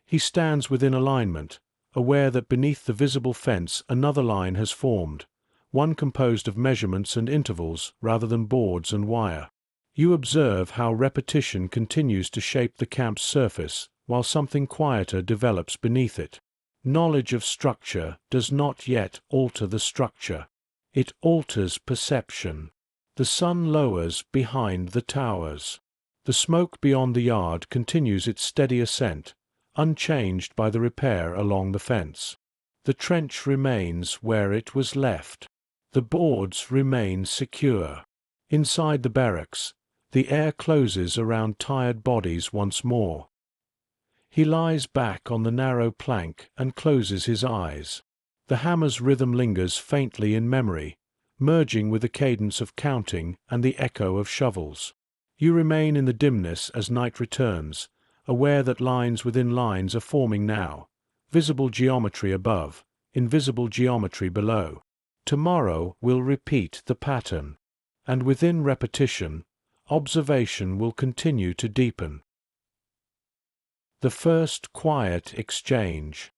He stands within alignment, aware that beneath the visible fence another line has formed, one composed of measurements and intervals rather than boards and wire. You observe how repetition continues to shape the camp's surface, while something quieter develops beneath it. Knowledge of structure does not yet alter the structure. It alters perception. The sun lowers behind the towers. The smoke beyond the yard continues its steady ascent, unchanged by the repair along the fence. The trench remains where it was left. The boards remain secure. Inside the barracks, the air closes around tired bodies once more. He lies back on the narrow plank and closes his eyes. The hammer's rhythm lingers faintly in memory, merging with the cadence of counting and the echo of shovels. You remain in the dimness as night returns, aware that lines within lines are forming now, visible geometry above, invisible geometry below. Tomorrow will repeat the pattern, and within repetition, observation will continue to deepen. The first quiet exchange.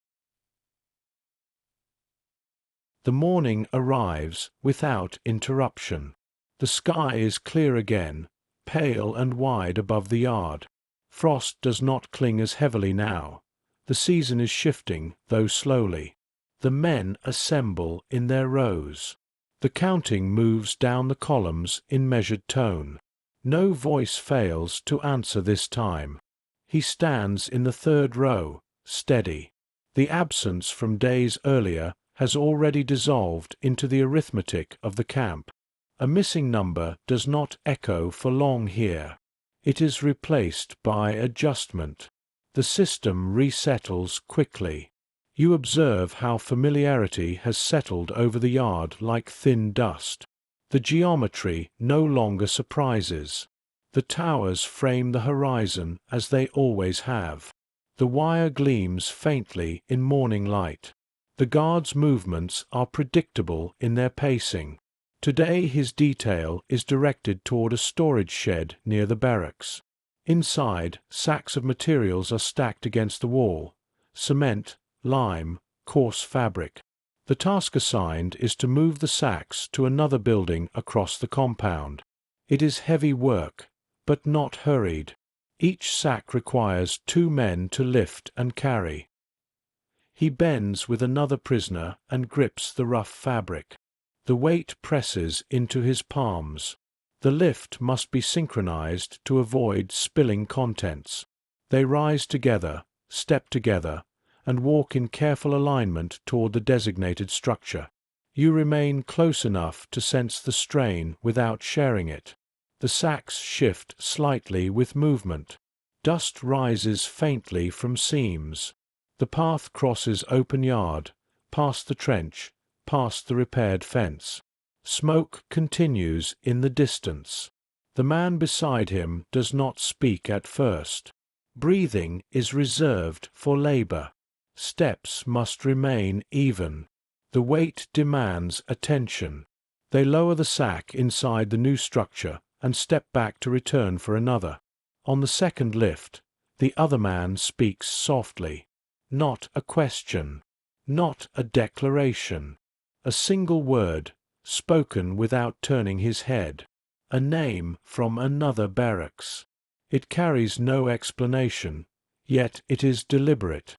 The morning arrives without interruption. The sky is clear again, pale and wide above the yard. Frost does not cling as heavily now. The season is shifting, though slowly. The men assemble in their rows. The counting moves down the columns in measured tone. No voice fails to answer this time. He stands in the third row, steady. The absence from days earlier has already dissolved into the arithmetic of the camp. A missing number does not echo for long here. It is replaced by adjustment. The system resettles quickly. You observe how familiarity has settled over the yard like thin dust. The geometry no longer surprises. The towers frame the horizon as they always have. The wire gleams faintly in morning light. The guard's movements are predictable in their pacing. Today his detail is directed toward a storage shed near the barracks. Inside, sacks of materials are stacked against the wall: cement, lime, coarse fabric. The task assigned is to move the sacks to another building across the compound. It is heavy work, but not hurried. Each sack requires 2 men to lift and carry. He bends with another prisoner and grips the rough fabric. The weight presses into his palms. The lift must be synchronized to avoid spilling contents. They rise together, step together, and walk in careful alignment toward the designated structure. You remain close enough to sense the strain without sharing it. The sacks shift slightly with movement. Dust rises faintly from seams. The path crosses open yard, past the trench, past the repaired fence. Smoke continues in the distance. The man beside him does not speak at first. Breathing is reserved for labor. Steps must remain even. The weight demands attention. They lower the sack inside the new structure and step back to return for another. On the second lift, the other man speaks softly. Not a question. Not a declaration. A single word, spoken without turning his head. A name from another barracks. It carries no explanation, yet it is deliberate.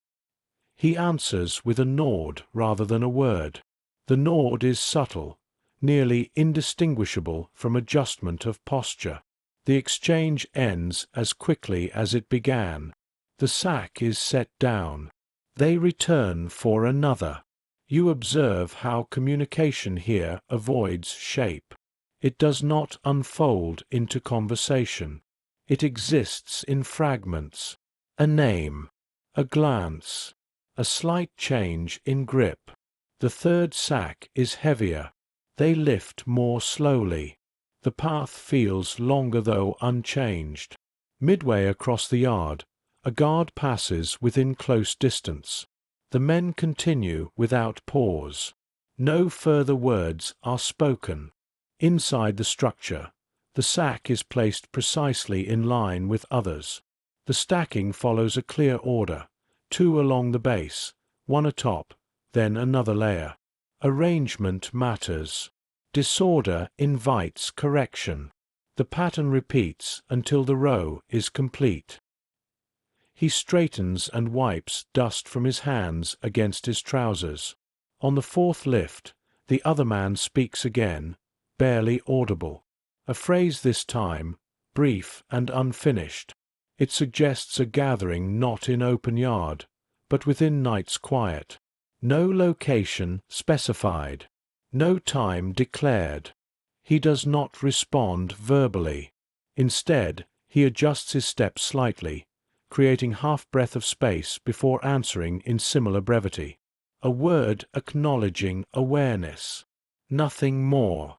He answers with a nod rather than a word. The nod is subtle, nearly indistinguishable from adjustment of posture. The exchange ends as quickly as it began. The sack is set down. They return for another. You observe how communication here avoids shape. It does not unfold into conversation. It exists in fragments. A name, a glance, a slight change in grip. The third sack is heavier. They lift more slowly. The path feels longer though unchanged. Midway across the yard, a guard passes within close distance. The men continue without pause. No further words are spoken. Inside the structure, the sack is placed precisely in line with others. The stacking follows a clear order, 2 along the base, 1 atop, then another layer. Arrangement matters. Disorder invites correction. The pattern repeats until the row is complete. He straightens and wipes dust from his hands against his trousers. On the 4th lift, the other man speaks again, barely audible. A phrase this time, brief and unfinished. It suggests a gathering not in open yard, but within night's quiet. No location specified. No time declared. He does not respond verbally. Instead, he adjusts his steps slightly, creating half-breath of space before answering in similar brevity. A word acknowledging awareness. Nothing more.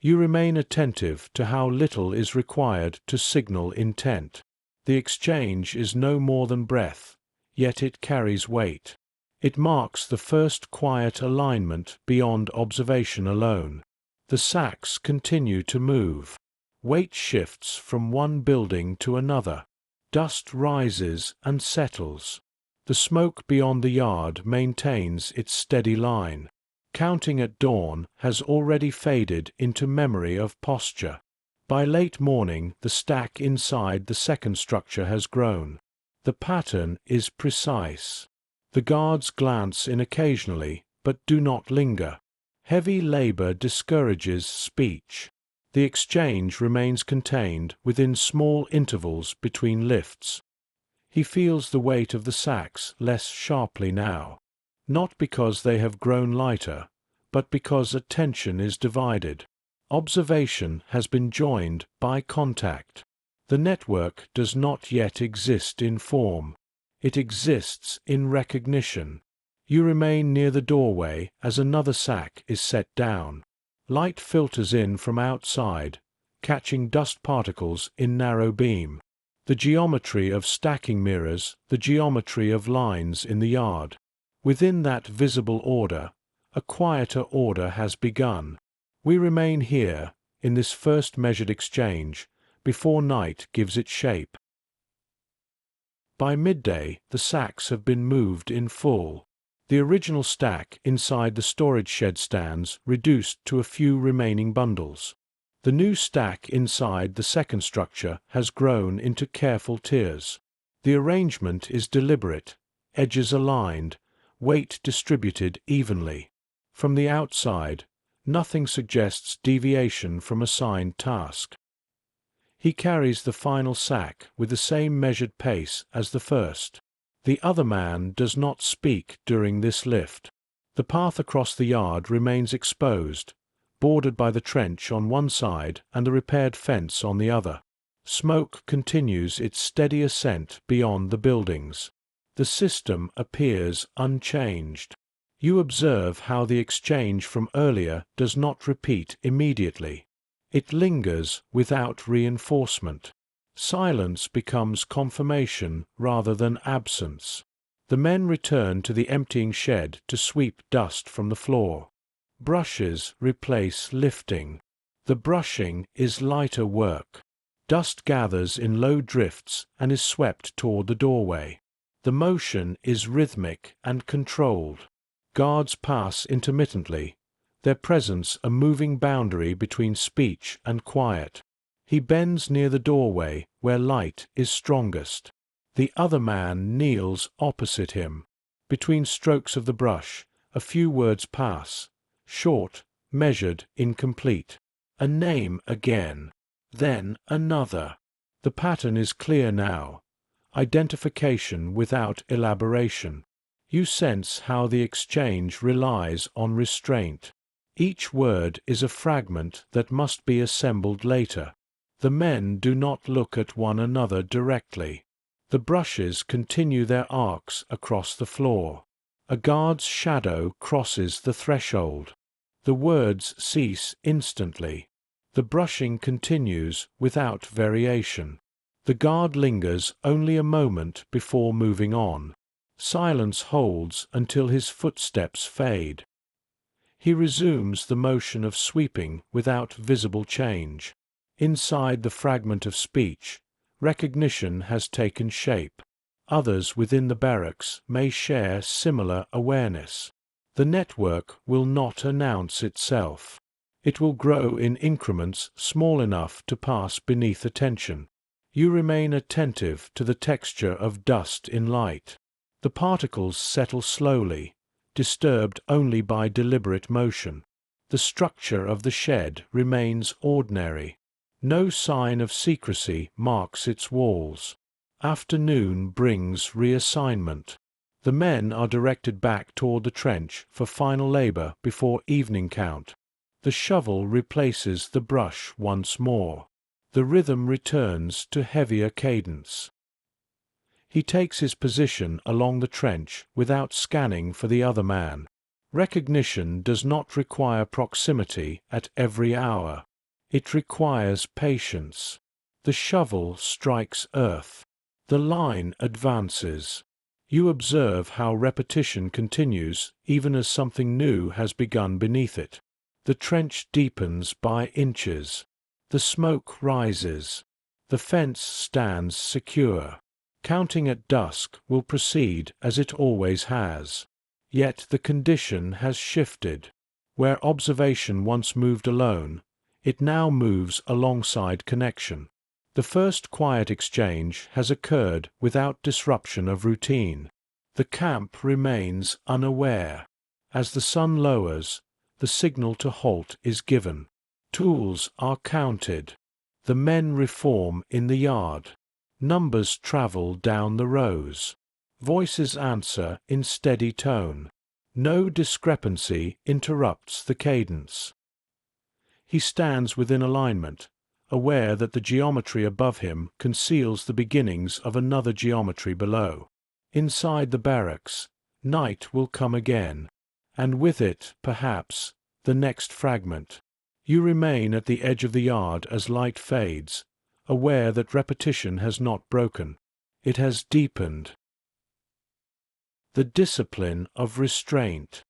You remain attentive to how little is required to signal intent. The exchange is no more than breath, yet it carries weight. It marks the first quiet alignment beyond observation alone. The sacks continue to move. Weight shifts from one building to another. Dust rises and settles. The smoke beyond the yard maintains its steady line. Counting at dawn has already faded into memory of posture. By late morning, the stack inside the second structure has grown. The pattern is precise. The guards glance in occasionally, but do not linger. Heavy labor discourages speech. The exchange remains contained within small intervals between lifts. He feels the weight of the sacks less sharply now, not because they have grown lighter, but because attention is divided. Observation has been joined by contact. The network does not yet exist in form. It exists in recognition. You remain near the doorway as another sack is set down. Light filters in from outside, catching dust particles in narrow beam. The geometry of stacking mirrors the geometry of lines in the yard. Within that visible order, a quieter order has begun. We remain here, in this first measured exchange, before night gives it shape. By midday, the sacks have been moved in full. The original stack inside the storage shed stands reduced to a few remaining bundles. The new stack inside the second structure has grown into careful tiers. The arrangement is deliberate, edges aligned, weight distributed evenly. From the outside, nothing suggests deviation from assigned task. He carries the final sack with the same measured pace as the first. The other man does not speak during this lift. The path across the yard remains exposed, bordered by the trench on one side and the repaired fence on the other. Smoke continues its steady ascent beyond the buildings. The system appears unchanged. You observe how the exchange from earlier does not repeat immediately. It lingers without reinforcement. Silence becomes confirmation rather than absence. The men return to the emptying shed to sweep dust from the floor. Brushes replace lifting. The brushing is lighter work. Dust gathers in low drifts and is swept toward the doorway. The motion is rhythmic and controlled. Guards pass intermittently, their presence a moving boundary between speech and quiet. He bends near the doorway where light is strongest. The other man kneels opposite him. Between strokes of the brush, a few words pass, short, measured, incomplete. A name again, then another. The pattern is clear now. Identification without elaboration. You sense how the exchange relies on restraint. Each word is a fragment that must be assembled later. The men do not look at one another directly. The brushes continue their arcs across the floor. A guard's shadow crosses the threshold. The words cease instantly. The brushing continues without variation. The guard lingers only a moment before moving on. Silence holds until his footsteps fade. He resumes the motion of sweeping without visible change. Inside the fragment of speech, recognition has taken shape. Others within the barracks may share similar awareness. The network will not announce itself. It will grow in increments small enough to pass beneath attention. You remain attentive to the texture of dust in light. The particles settle slowly, disturbed only by deliberate motion. The structure of the shed remains ordinary. No sign of secrecy marks its walls. Afternoon brings reassignment. The men are directed back toward the trench for final labor before evening count. The shovel replaces the brush once more. The rhythm returns to heavier cadence. He takes his position along the trench without scanning for the other man. Recognition does not require proximity at every hour. It requires patience. The shovel strikes earth. The line advances. You observe how repetition continues even as something new has begun beneath it. The trench deepens by inches. The smoke rises. The fence stands secure. Counting at dusk will proceed as it always has. Yet the condition has shifted. Where observation once moved alone, it now moves alongside connection. The first quiet exchange has occurred without disruption of routine. The camp remains unaware. As the sun lowers, the signal to halt is given. Tools are counted. The men reform in the yard. Numbers travel down the rows. Voices answer in steady tone. No discrepancy interrupts the cadence. He stands within alignment, aware that the geometry above him conceals the beginnings of another geometry below. Inside the barracks, night will come again, and with it, perhaps, the next fragment. You remain at the edge of the yard as light fades, aware that repetition has not broken. It has deepened. The discipline of restraint.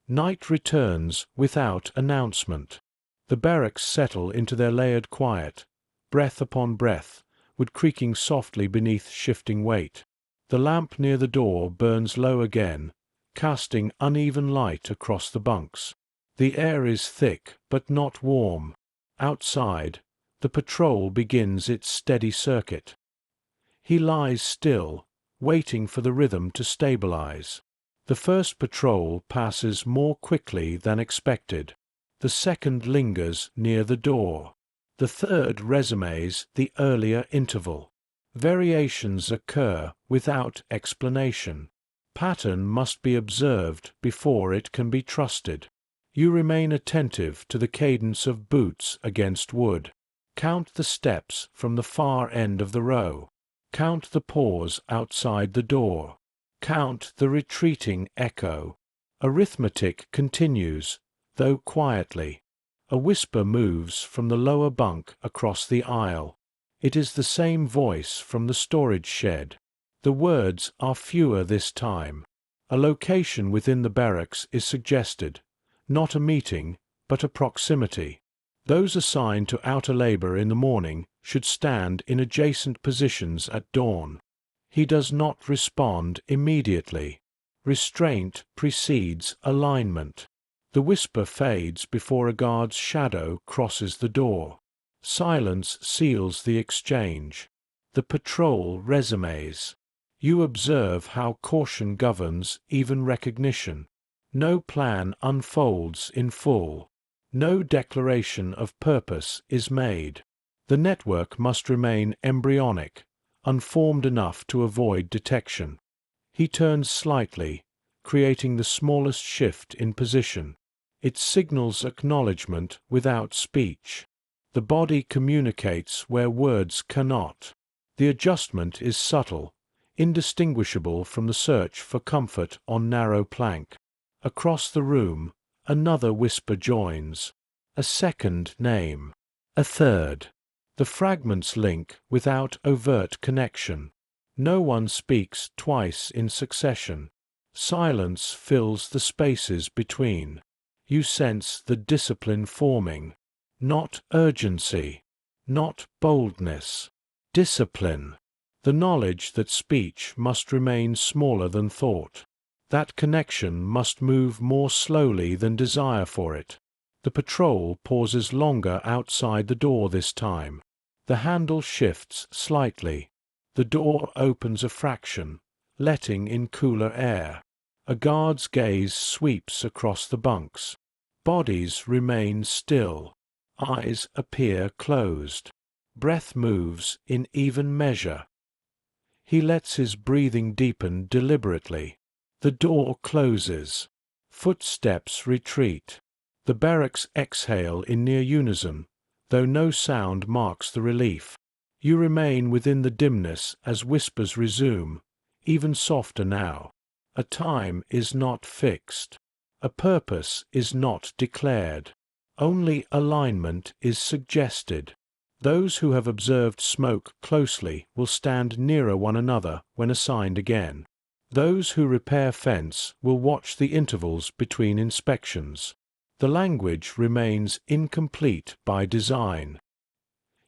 Night returns without announcement. The barracks settle into their layered quiet, breath upon breath, wood creaking softly beneath shifting weight. The lamp near the door burns low again, casting uneven light across the bunks. The air is thick but not warm. Outside, the patrol begins its steady circuit. He lies still, waiting for the rhythm to stabilize. The first patrol passes more quickly than expected. The second lingers near the door. The third resumes the earlier interval. Variations occur without explanation. Pattern must be observed before it can be trusted. You remain attentive to the cadence of boots against wood. Count the steps from the far end of the row. Count the pause outside the door. Count the retreating echo. Arithmetic continues, though quietly. A whisper moves from the lower bunk across the aisle. It is the same voice from the storage shed. The words are fewer this time. A location within the barracks is suggested, not a meeting, but a proximity. Those assigned to outer labor in the morning should stand in adjacent positions at dawn. He does not respond immediately. Restraint precedes alignment. The whisper fades before a guard's shadow crosses the door. Silence seals the exchange. The patrol resumes. You observe how caution governs even recognition. No plan unfolds in full. No declaration of purpose is made. The network must remain embryonic, unformed enough to avoid detection. He turns slightly, creating the smallest shift in position. It signals acknowledgement without speech. The body communicates where words cannot. The adjustment is subtle, indistinguishable from the search for comfort on narrow plank. Across the room, another whisper joins. A second name. A third. The fragments link without overt connection. No one speaks twice in succession. Silence fills the spaces between. You sense the discipline forming. Not urgency. Not boldness. Discipline. The knowledge that speech must remain smaller than thought. That connection must move more slowly than desire for it. The patrol pauses longer outside the door this time. The handle shifts slightly. The door opens a fraction, letting in cooler air. A guard's gaze sweeps across the bunks. Bodies remain still. Eyes appear closed. Breath moves in even measure. He lets his breathing deepen deliberately. The door closes. Footsteps retreat. The barracks exhale in near unison, though no sound marks the relief. You remain within the dimness as whispers resume, even softer now. A time is not fixed. A purpose is not declared. Only alignment is suggested. Those who have observed smoke closely will stand nearer one another when assigned again. Those who repair fence will watch the intervals between inspections. The language remains incomplete by design.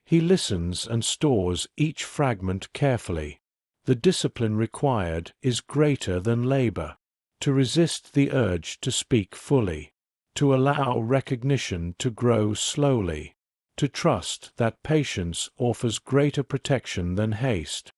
He listens and stores each fragment carefully. The discipline required is greater than labor. To resist the urge to speak fully. To allow recognition to grow slowly. To trust that patience offers greater protection than haste.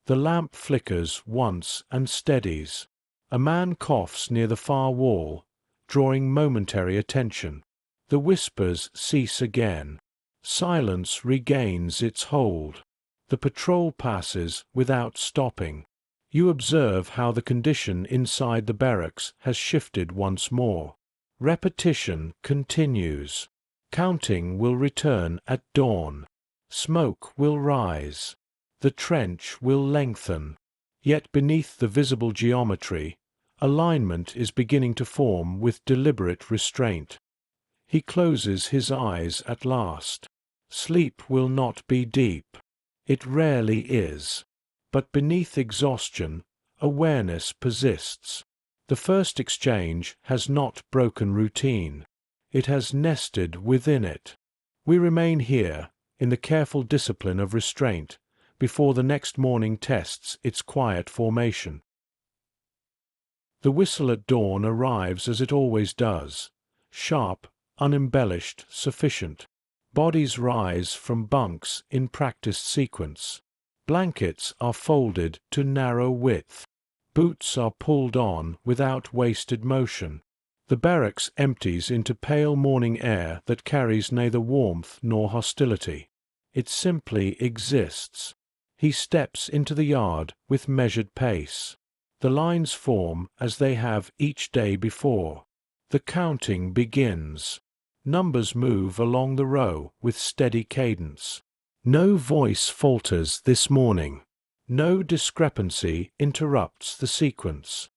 The lamp flickers once and steadies. A man coughs near the far wall, drawing momentary attention. The whispers cease again. Silence regains its hold. The patrol passes without stopping. You observe how the condition inside the barracks has shifted once more. Repetition continues. Counting will return at dawn. Smoke will rise. The trench will lengthen. Yet beneath the visible geometry, alignment is beginning to form with deliberate restraint. He closes his eyes at last. Sleep will not be deep. It rarely is. But beneath exhaustion, awareness persists. The first exchange has not broken routine. It has nested within it. We remain here, in the careful discipline of restraint, before the next morning tests its quiet formation. The whistle at dawn arrives as it always does, Sharp, unembellished, sufficient. Bodies rise from bunks in practiced sequence. Blankets are folded to narrow width. Boots are pulled on without wasted motion. The barracks empties into pale morning air that carries neither warmth nor hostility. It simply exists. He steps into the yard with measured pace. The lines form as they have each day before. The counting begins. Numbers move along the row with steady cadence. No voice falters this morning. No discrepancy interrupts the sequence.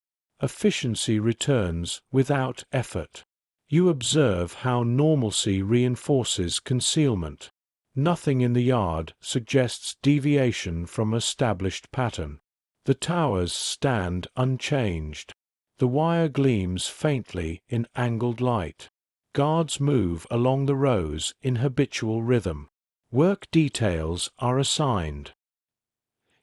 Efficiency returns without effort. You observe how normalcy reinforces concealment. Nothing in the yard suggests deviation from established pattern. The towers stand unchanged. The wire gleams faintly in angled light. Guards move along the rows in habitual rhythm. Work details are assigned.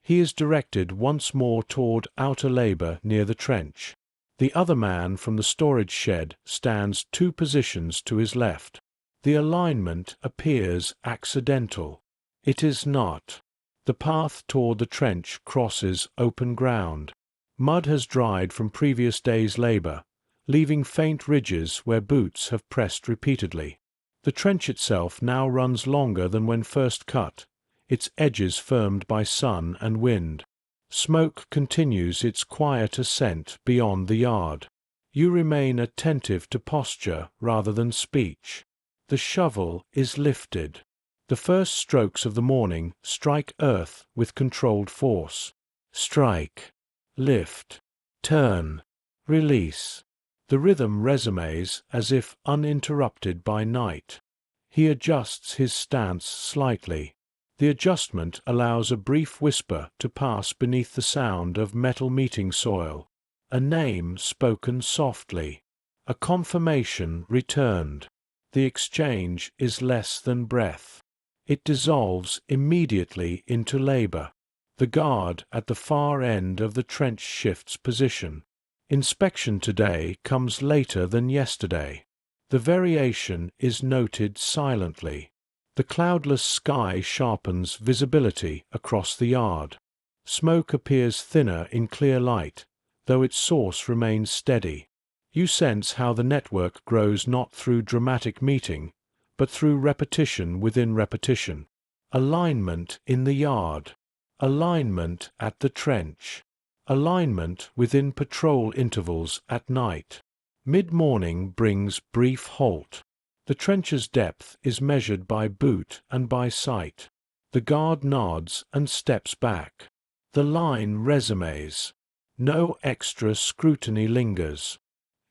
He is directed once more toward outer labor near the trench. The other man from the storage shed stands 2 positions to his left. The alignment appears accidental. It is not. The path toward the trench crosses open ground. Mud has dried from previous days' labor, leaving faint ridges where boots have pressed repeatedly. The trench itself now runs longer than when first cut, its edges firmed by sun and wind. Smoke continues its quiet ascent beyond the yard. You remain attentive to posture rather than speech. The shovel is lifted. The first strokes of the morning strike earth with controlled force. Strike, lift, turn, release. The rhythm resumes as if uninterrupted by night. He adjusts his stance slightly. The adjustment allows a brief whisper to pass beneath the sound of metal meeting soil. A name spoken softly. A confirmation returned. The exchange is less than breath. It dissolves immediately into labor. The guard at the far end of the trench shifts position. Inspection today comes later than yesterday. The variation is noted silently. The cloudless sky sharpens visibility across the yard. Smoke appears thinner in clear light, though its source remains steady. You sense how the network grows not through dramatic meeting, but through repetition within repetition. Alignment in the yard. Alignment at the trench. Alignment within patrol intervals at night. Mid-morning brings brief halt. The trench's depth is measured by boot and by sight. The guard nods and steps back. The line resumes. No extra scrutiny lingers.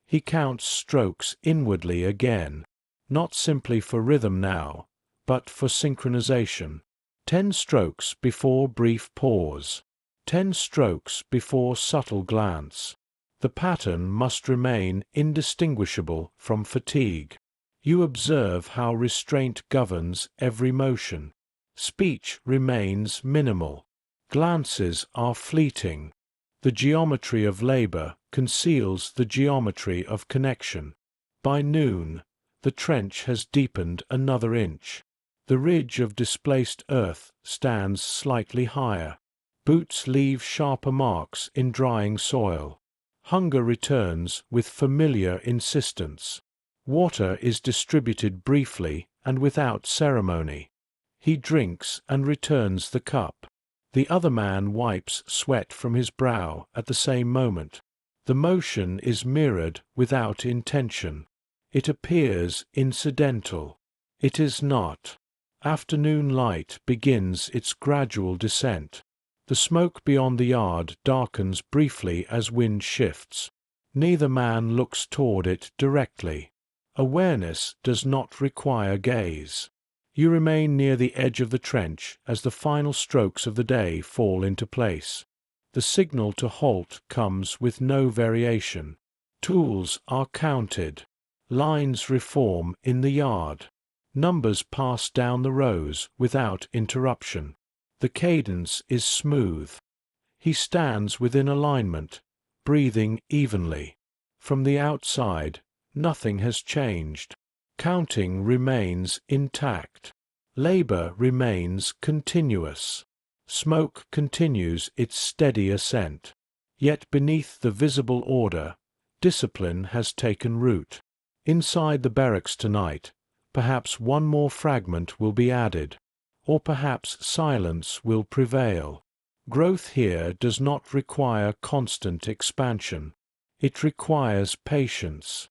He counts strokes inwardly again, not simply for rhythm now, but for synchronization. 10 strokes before brief pause. 10 strokes before subtle glance. The pattern must remain indistinguishable from fatigue. You observe how restraint governs every motion. Speech remains minimal. Glances are fleeting. The geometry of labor conceals the geometry of connection. By noon, the trench has deepened another inch. The ridge of displaced earth stands slightly higher. Boots leave sharper marks in drying soil. Hunger returns with familiar insistence. Water is distributed briefly and without ceremony. He drinks and returns the cup. The other man wipes sweat from his brow at the same moment. The motion is mirrored without intention. It appears incidental. It is not. Afternoon light begins its gradual descent. The smoke beyond the yard darkens briefly as wind shifts. Neither man looks toward it directly. Awareness does not require gaze. You remain near the edge of the trench as the final strokes of the day fall into place. The signal to halt comes with no variation. Tools are counted. Lines reform in the yard. Numbers pass down the rows without interruption. The cadence is smooth. He stands within alignment, breathing evenly. From the outside, Nothing has changed. Counting remains intact. Labor remains continuous. Smoke continues its steady ascent. Yet beneath the visible order, discipline has taken root. Inside the barracks tonight, perhaps one more fragment will be added, or perhaps silence will prevail. Growth here does not require constant expansion. It requires patience.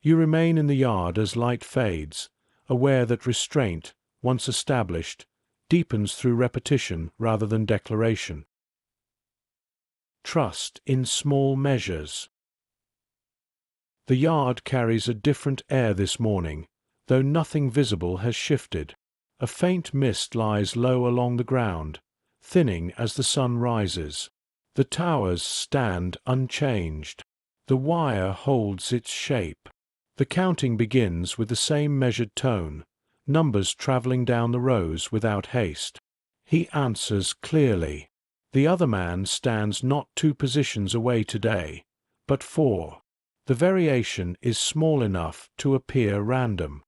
You remain in the yard as light fades, aware that restraint, once established, deepens through repetition rather than declaration. Trust in small measures. The yard carries a different air this morning, though nothing visible has shifted. A faint mist lies low along the ground, thinning as the sun rises. The towers stand unchanged. The wire holds its shape. The counting begins with the same measured tone, numbers traveling down the rows without haste. He answers clearly. The other man stands not 2 positions away today, but 4. The variation is small enough to appear random.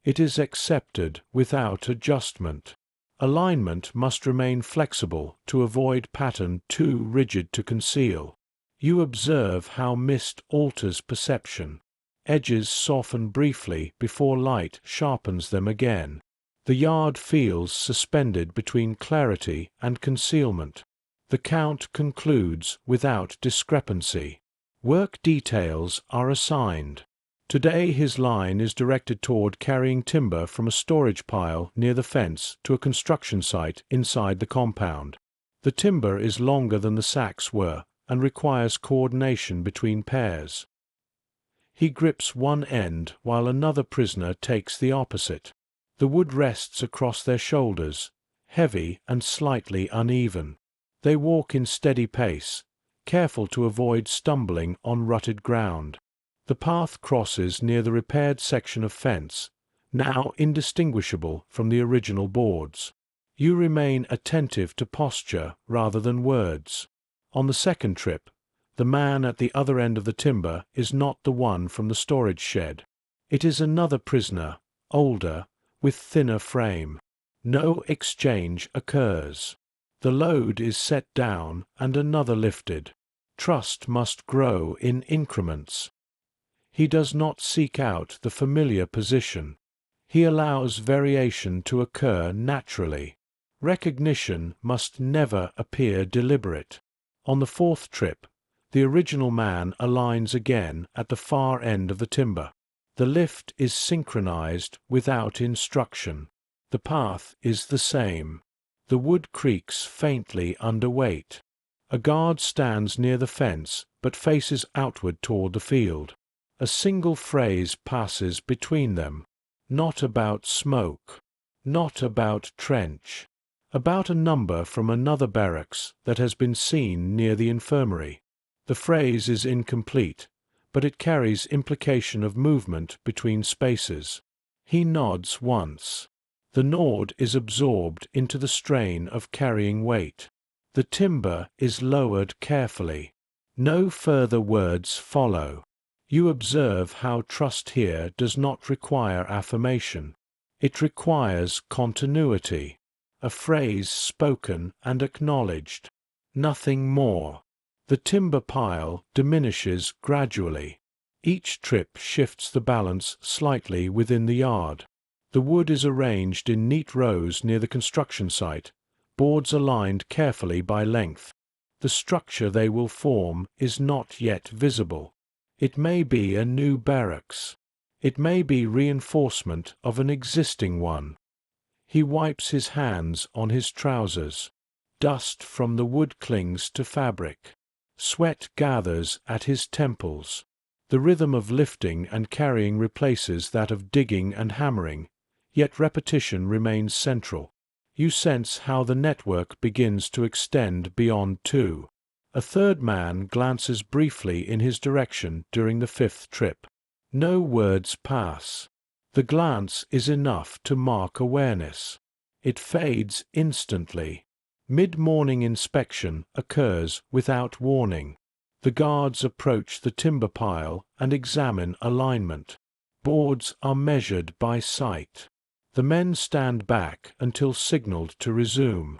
It is accepted without adjustment. Alignment must remain flexible to avoid pattern too rigid to conceal. You observe how mist alters perception. Edges soften briefly before light sharpens them again. The yard feels suspended between clarity and concealment. The count concludes without discrepancy. Work details are assigned. Today his line is directed toward carrying timber from a storage pile near the fence to a construction site inside the compound. The timber is longer than the sacks were and requires coordination between pairs. He grips one end while another prisoner takes the opposite. The wood rests across their shoulders, heavy and slightly uneven. They walk in steady pace, careful to avoid stumbling on rutted ground. The path crosses near the repaired section of fence, now indistinguishable from the original boards. You remain attentive to posture rather than words. On the second trip, the man at the other end of the timber is not the one from the storage shed. It is another prisoner, older, with thinner frame. No exchange occurs. The load is set down and another lifted. Trust must grow in increments. He does not seek out the familiar position. He allows variation to occur naturally. Recognition must never appear deliberate. On the 4th trip, the original man aligns again at the far end of the timber. The lift is synchronized without instruction. The path is the same. The wood creaks faintly under weight. A guard stands near the fence but faces outward toward the field. A single phrase passes between them. Not about smoke. Not about trench. About a number from another barracks that has been seen near the infirmary. The phrase is incomplete, but it carries implication of movement between spaces. He nods once. The nod is absorbed into the strain of carrying weight. The timber is lowered carefully. No further words follow. You observe how trust here does not require affirmation. It requires continuity. A phrase spoken and acknowledged. Nothing more. The timber pile diminishes gradually. Each trip shifts the balance slightly within the yard. The wood is arranged in neat rows near the construction site, boards aligned carefully by length. The structure they will form is not yet visible. It may be a new barracks. It may be reinforcement of an existing one. He wipes his hands on his trousers. Dust from the wood clings to fabric. Sweat gathers at his temples. The rhythm of lifting and carrying replaces that of digging and hammering, yet repetition remains central. You sense how the network begins to extend beyond 2. A third man glances briefly in his direction during the 5th trip. No words pass. The glance is enough to mark awareness. It fades instantly. Mid-morning inspection occurs without warning. The guards approach the timber pile and examine alignment. Boards are measured by sight. The men stand back until signaled to resume.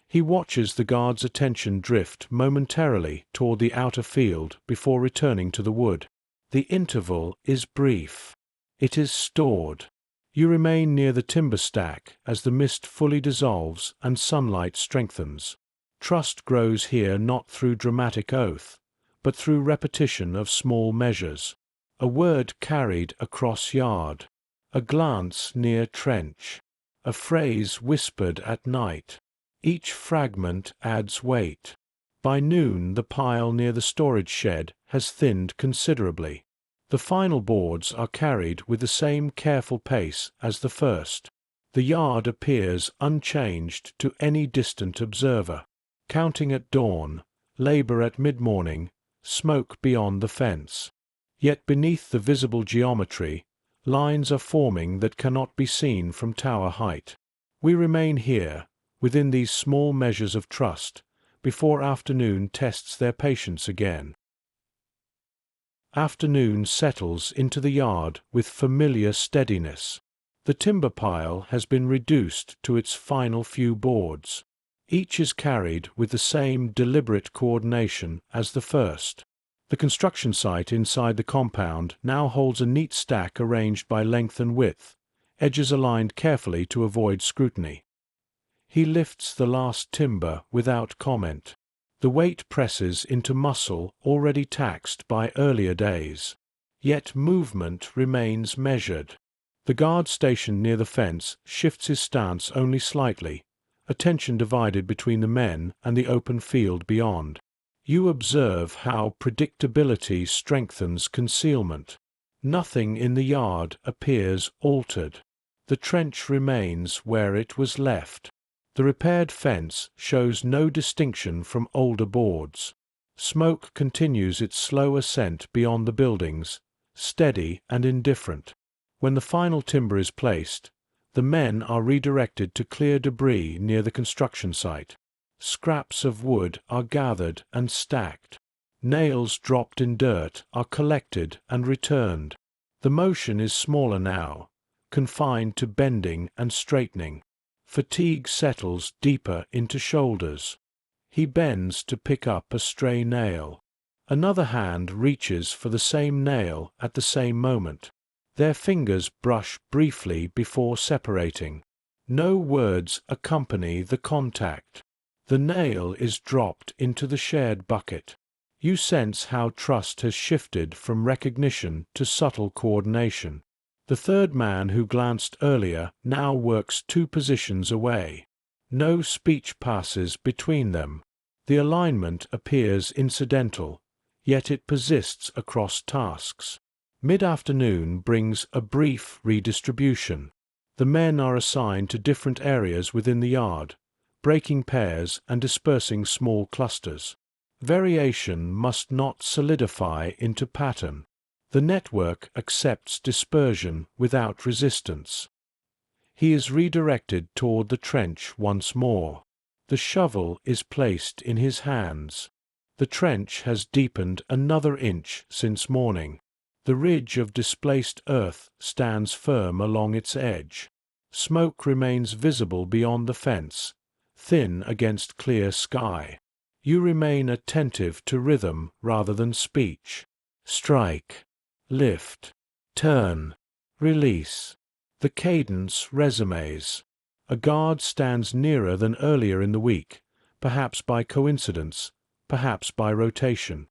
He watches the guard's attention drift momentarily toward the outer field before returning to the wood. The interval is brief. It is stored. You remain near the timber stack as the mist fully dissolves and sunlight strengthens. Trust grows here not through dramatic oath, but through repetition of small measures. A word carried across yard, a glance near trench, a phrase whispered at night. Each fragment adds weight. By noon the pile near the storage shed has thinned considerably. The final boards are carried with the same careful pace as the first. The yard appears unchanged to any distant observer. Counting at dawn, labor at mid-morning, smoke beyond the fence. Yet beneath the visible geometry, lines are forming that cannot be seen from tower height. We remain here, within these small measures of trust, before afternoon tests their patience again. Afternoon settles into the yard with familiar steadiness. The timber pile has been reduced to its final few boards. Each is carried with the same deliberate coordination as the first. The construction site inside the compound now holds a neat stack arranged by length and width, edges aligned carefully to avoid scrutiny. He lifts the last timber without comment. The weight presses into muscle already taxed by earlier days. Yet movement remains measured. The guard stationed near the fence shifts his stance only slightly, attention divided between the men and the open field beyond. You observe how predictability strengthens concealment. Nothing in the yard appears altered. The trench remains where it was left. The repaired fence shows no distinction from older boards. Smoke continues its slow ascent beyond the buildings, steady and indifferent. When the final timber is placed, the men are redirected to clear debris near the construction site. Scraps of wood are gathered and stacked. Nails dropped in dirt are collected and returned. The motion is smaller now, confined to bending and straightening. Fatigue settles deeper into shoulders. He bends to pick up a stray nail. Another hand reaches for the same nail at the same moment. Their fingers brush briefly before separating. No words accompany the contact. The nail is dropped into the shared bucket. You sense how trust has shifted from recognition to subtle coordination. The third man who glanced earlier now works 2 positions away. No speech passes between them. The alignment appears incidental, yet it persists across tasks. Mid-afternoon brings a brief redistribution. The men are assigned to different areas within the yard, breaking pairs and dispersing small clusters. Variation must not solidify into pattern. The network accepts dispersion without resistance. He is redirected toward the trench once more. The shovel is placed in his hands. The trench has deepened another inch since morning. The ridge of displaced earth stands firm along its edge. Smoke remains visible beyond the fence, thin against clear sky. You remain attentive to rhythm rather than speech. Strike. Lift, turn, release. The cadence resumes. A guard stands nearer than earlier in the week, perhaps by coincidence, perhaps by rotation.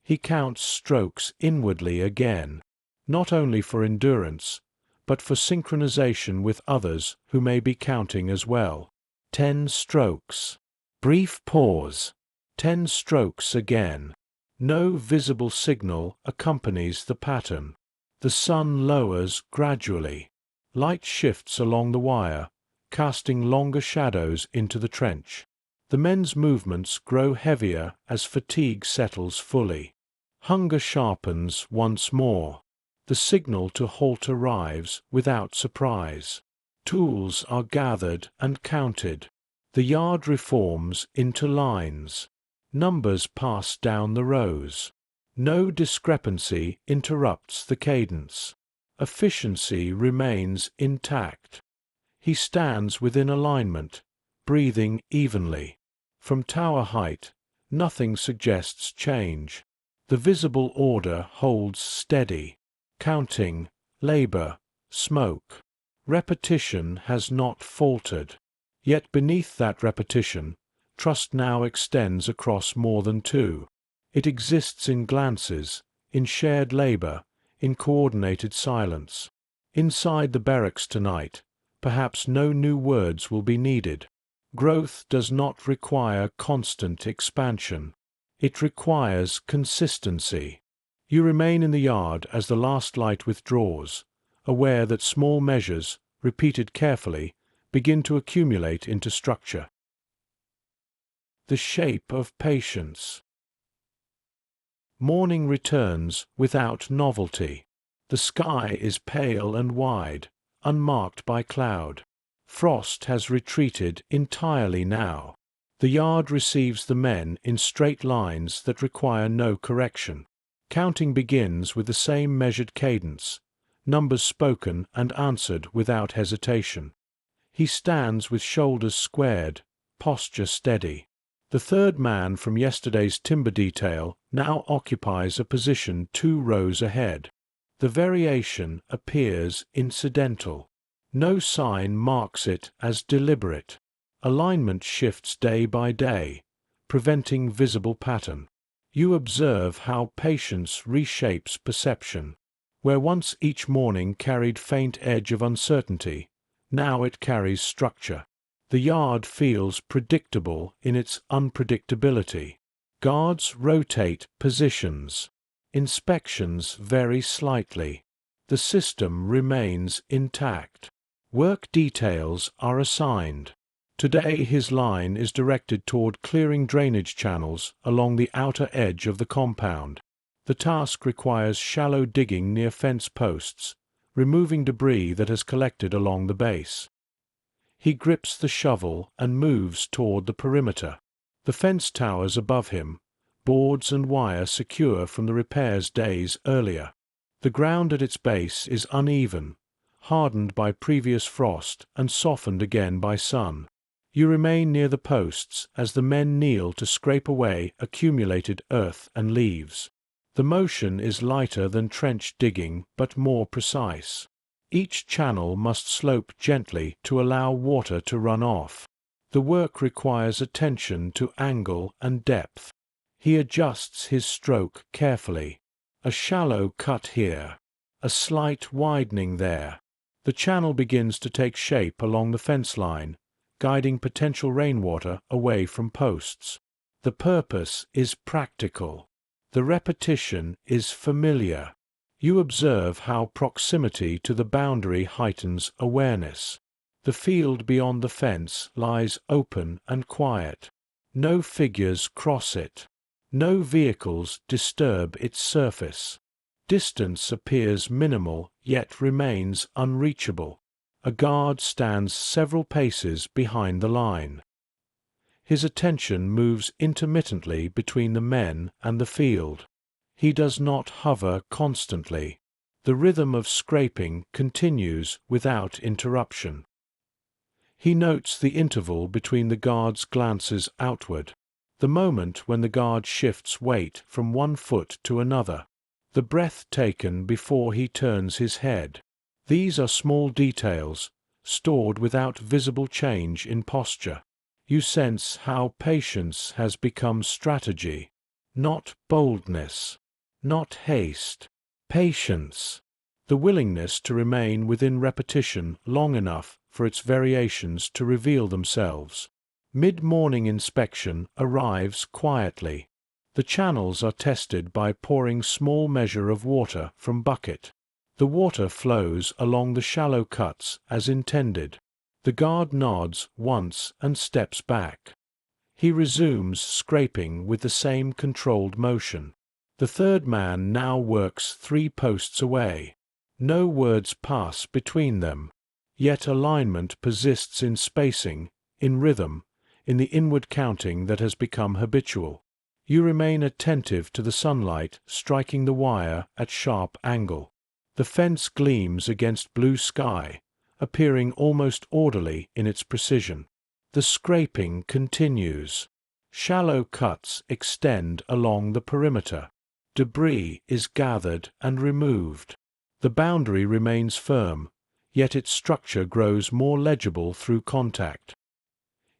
He counts strokes inwardly again, not only for endurance, but for synchronization with others who may be counting as well. 10 strokes. Brief pause. 10 strokes again. No visible signal accompanies the pattern. The sun lowers gradually. Light shifts along the wire, casting longer shadows into the trench. The men's movements grow heavier as fatigue settles fully. Hunger sharpens once more. The signal to halt arrives without surprise. Tools are gathered and counted. The yard reforms into lines. Numbers pass down the rows. No discrepancy interrupts the cadence. Efficiency remains intact. He stands within alignment, breathing evenly. From tower height, nothing suggests change. The visible order holds steady. Counting, labor, smoke. Repetition has not faltered. Yet beneath that repetition, trust now extends across more than two. It exists in glances, in shared labor, in coordinated silence. Inside the barracks tonight, perhaps no new words will be needed. Growth does not require constant expansion. It requires consistency. You remain in the yard as the last light withdraws, aware that small measures, repeated carefully, begin to accumulate into structure. The shape of patience. Morning returns without novelty. The sky is pale and wide, unmarked by cloud. Frost has retreated entirely now. The yard receives the men in straight lines that require no correction. Counting begins with the same measured cadence, numbers spoken and answered without hesitation. He stands with shoulders squared, posture steady. The third man from yesterday's timber detail now occupies a position 2 rows ahead. The variation appears incidental. No sign marks it as deliberate. Alignment shifts day by day, preventing visible pattern. You observe how patience reshapes perception. Where once each morning carried faint edge of uncertainty, now it carries structure. The yard feels predictable in its unpredictability. Guards rotate positions. Inspections vary slightly. The system remains intact. Work details are assigned. Today his line is directed toward clearing drainage channels along the outer edge of the compound. The task requires shallow digging near fence posts, removing debris that has collected along the base. He grips the shovel and moves toward the perimeter. The fence towers above him, boards and wire secure from the repairs days earlier. The ground at its base is uneven, hardened by previous frost and softened again by sun. You remain near the posts as the men kneel to scrape away accumulated earth and leaves. The motion is lighter than trench digging but more precise. Each channel must slope gently to allow water to run off. The work requires attention to angle and depth. He adjusts his stroke carefully. A shallow cut here, a slight widening there. The channel begins to take shape along the fence line, guiding potential rainwater away from posts. The purpose is practical. The repetition is familiar. You observe how proximity to the boundary heightens awareness. The field beyond the fence lies open and quiet. No figures cross it. No vehicles disturb its surface. Distance appears minimal, yet remains unreachable. A guard stands several paces behind the line. His attention moves intermittently between the men and the field. He does not hover constantly. The rhythm of scraping continues without interruption. He notes the interval between the guard's glances outward, the moment when the guard shifts weight from one foot to another, the breath taken before he turns his head. These are small details, stored without visible change in posture. You sense how patience has become strategy, not boldness, not haste, patience, the willingness to remain within repetition long enough for its variations to reveal themselves. Mid-morning inspection arrives quietly. The channels are tested by pouring small measure of water from bucket. The water flows along the shallow cuts as intended. The guard nods once and steps back. He resumes scraping with the same controlled motion. The third man now works 3 posts away. No words pass between them. Yet alignment persists in spacing, in rhythm, in the inward counting that has become habitual. You remain attentive to the sunlight striking the wire at sharp angle. The fence gleams against blue sky, appearing almost orderly in its precision. The scraping continues. Shallow cuts extend along the perimeter. Debris is gathered and removed. The boundary remains firm, yet its structure grows more legible through contact.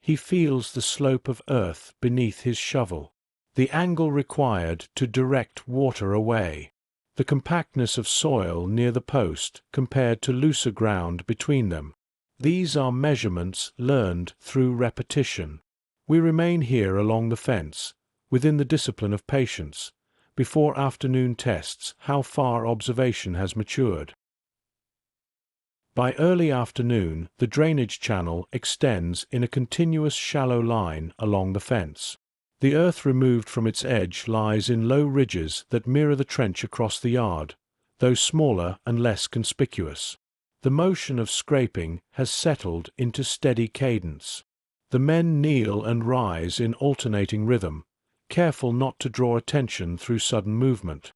He feels the slope of earth beneath his shovel, the angle required to direct water away, the compactness of soil near the post compared to looser ground between them. These are measurements learned through repetition. We remain here along the fence, within the discipline of patience, before afternoon tests how far observation has matured. By early afternoon, the drainage channel extends in a continuous shallow line along the fence. The earth removed from its edge lies in low ridges that mirror the trench across the yard, though smaller and less conspicuous. The motion of scraping has settled into steady cadence. The men kneel and rise in alternating rhythm, careful not to draw attention through sudden movement.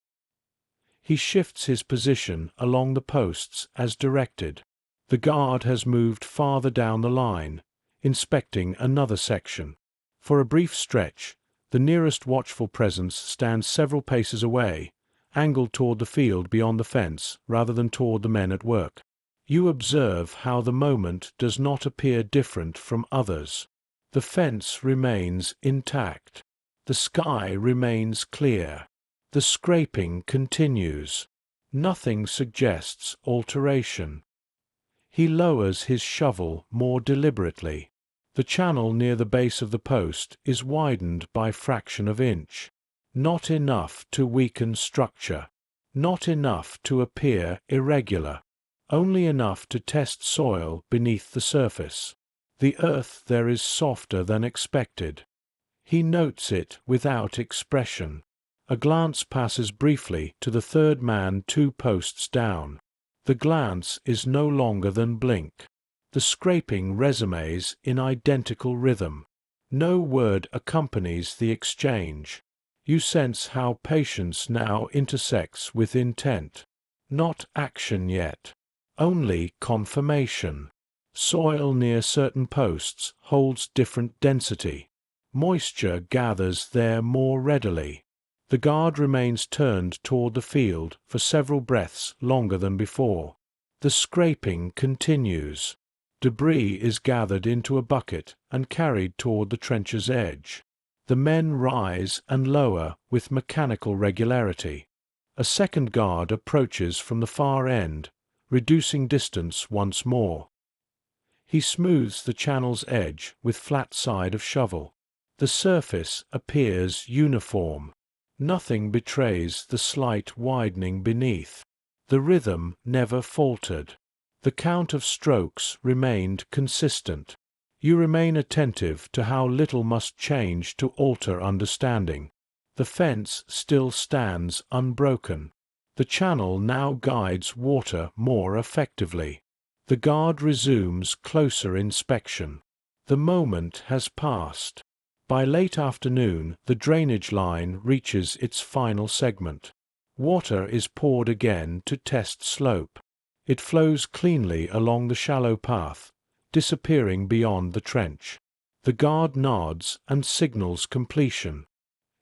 He shifts his position along the posts as directed. The guard has moved farther down the line, inspecting another section. For a brief stretch, the nearest watchful presence stands several paces away, angled toward the field beyond the fence rather than toward the men at work. You observe how the moment does not appear different from others. The fence remains intact. The sky remains clear. The scraping continues. Nothing suggests alteration. He lowers his shovel more deliberately. The channel near the base of the post is widened by fraction of inch. Not enough to weaken structure. Not enough to appear irregular. Only enough to test soil beneath the surface. The earth there is softer than expected. He notes it without expression. A glance passes briefly to the third man 2 posts down. The glance is no longer than blink. The scraping resumes in identical rhythm. No word accompanies the exchange. You sense how patience now intersects with intent. Not action yet. Only confirmation. Soil near certain posts holds different density. Moisture gathers there more readily. The guard remains turned toward the field for several breaths longer than before. The scraping continues. Debris is gathered into a bucket and carried toward the trench's edge. The men rise and lower with mechanical regularity. A second guard approaches from the far end, reducing distance once more. He smooths the channel's edge with flat side of shovel. The surface appears uniform. Nothing betrays the slight widening beneath. The rhythm never faltered. The count of strokes remained consistent. You remain attentive to how little must change to alter understanding. The fence still stands unbroken. The channel now guides water more effectively. The guard resumes closer inspection. The moment has passed. By late afternoon, the drainage line reaches its final segment. Water is poured again to test slope. It flows cleanly along the shallow path, disappearing beyond the trench. The guard nods and signals completion.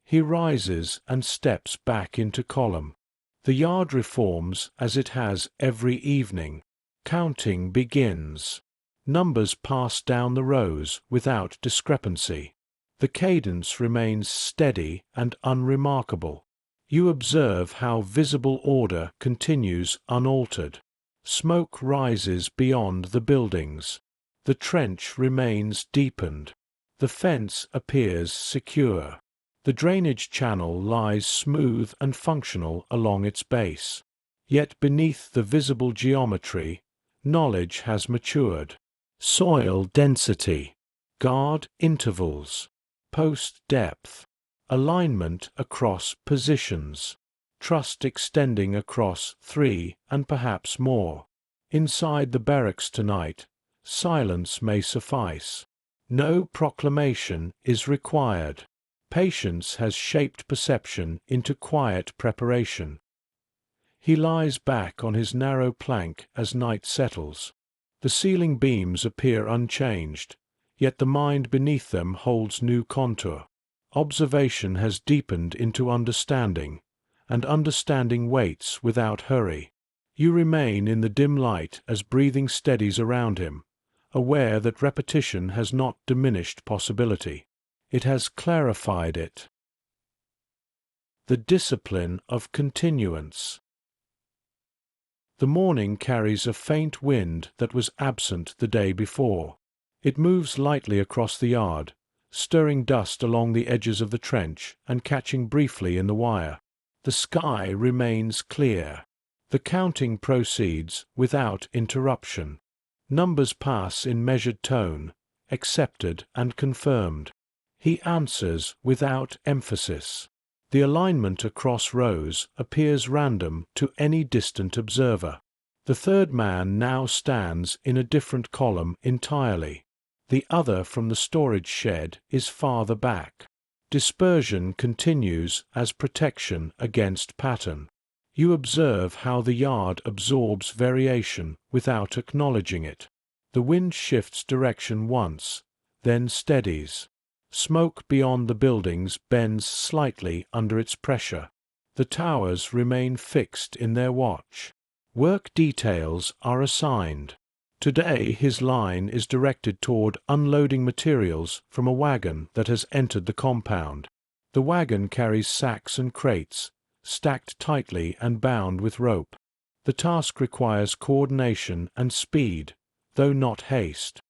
He rises and steps back into column. The yard reforms as it has every evening. Counting begins. Numbers pass down the rows without discrepancy. The cadence remains steady and unremarkable. You observe how visible order continues unaltered. Smoke rises beyond the buildings. The trench remains deepened. The fence appears secure. The drainage channel lies smooth and functional along its base. Yet beneath the visible geometry, knowledge has matured. Soil density, guard intervals, post depth, alignment across positions, trust extending across 3 and perhaps more. Inside the barracks tonight, silence may suffice. No proclamation is required. Patience has shaped perception into quiet preparation. He lies back on his narrow plank as night settles. The ceiling beams appear unchanged, yet the mind beneath them holds new contour. Observation has deepened into understanding, and understanding waits without hurry. You remain in the dim light as breathing steadies around him, aware that repetition has not diminished possibility. It has clarified it. The discipline of continuance. The morning carries a faint wind that was absent the day before. It moves lightly across the yard, stirring dust along the edges of the trench and catching briefly in the wire. The sky remains clear. The counting proceeds without interruption. Numbers pass in measured tone, accepted and confirmed. He answers without emphasis. The alignment across rows appears random to any distant observer. The third man now stands in a different column entirely. The other from the storage shed is farther back. Dispersion continues as protection against pattern. You observe how the yard absorbs variation without acknowledging it. The wind shifts direction once, then steadies. Smoke beyond the buildings bends slightly under its pressure. The towers remain fixed in their watch. Work details are assigned. Today his line is directed toward unloading materials from a wagon that has entered the compound. The wagon carries sacks and crates, stacked tightly and bound with rope. The task requires coordination and speed, though not haste.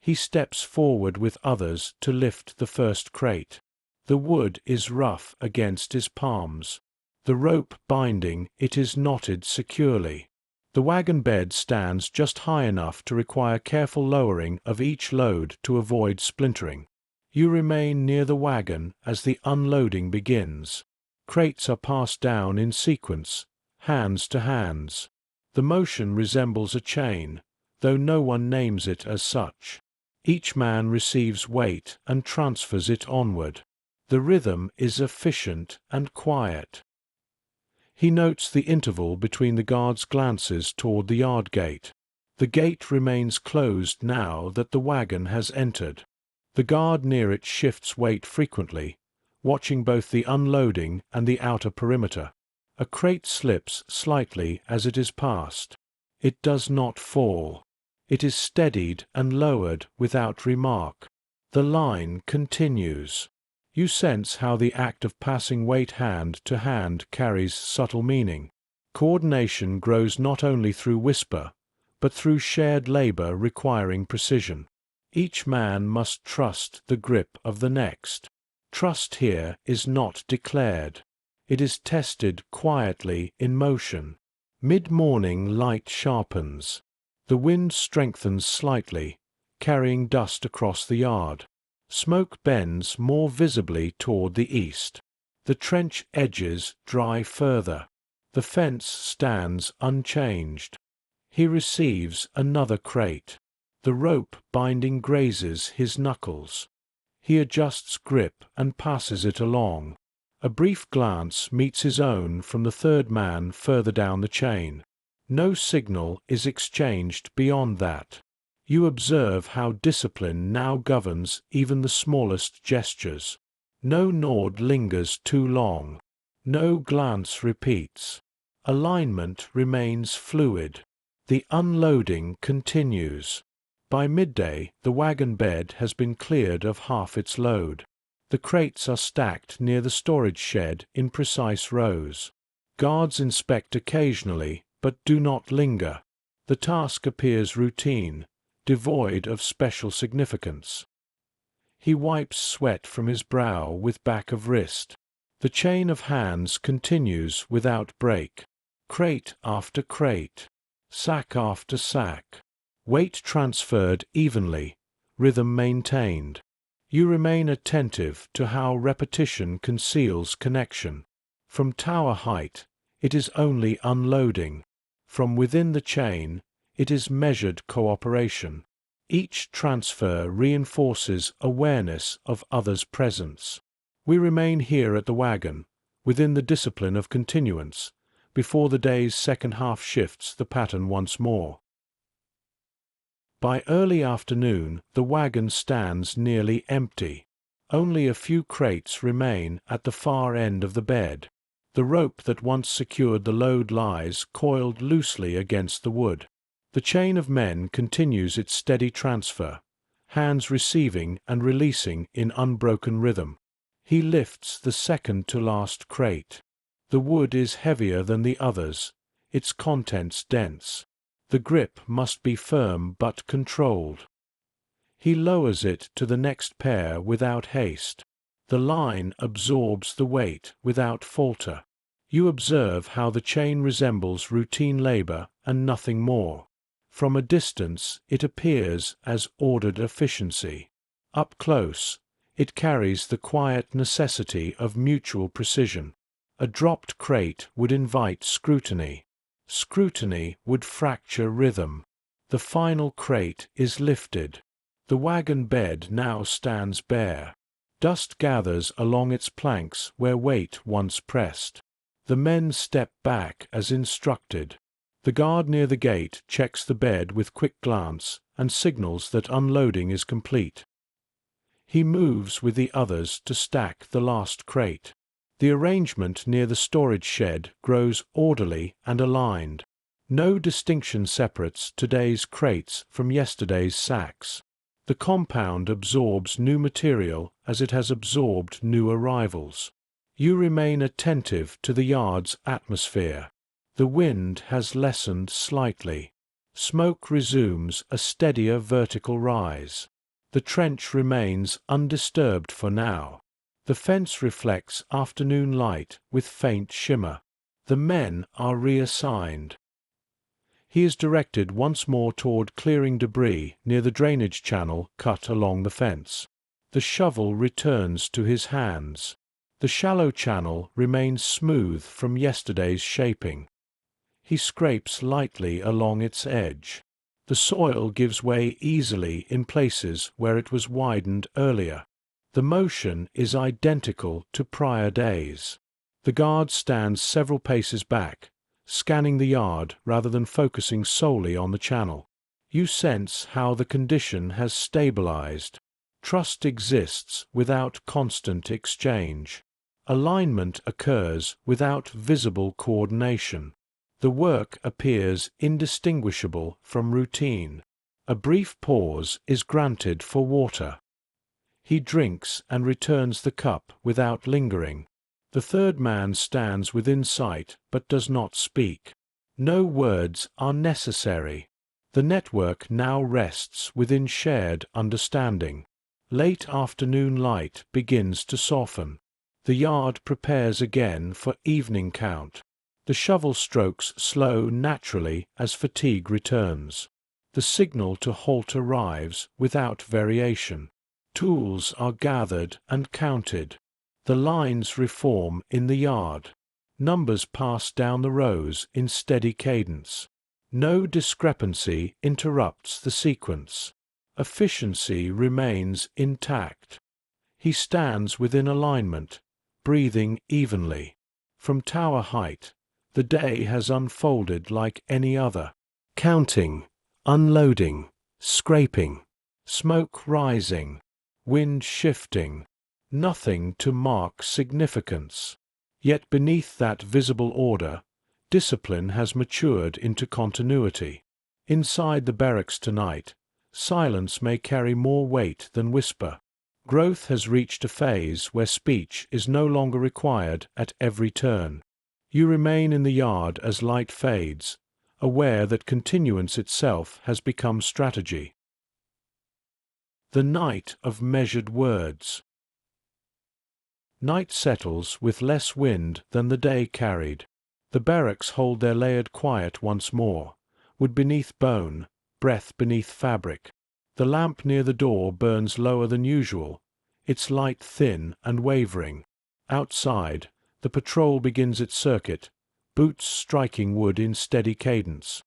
He steps forward with others to lift the first crate. The wood is rough against his palms. The rope binding it is knotted securely. The wagon bed stands just high enough to require careful lowering of each load to avoid splintering. You remain near the wagon as the unloading begins. Crates are passed down in sequence, hands to hands. The motion resembles a chain, though no one names it as such. Each man receives weight and transfers it onward. The rhythm is efficient and quiet. He notes the interval between the guard's glances toward the yard gate. The gate remains closed now that the wagon has entered. The guard near it shifts weight frequently, watching both the unloading and the outer perimeter. A crate slips slightly as it is passed. It does not fall. It is steadied and lowered without remark. The line continues. You sense how the act of passing weight hand to hand carries subtle meaning. Coordination grows not only through whisper, but through shared labor requiring precision. Each man must trust the grip of the next. Trust here is not declared. It is tested quietly in motion. Mid-morning light sharpens. The wind strengthens slightly, carrying dust across the yard. Smoke bends more visibly toward the east. The trench edges dry further. The fence stands unchanged. He receives another crate. The rope binding grazes his knuckles. He adjusts grip and passes it along. A brief glance meets his own from the third man further down the chain. No signal is exchanged beyond that. You observe how discipline now governs even the smallest gestures. No nod lingers too long. No glance repeats. Alignment remains fluid. The unloading continues. By midday, the wagon bed has been cleared of half its load. The crates are stacked near the storage shed in precise rows. Guards inspect occasionally, but do not linger. The task appears routine, devoid of special significance. He wipes sweat from his brow with back of wrist. The chain of hands continues without break. Crate after crate, sack after sack. Weight transferred evenly, rhythm maintained. You remain attentive to how repetition conceals connection. From tower height, it is only unloading. From within the chain, it is measured cooperation. Each transfer reinforces awareness of others' presence. We remain here at the wagon, within the discipline of continuance, before the day's second half shifts the pattern once more. By early afternoon, the wagon stands nearly empty. Only a few crates remain at the far end of the bed. The rope that once secured the load lies coiled loosely against the wood. The chain of men continues its steady transfer, hands receiving and releasing in unbroken rhythm. He lifts the second-to-last crate. The wood is heavier than the others, its contents dense. The grip must be firm but controlled. He lowers it to the next pair without haste. The line absorbs the weight without falter. You observe how the chain resembles routine labor and nothing more. From a distance, it appears as ordered efficiency. Up close, it carries the quiet necessity of mutual precision. A dropped crate would invite scrutiny. Scrutiny would fracture rhythm. The final crate is lifted. The wagon bed now stands bare. Dust gathers along its planks where weight once pressed. The men step back as instructed. The guard near the gate checks the bed with quick glance and signals that unloading is complete. He moves with the others to stack the last crate. The arrangement near the storage shed grows orderly and aligned. No distinction separates today's crates from yesterday's sacks. The compound absorbs new material as it has absorbed new arrivals. You remain attentive to the yard's atmosphere. The wind has lessened slightly. Smoke resumes a steadier vertical rise. The trench remains undisturbed for now. The fence reflects afternoon light with faint shimmer. The men are reassigned. He is directed once more toward clearing debris near the drainage channel cut along the fence. The shovel returns to his hands. The shallow channel remains smooth from yesterday's shaping. He scrapes lightly along its edge. The soil gives way easily in places where it was widened earlier. The motion is identical to prior days. The guard stands several paces back, scanning the yard rather than focusing solely on the channel. You sense how the condition has stabilized. Trust exists without constant exchange. Alignment occurs without visible coordination. The work appears indistinguishable from routine. A brief pause is granted for water. He drinks and returns the cup without lingering. The third man stands within sight but does not speak. No words are necessary. The network now rests within shared understanding. Late afternoon light begins to soften. The yard prepares again for evening count. The shovel strokes slow naturally as fatigue returns. The signal to halt arrives without variation. Tools are gathered and counted. The lines reform in the yard. Numbers pass down the rows in steady cadence. No discrepancy interrupts the sequence. Efficiency remains intact. He stands within alignment, breathing evenly. From tower height, the day has unfolded like any other. Counting, unloading, scraping, smoke rising, wind shifting, nothing to mark significance. Yet beneath that visible order, discipline has matured into continuity. Inside the barracks tonight, silence may carry more weight than whisper. Growth has reached a phase where speech is no longer required at every turn. You remain in the yard as light fades, aware that continuance itself has become strategy. The night of measured words. Night settles with less wind than the day carried. The barracks hold their layered quiet once more, wood beneath bone, breath beneath fabric. The lamp near the door burns lower than usual, its light thin and wavering. Outside, the patrol begins its circuit, boots striking wood in steady cadence.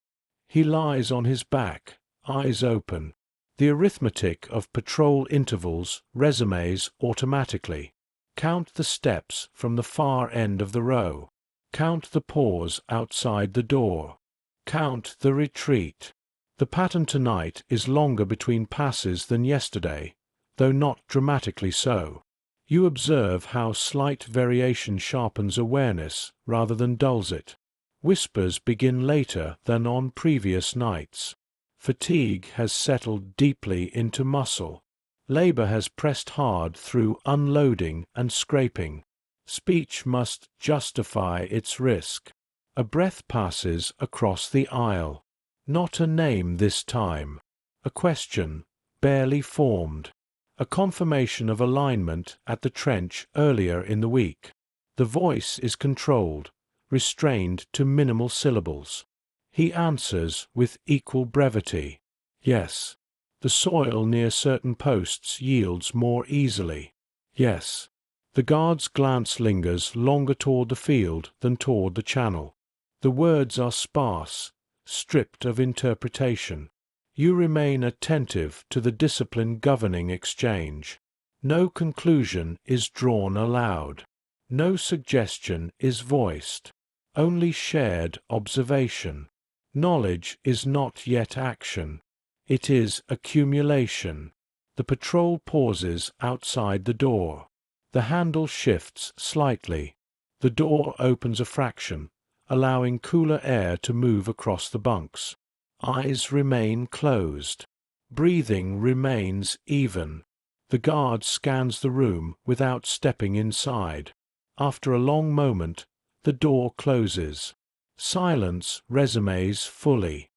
He lies on his back, eyes open. The arithmetic of patrol intervals resumes automatically. Count the steps from the far end of the row. Count the pause outside the door. Count the retreat. The pattern tonight is longer between passes than yesterday, though not dramatically so. You observe how slight variation sharpens awareness rather than dulls it. Whispers begin later than on previous nights. Fatigue has settled deeply into muscle. Labor has pressed hard through unloading and scraping. Speech must justify its risk. A breath passes across the aisle. Not a name this time. A question, barely formed. A confirmation of alignment at the trench earlier in the week. The voice is controlled, restrained to minimal syllables. He answers with equal brevity. Yes. The soil near certain posts yields more easily. Yes. The guard's glance lingers longer toward the field than toward the channel. The words are sparse, stripped of interpretation. You remain attentive to the discipline governing exchange. No conclusion is drawn aloud. No suggestion is voiced. Only shared observation. Knowledge is not yet action. It is accumulation. The patrol pauses outside the door. The handle shifts slightly. The door opens a fraction, allowing cooler air to move across the bunks. Eyes remain closed. Breathing remains even. The guard scans the room without stepping inside. After a long moment, the door closes. Silence resumes fully.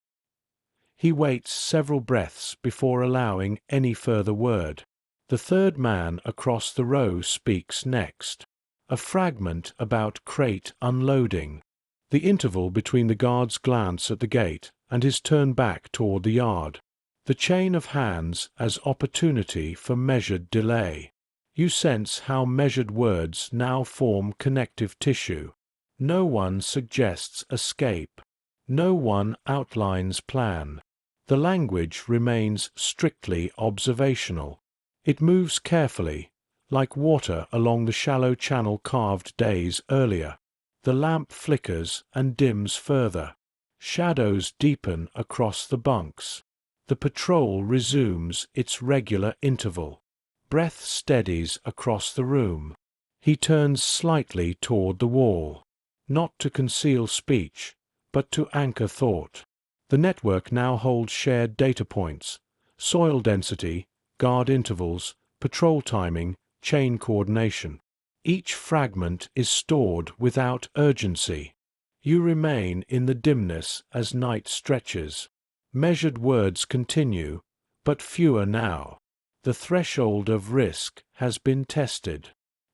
He waits several breaths before allowing any further word. The third man across the row speaks next. A fragment about crate unloading. The interval between the guard's glance at the gate and his turn back toward the yard. The chain of hands as opportunity for measured delay. You sense how measured words now form connective tissue. No one suggests escape. No one outlines plan. The language remains strictly observational. It moves carefully, like water along the shallow channel carved days earlier. The lamp flickers and dims further. Shadows deepen across the bunks. The patrol resumes its regular interval. Breath steadies across the room. He turns slightly toward the wall. Not to conceal speech, but to anchor thought. The network now holds shared data points: soil density, guard intervals, patrol timing, chain coordination. Each fragment is stored without urgency. You remain in the dimness as night stretches. Measured words continue, but fewer now. The threshold of risk has been tested.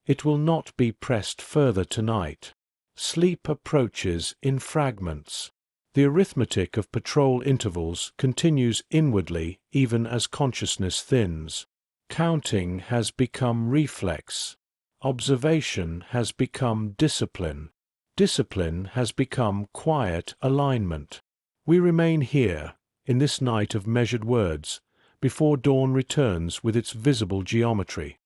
It will not be pressed further tonight. Sleep approaches in fragments. The arithmetic of patrol intervals continues inwardly even as consciousness thins. Counting has become reflex. Observation has become discipline. Discipline has become quiet alignment. We remain here, in this night of measured words, before dawn returns with its visible geometry.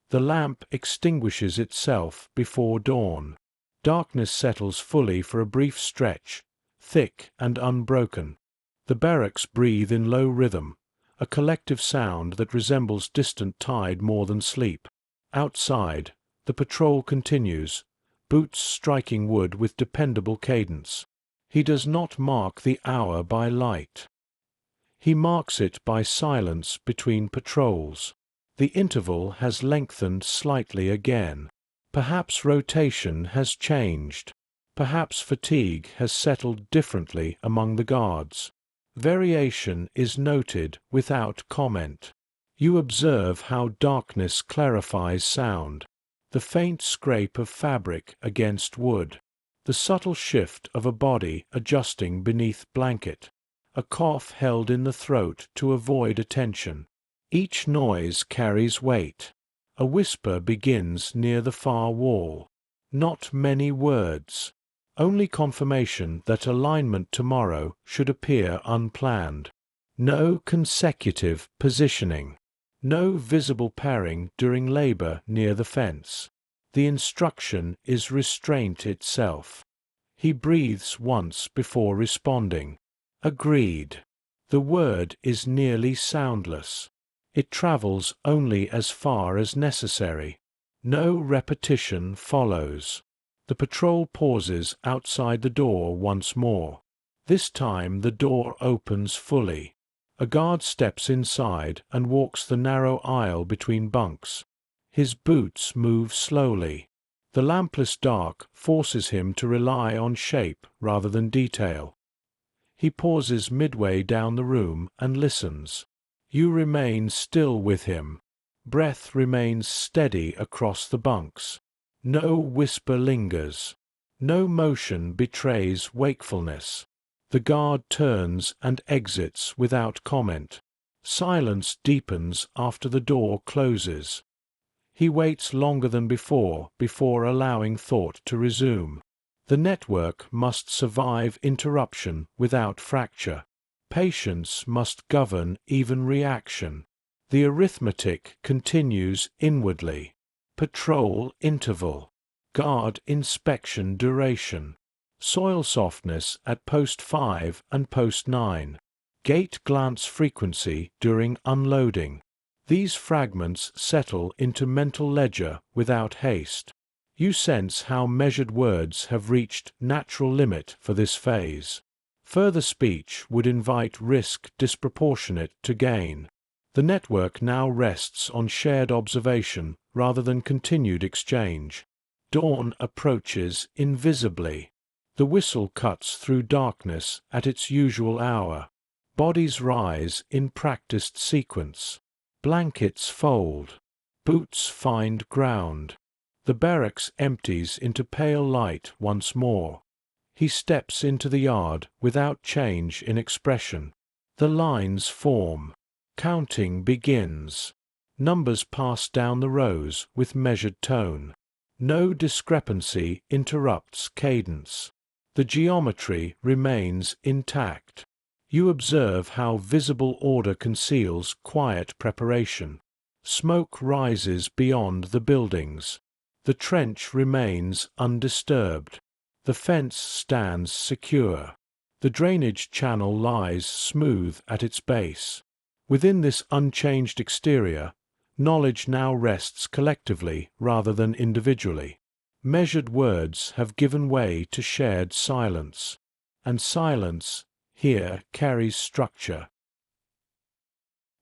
The lamp extinguishes itself before dawn. Darkness settles fully for a brief stretch, thick and unbroken. The barracks breathe in low rhythm, a collective sound that resembles distant tide more than sleep. Outside, the patrol continues, boots striking wood with dependable cadence. He does not mark the hour by light. He marks it by silence between patrols. The interval has lengthened slightly again. Perhaps rotation has changed. Perhaps fatigue has settled differently among the guards. Variation is noted without comment. You observe how darkness clarifies sound. The faint scrape of fabric against wood. The subtle shift of a body adjusting beneath blanket. A cough held in the throat to avoid attention. Each noise carries weight. A whisper begins near the far wall. Not many words. Only confirmation that alignment tomorrow should appear unplanned. No consecutive positioning. No visible pairing during labor near the fence. The instruction is restraint itself. He breathes once before responding. Agreed. The word is nearly soundless. It travels only as far as necessary. No repetition follows. The patrol pauses outside the door once more. This time the door opens fully. A guard steps inside and walks the narrow aisle between bunks. His boots move slowly. The lampless dark forces him to rely on shape rather than detail. He pauses midway down the room and listens. You remain still with him. Breath remains steady across the bunks. No whisper lingers. No motion betrays wakefulness. The guard turns and exits without comment. Silence deepens after the door closes. He waits longer than before allowing thought to resume. The network must survive interruption without fracture. Patience must govern even reaction. The arithmetic continues inwardly. Patrol interval. Guard inspection duration. Soil softness at post 5 and post 9. Gate glance frequency during unloading. These fragments settle into mental ledger without haste. You sense how measured words have reached natural limit for this phase. Further speech would invite risk disproportionate to gain. The network now rests on shared observation rather than continued exchange. Dawn approaches invisibly. The whistle cuts through darkness at its usual hour. Bodies rise in practiced sequence. Blankets fold. Boots find ground. The barracks empties into pale light once more. He steps into the yard without change in expression. The lines form. Counting begins. Numbers pass down the rows with measured tone. No discrepancy interrupts cadence. The geometry remains intact. You observe how visible order conceals quiet preparation. Smoke rises beyond the buildings. The trench remains undisturbed. The fence stands secure. The drainage channel lies smooth at its base. Within this unchanged exterior, knowledge now rests collectively rather than individually. Measured words have given way to shared silence. And silence, here, carries structure.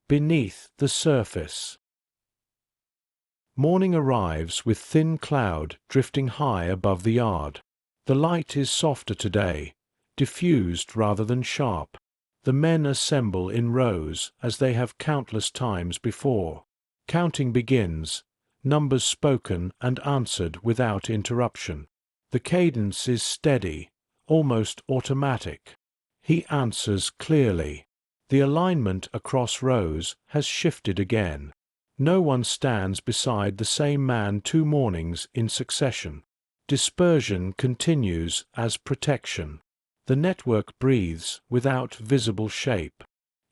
Beneath the surface. Morning arrives with thin cloud drifting high above the yard. The light is softer today, diffused rather than sharp. The men assemble in rows as they have countless times before. Counting begins, numbers spoken and answered without interruption. The cadence is steady, almost automatic. He answers clearly. The alignment across rows has shifted again. No one stands beside the same man 2 mornings in succession. Dispersion continues as protection. The network breathes without visible shape.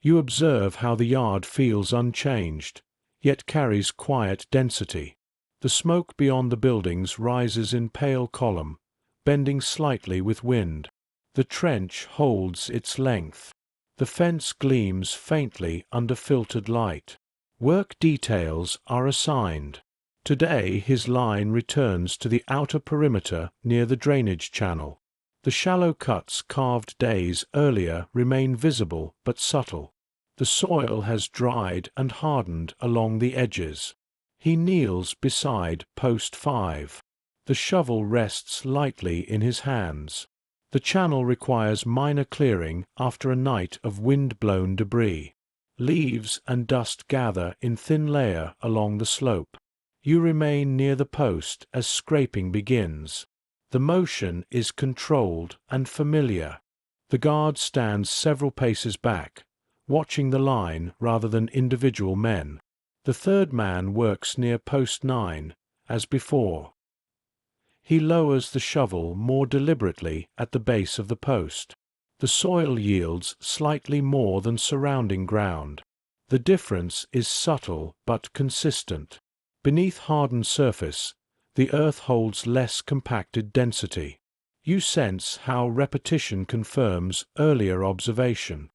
You observe how the yard feels unchanged, yet carries quiet density. The smoke beyond the buildings rises in pale column, bending slightly with wind. The trench holds its length. The fence gleams faintly under filtered light. Work details are assigned. Today his line returns to the outer perimeter near the drainage channel. The shallow cuts carved days earlier remain visible but subtle. The soil has dried and hardened along the edges. He kneels beside post 5. The shovel rests lightly in his hands. The channel requires minor clearing after a night of wind-blown debris. Leaves and dust gather in thin layer along the slope. You remain near the post as scraping begins. The motion is controlled and familiar. The guard stands several paces back, watching the line rather than individual men. The third man works near post 9, as before. He lowers the shovel more deliberately at the base of the post. The soil yields slightly more than surrounding ground. The difference is subtle but consistent. Beneath hardened surface, The Earth holds less compacted density. You sense how repetition confirms earlier observation.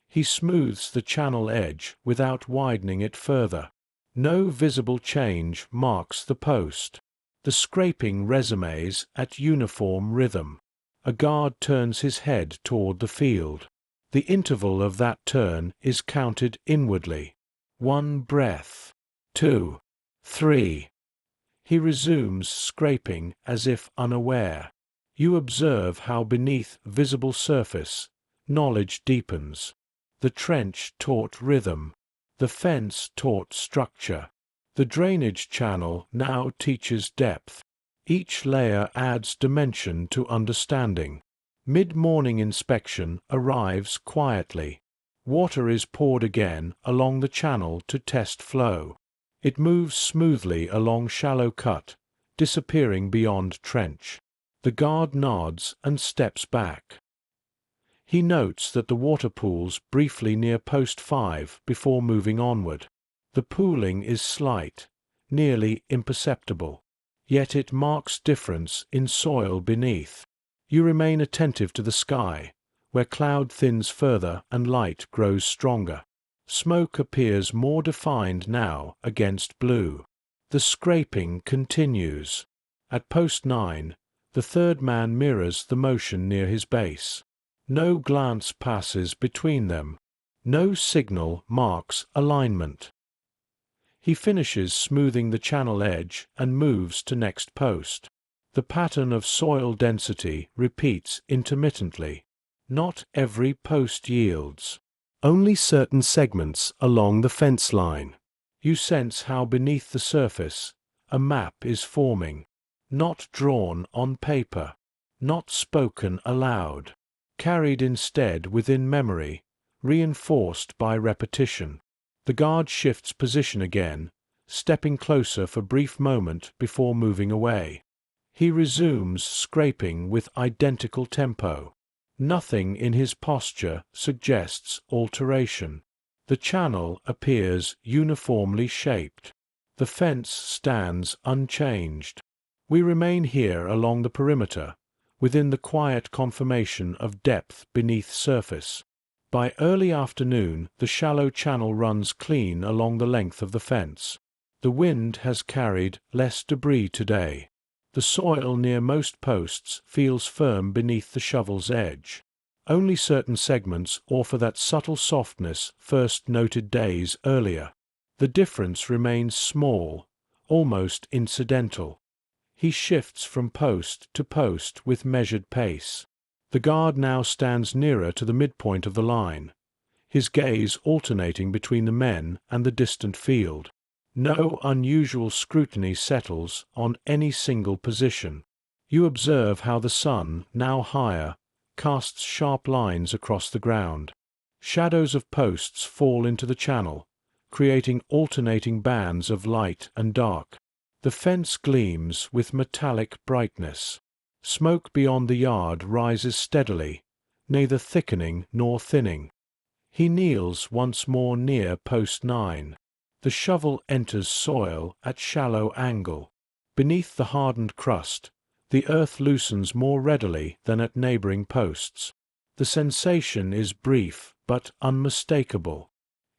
He smooths the channel edge without widening it further. No visible change marks the post. The scraping resumes at uniform rhythm. A guard turns his head toward the field. The interval of that turn is counted inwardly. 1 breath. 2. 3. He resumes scraping as if unaware. You observe how beneath visible surface, knowledge deepens. The trench taught rhythm. The fence taught structure. The drainage channel now teaches depth. Each layer adds dimension to understanding. Mid-morning inspection arrives quietly. Water is poured again along the channel to test flow. It moves smoothly along shallow cut, disappearing beyond trench. The guard nods and steps back. He notes that the water pools briefly near post 5 before moving onward. The pooling is slight, nearly imperceptible, yet it marks difference in soil beneath. You remain attentive to the sky, where cloud thins further and light grows stronger. Smoke appears more defined now against blue. The scraping continues. At post 9, the third man mirrors the motion near his base. No glance passes between them. No signal marks alignment. He finishes smoothing the channel edge and moves to next post. The pattern of soil density repeats intermittently. Not every post yields. Only certain segments along the fence line. You sense how beneath the surface a map is forming, not drawn on paper, not spoken aloud, carried instead within memory, reinforced by repetition. The guard shifts position again, stepping closer for brief moment before moving away. He resumes scraping with identical tempo. Nothing in his posture suggests alteration. The channel appears uniformly shaped. The fence stands unchanged. We remain here along the perimeter, within the quiet confirmation of depth beneath surface. By early afternoon, the shallow channel runs clean along the length of the fence. The wind has carried less debris today. The soil near most posts feels firm beneath the shovel's edge. Only certain segments offer that subtle softness first noted days earlier. The difference remains small, almost incidental. He shifts from post to post with measured pace. The guard now stands nearer to the midpoint of the line, his gaze alternating between the men and the distant field. No unusual scrutiny settles on any single position. You observe how the sun, now higher, casts sharp lines across the ground. Shadows of posts fall into the channel, creating alternating bands of light and dark. The fence gleams with metallic brightness. Smoke beyond the yard rises steadily, neither thickening nor thinning. He kneels once more near post 9. The shovel enters soil at shallow angle. Beneath the hardened crust, the earth loosens more readily than at neighboring posts. The sensation is brief but unmistakable.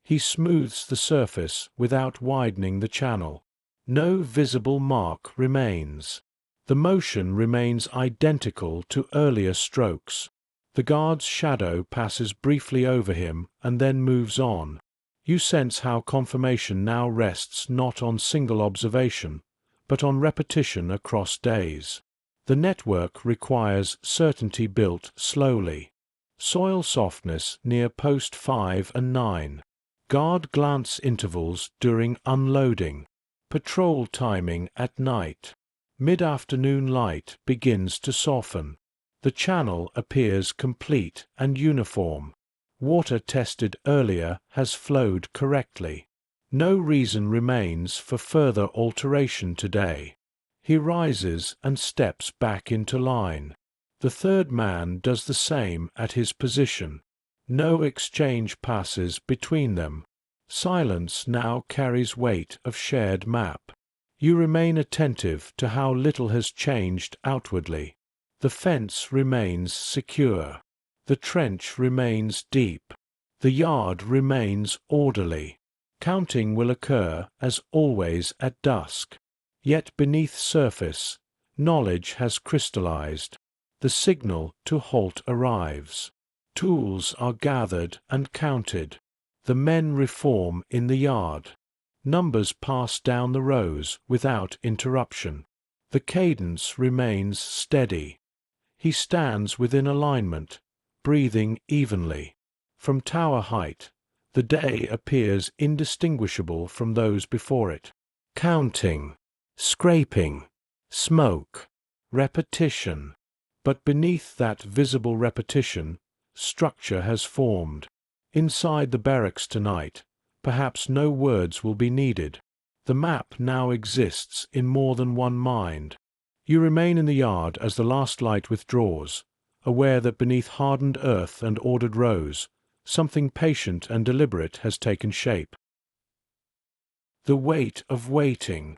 He smooths the surface without widening the channel. No visible mark remains. The motion remains identical to earlier strokes. The guard's shadow passes briefly over him and then moves on. You sense how confirmation now rests not on single observation, but on repetition across days. The network requires certainty built slowly. Soil softness near post 5 and 9. Guard glance intervals during unloading. Patrol timing at night. Mid-afternoon light begins to soften. The channel appears complete and uniform. Water tested earlier has flowed correctly. No reason remains for further alteration today. He rises and steps back into line. The third man does the same at his position. No exchange passes between them. Silence now carries weight of shared map. You remain attentive to how little has changed outwardly. The fence remains secure. The trench remains deep. The yard remains orderly. Counting will occur, as always, at dusk. Yet beneath surface, knowledge has crystallized. The signal to halt arrives. Tools are gathered and counted. The men reform in the yard. Numbers pass down the rows without interruption. The cadence remains steady. He stands within alignment, breathing evenly. From tower height, the day appears indistinguishable from those before it. Counting, scraping, smoke, repetition. But beneath that visible repetition, structure has formed. Inside the barracks tonight, perhaps no words will be needed. The map now exists in more than one mind. You remain in the yard as the last light withdraws, aware that beneath hardened earth and ordered rows, something patient and deliberate has taken shape. The weight of waiting.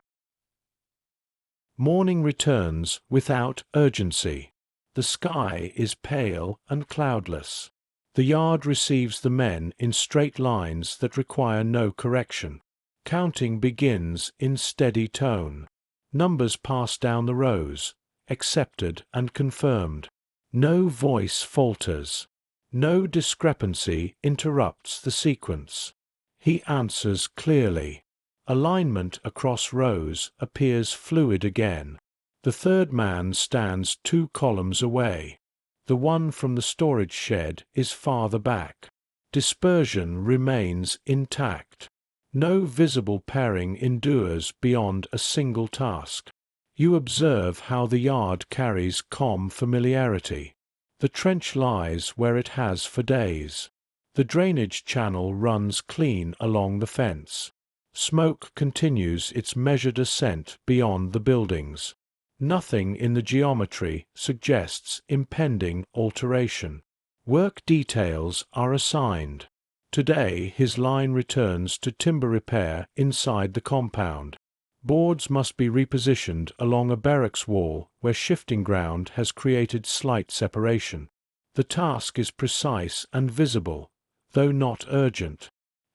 Morning returns without urgency. The sky is pale and cloudless. The yard receives the men in straight lines that require no correction. Counting begins in steady tone. Numbers pass down the rows, accepted and confirmed. No voice falters. No discrepancy interrupts the sequence. He answers clearly. Alignment across rows appears fluid again. The third man stands 2 columns away. The one from the storage shed is farther back. Dispersion remains intact. No visible pairing endures beyond a single task. You observe how the yard carries calm familiarity. The trench lies where it has for days. The drainage channel runs clean along the fence. Smoke continues its measured ascent beyond the buildings. Nothing in the geometry suggests impending alteration. Work details are assigned. Today his line returns to timber repair inside the compound. Boards must be repositioned along a barracks wall where shifting ground has created slight separation. The task is precise and visible, though not urgent.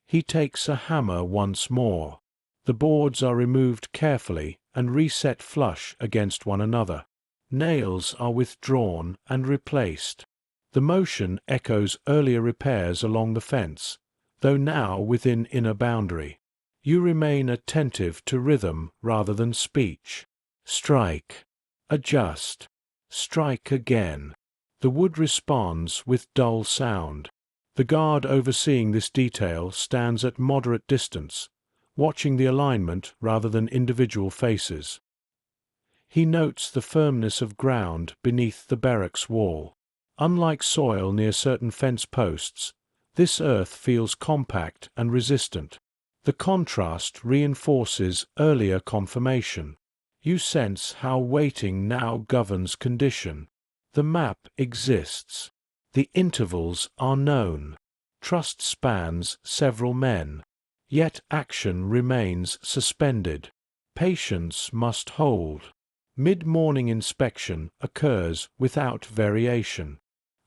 He takes a hammer once more. The boards are removed carefully and reset flush against one another. Nails are withdrawn and replaced. The motion echoes earlier repairs along the fence, though now within inner boundary. You remain attentive to rhythm rather than speech. Strike. Adjust. Strike again. The wood responds with dull sound. The guard overseeing this detail stands at moderate distance, watching the alignment rather than individual faces. He notes the firmness of ground beneath the barracks wall. Unlike soil near certain fence posts, this earth feels compact and resistant. The contrast reinforces earlier confirmation. You sense how waiting now governs condition. The map exists. The intervals are known. Trust spans several men. Yet action remains suspended. Patience must hold. Mid-morning inspection occurs without variation.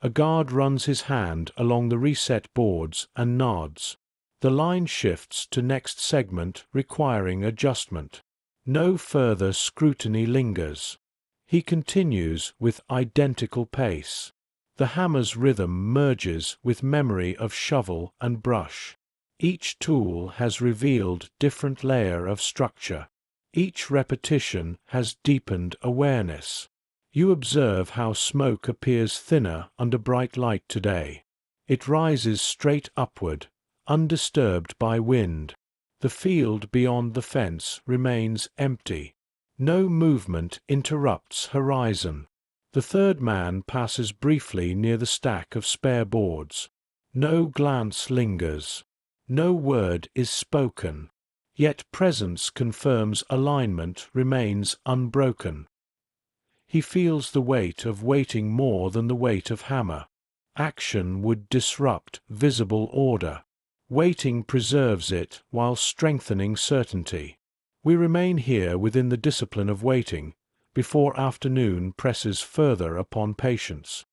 A guard runs his hand along the reset boards and nods. The line shifts to next segment requiring adjustment. No further scrutiny lingers. He continues with identical pace. The hammer's rhythm merges with memory of shovel and brush. Each tool has revealed different layer of structure. Each repetition has deepened awareness. You observe how smoke appears thinner under bright light today. It rises straight upward, undisturbed by wind. The field beyond the fence remains empty. No movement interrupts horizon. The third man passes briefly near the stack of spare boards. No glance lingers. No word is spoken. Yet presence confirms alignment remains unbroken. He feels the weight of waiting more than the weight of hammer. Action would disrupt visible order. Waiting preserves it while strengthening certainty. We remain here within the discipline of waiting, before afternoon presses further upon patience.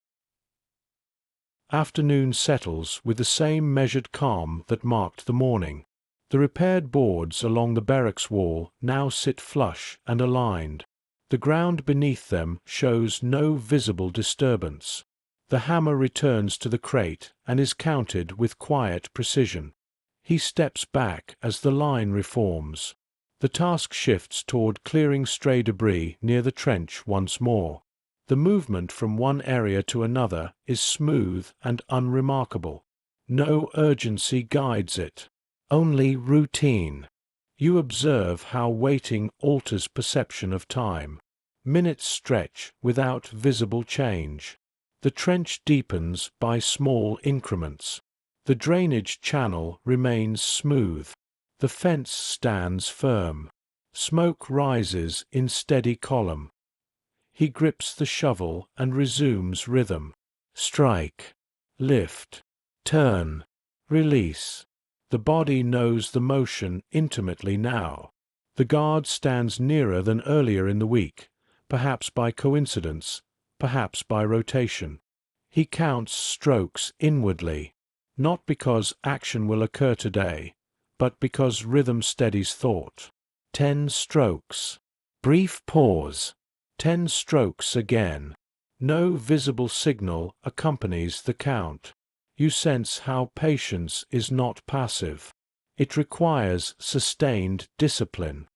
Afternoon settles with the same measured calm that marked the morning. The repaired boards along the barracks wall now sit flush and aligned. The ground beneath them shows no visible disturbance. The hammer returns to the crate and is counted with quiet precision. He steps back as the line reforms. The task shifts toward clearing stray debris near the trench once more. The movement from one area to another is smooth and unremarkable. No urgency guides it, only routine. You observe how waiting alters perception of time. Minutes stretch without visible change. The trench deepens by small increments. The drainage channel remains smooth. The fence stands firm. Smoke rises in steady column. He grips the shovel and resumes rhythm. Strike, lift, turn, release. The body knows the motion intimately now. The guard stands nearer than earlier in the week, perhaps by coincidence, perhaps by rotation. He counts strokes inwardly, not because action will occur today, but because rhythm steadies thought. 10 strokes. Brief pause. 10 strokes again. No visible signal accompanies the count. You sense how patience is not passive. It requires sustained discipline.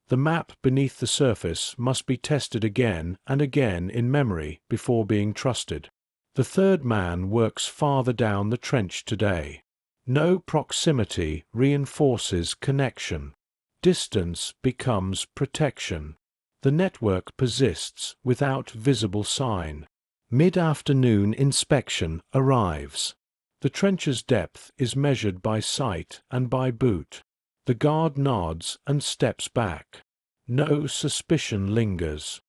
The map beneath the surface must be tested again and again in memory before being trusted. The third man works farther down the trench today. No proximity reinforces connection. Distance becomes protection. The network persists without visible sign. Mid-afternoon inspection arrives. The trench's depth is measured by sight and by boot. The guard nods and steps back. No suspicion lingers.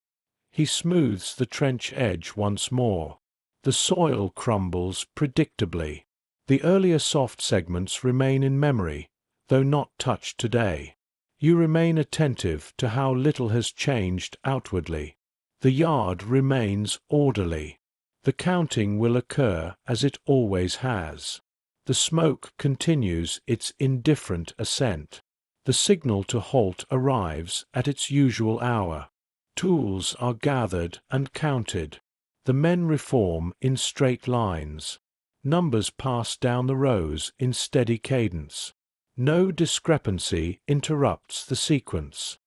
He smooths the trench edge once more. The soil crumbles predictably. The earlier soft segments remain in memory, though not touched today. You remain attentive to how little has changed outwardly. The yard remains orderly. The counting will occur as it always has. The smoke continues its indifferent ascent. The signal to halt arrives at its usual hour. Tools are gathered and counted. The men reform in straight lines. Numbers pass down the rows in steady cadence. No discrepancy interrupts the sequence.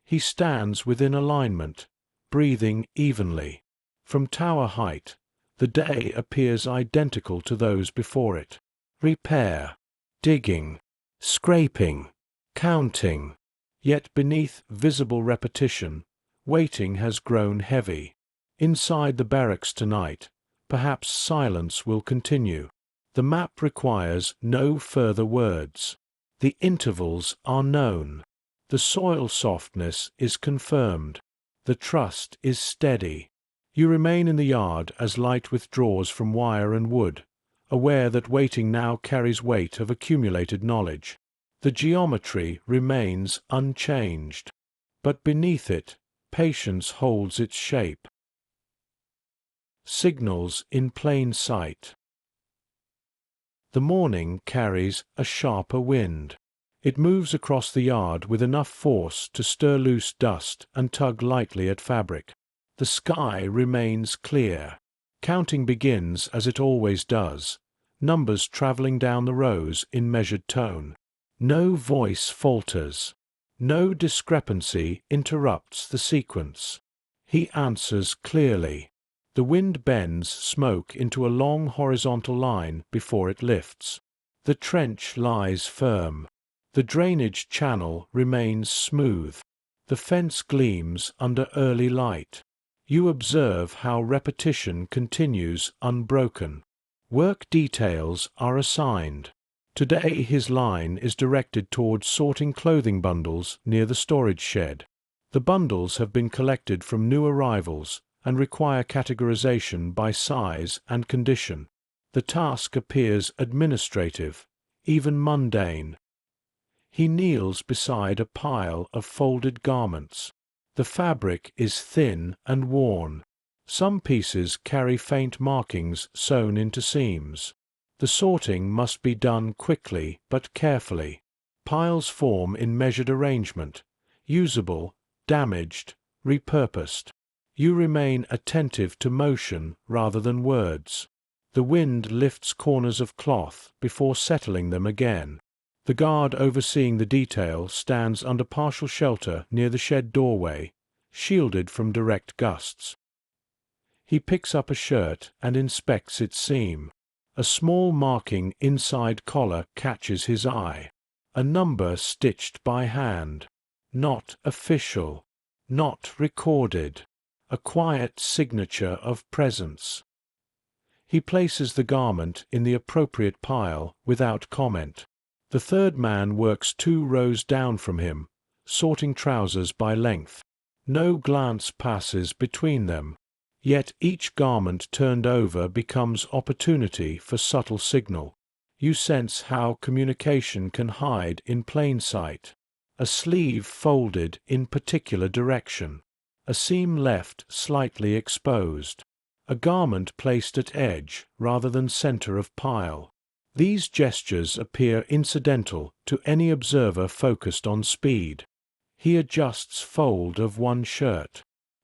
He stands within alignment, breathing evenly. From tower height, the day appears identical to those before it. Repair, digging, scraping, counting. Yet beneath visible repetition, waiting has grown heavy. Inside the barracks tonight, perhaps silence will continue. The map requires no further words. The intervals are known. The soil softness is confirmed. The trust is steady. You remain in the yard as light withdraws from wire and wood, aware that waiting now carries weight of accumulated knowledge. The geometry remains unchanged, but beneath it, patience holds its shape. Signals in plain sight. The morning carries a sharper wind. It moves across the yard with enough force to stir loose dust and tug lightly at fabric. The sky remains clear. Counting begins as it always does, numbers traveling down the rows in measured tone. No voice falters. No discrepancy interrupts the sequence. He answers clearly. The wind bends smoke into a long horizontal line before it lifts. The trench lies firm. The drainage channel remains smooth. The fence gleams under early light. You observe how repetition continues unbroken. Work details are assigned. Today his line is directed towards sorting clothing bundles near the storage shed. The bundles have been collected from new arrivals and require categorization by size and condition. The task appears administrative, even mundane. He kneels beside a pile of folded garments. The fabric is thin and worn. Some pieces carry faint markings sewn into seams. The sorting must be done quickly but carefully. Piles form in measured arrangement, usable, damaged, repurposed. You remain attentive to motion rather than words. The wind lifts corners of cloth before settling them again. The guard overseeing the detail stands under partial shelter near the shed doorway, shielded from direct gusts. He picks up a shirt and inspects its seam. A small marking inside collar catches his eye. A number stitched by hand. Not official. Not recorded. A quiet signature of presence. He places the garment in the appropriate pile without comment. The third man works 2 rows down from him, sorting trousers by length. No glance passes between them. Yet each garment turned over becomes opportunity for subtle signal. You sense how communication can hide in plain sight. A sleeve folded in particular direction. A seam left slightly exposed. A garment placed at edge rather than center of pile. These gestures appear incidental to any observer focused on speed. He adjusts fold of one shirt.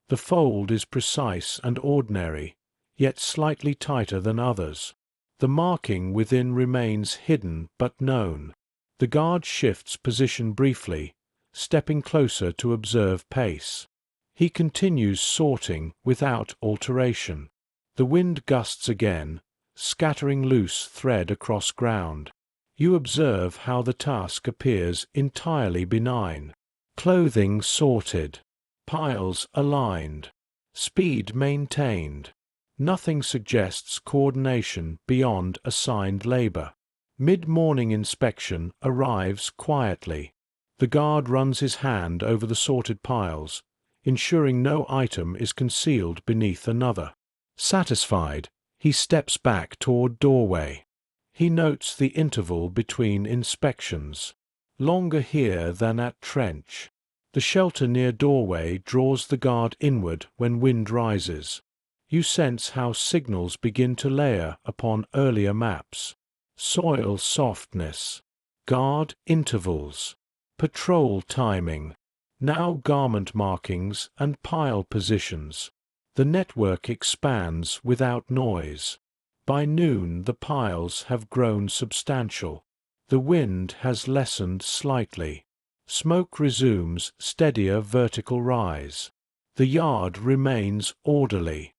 The fold is precise and ordinary, yet slightly tighter than others. The marking within remains hidden but known. The guard shifts position briefly, stepping closer to observe pace. He continues sorting without alteration. The wind gusts again, scattering loose thread across ground. You observe how the task appears entirely benign. Clothing sorted. Piles aligned. Speed maintained. Nothing suggests coordination beyond assigned labor. Mid-morning inspection arrives quietly. The guard runs his hand over the sorted piles, ensuring no item is concealed beneath another. Satisfied, he steps back toward doorway. He notes the interval between inspections. Longer here than at trench. The shelter near doorway draws the guard inward when wind rises. You sense how signals begin to layer upon earlier maps. Soil softness. Guard intervals. Patrol timing. Now garment markings and pile positions. The network expands without noise. By noon the piles have grown substantial. The wind has lessened slightly. Smoke resumes steadier vertical rise. The yard remains orderly.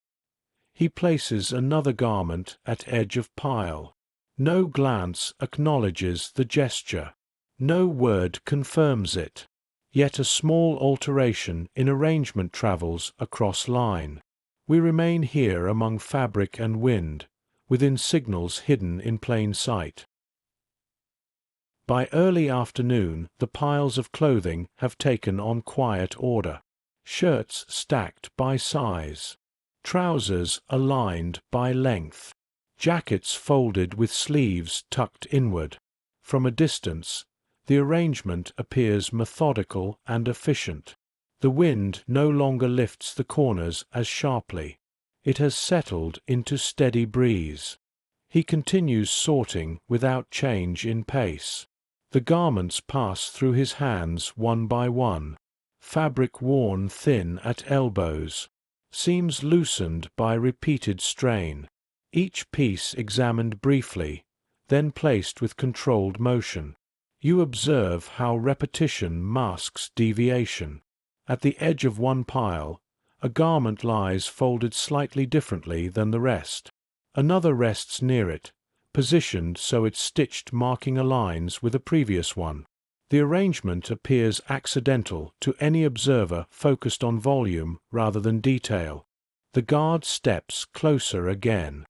He places another garment at edge of pile. No glance acknowledges the gesture. No word confirms it. Yet a small alteration in arrangement travels across line. We remain here among fabric and wind, within signals hidden in plain sight. By early afternoon, the piles of clothing have taken on quiet order. Shirts stacked by size. Trousers aligned by length. Jackets folded with sleeves tucked inward. From a distance, the arrangement appears methodical and efficient. The wind no longer lifts the corners as sharply. It has settled into steady breeze. He continues sorting without change in pace. The garments pass through his hands one by one. Fabric worn thin at elbows. Seams loosened by repeated strain. Each piece examined briefly, then placed with controlled motion. You observe how repetition masks deviation. At the edge of one pile, a garment lies folded slightly differently than the rest. Another rests near it, positioned so its stitched marking aligns with a previous one. The arrangement appears accidental to any observer focused on volume rather than detail. The guard steps closer again.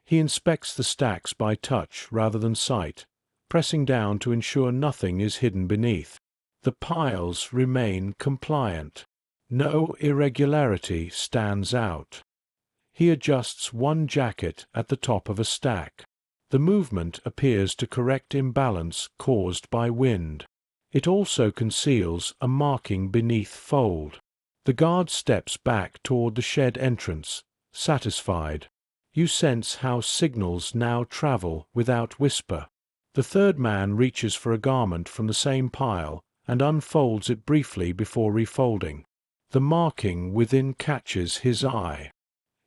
He inspects the stacks by touch rather than sight, pressing down to ensure nothing is hidden beneath. The piles remain compliant. No irregularity stands out. He adjusts one jacket at the top of a stack. The movement appears to correct imbalance caused by wind. It also conceals a marking beneath fold. The guard steps back toward the shed entrance, satisfied. You sense how signals now travel without whisper. The third man reaches for a garment from the same pile and unfolds it briefly before refolding. The marking within catches his eye.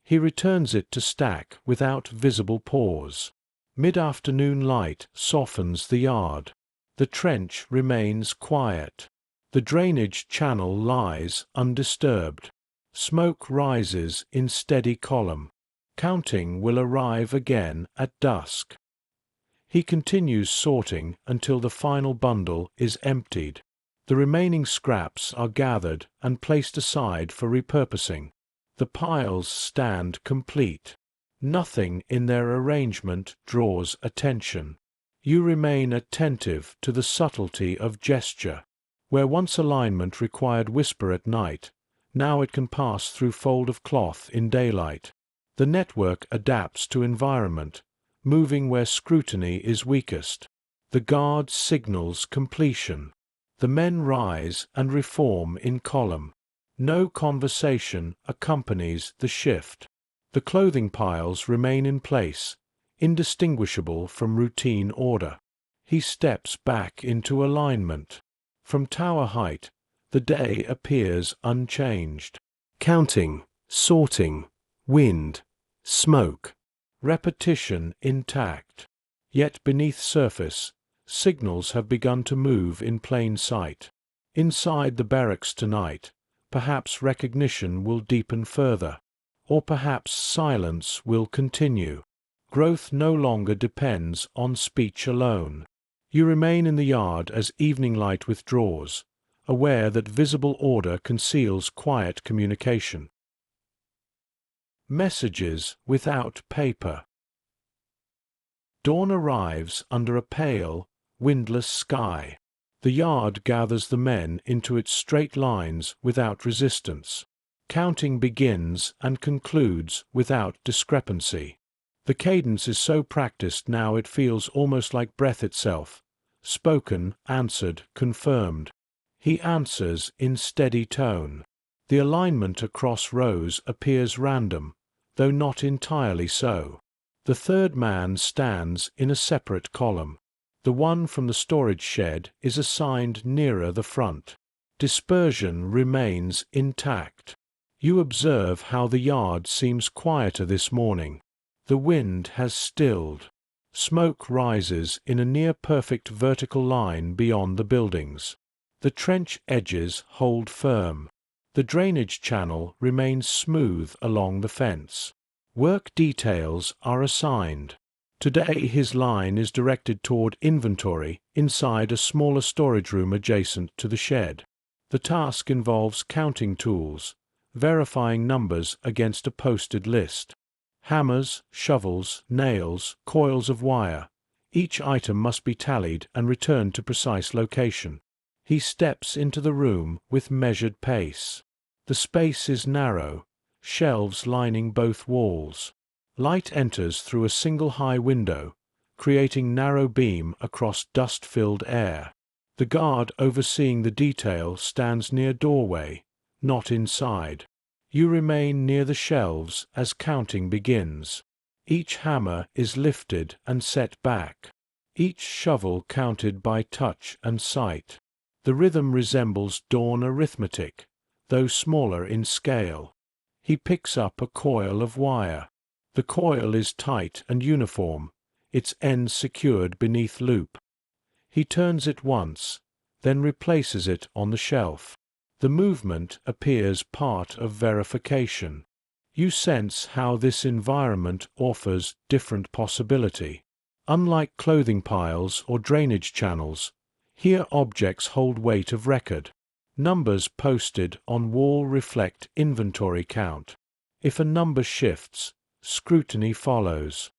He returns it to stack without visible pause. Mid-afternoon light softens the yard. The trench remains quiet. The drainage channel lies undisturbed. Smoke rises in steady column. Counting will arrive again at dusk. He continues sorting until the final bundle is emptied. The remaining scraps are gathered and placed aside for repurposing. The piles stand complete. Nothing in their arrangement draws attention. You remain attentive to the subtlety of gesture. Where once alignment required whisper at night, now it can pass through fold of cloth in daylight. The network adapts to environment, moving where scrutiny is weakest. The guard signals completion. The men rise and reform in column. No conversation accompanies the shift. The clothing piles remain in place, indistinguishable from routine order. He steps back into alignment. From tower height, the day appears unchanged. Counting, sorting, wind, smoke, repetition intact. Yet beneath surface, signals have begun to move in plain sight. Inside the barracks tonight, perhaps recognition will deepen further, or perhaps silence will continue. Growth no longer depends on speech alone. You remain in the yard as evening light withdraws, aware that visible order conceals quiet communication. Messages without paper. Dawn arrives under a pale, windless sky. The yard gathers the men into its straight lines without resistance. Counting begins and concludes without discrepancy. The cadence is so practiced now it feels almost like breath itself. Spoken, answered, confirmed. He answers in steady tone. The alignment across rows appears random, though not entirely so. The third man stands in a separate column. The one from the storage shed is assigned nearer the front. Dispersion remains intact. You observe how the yard seems quieter this morning. The wind has stilled. Smoke rises in a near-perfect vertical line beyond the buildings. The trench edges hold firm. The drainage channel remains smooth along the fence. Work details are assigned. Today his line is directed toward inventory inside a smaller storage room adjacent to the shed. The task involves counting tools, verifying numbers against a posted list. Hammers, shovels, nails, coils of wire. Each item must be tallied and returned to precise location. He steps into the room with measured pace. The space is narrow, shelves lining both walls. Light enters through a single high window, creating narrow beam across dust-filled air. The guard overseeing the detail stands near doorway, not inside. You remain near the shelves as counting begins. Each hammer is lifted and set back. Each shovel counted by touch and sight. The rhythm resembles dawn arithmetic, though smaller in scale. He picks up a coil of wire. The coil is tight and uniform, its end secured beneath loop. He turns it once, then replaces it on the shelf. The movement appears part of verification. You sense how this environment offers different possibility. Unlike clothing piles or drainage channels, here objects hold weight of record. Numbers posted on wall reflect inventory count. If a number shifts, scrutiny follows.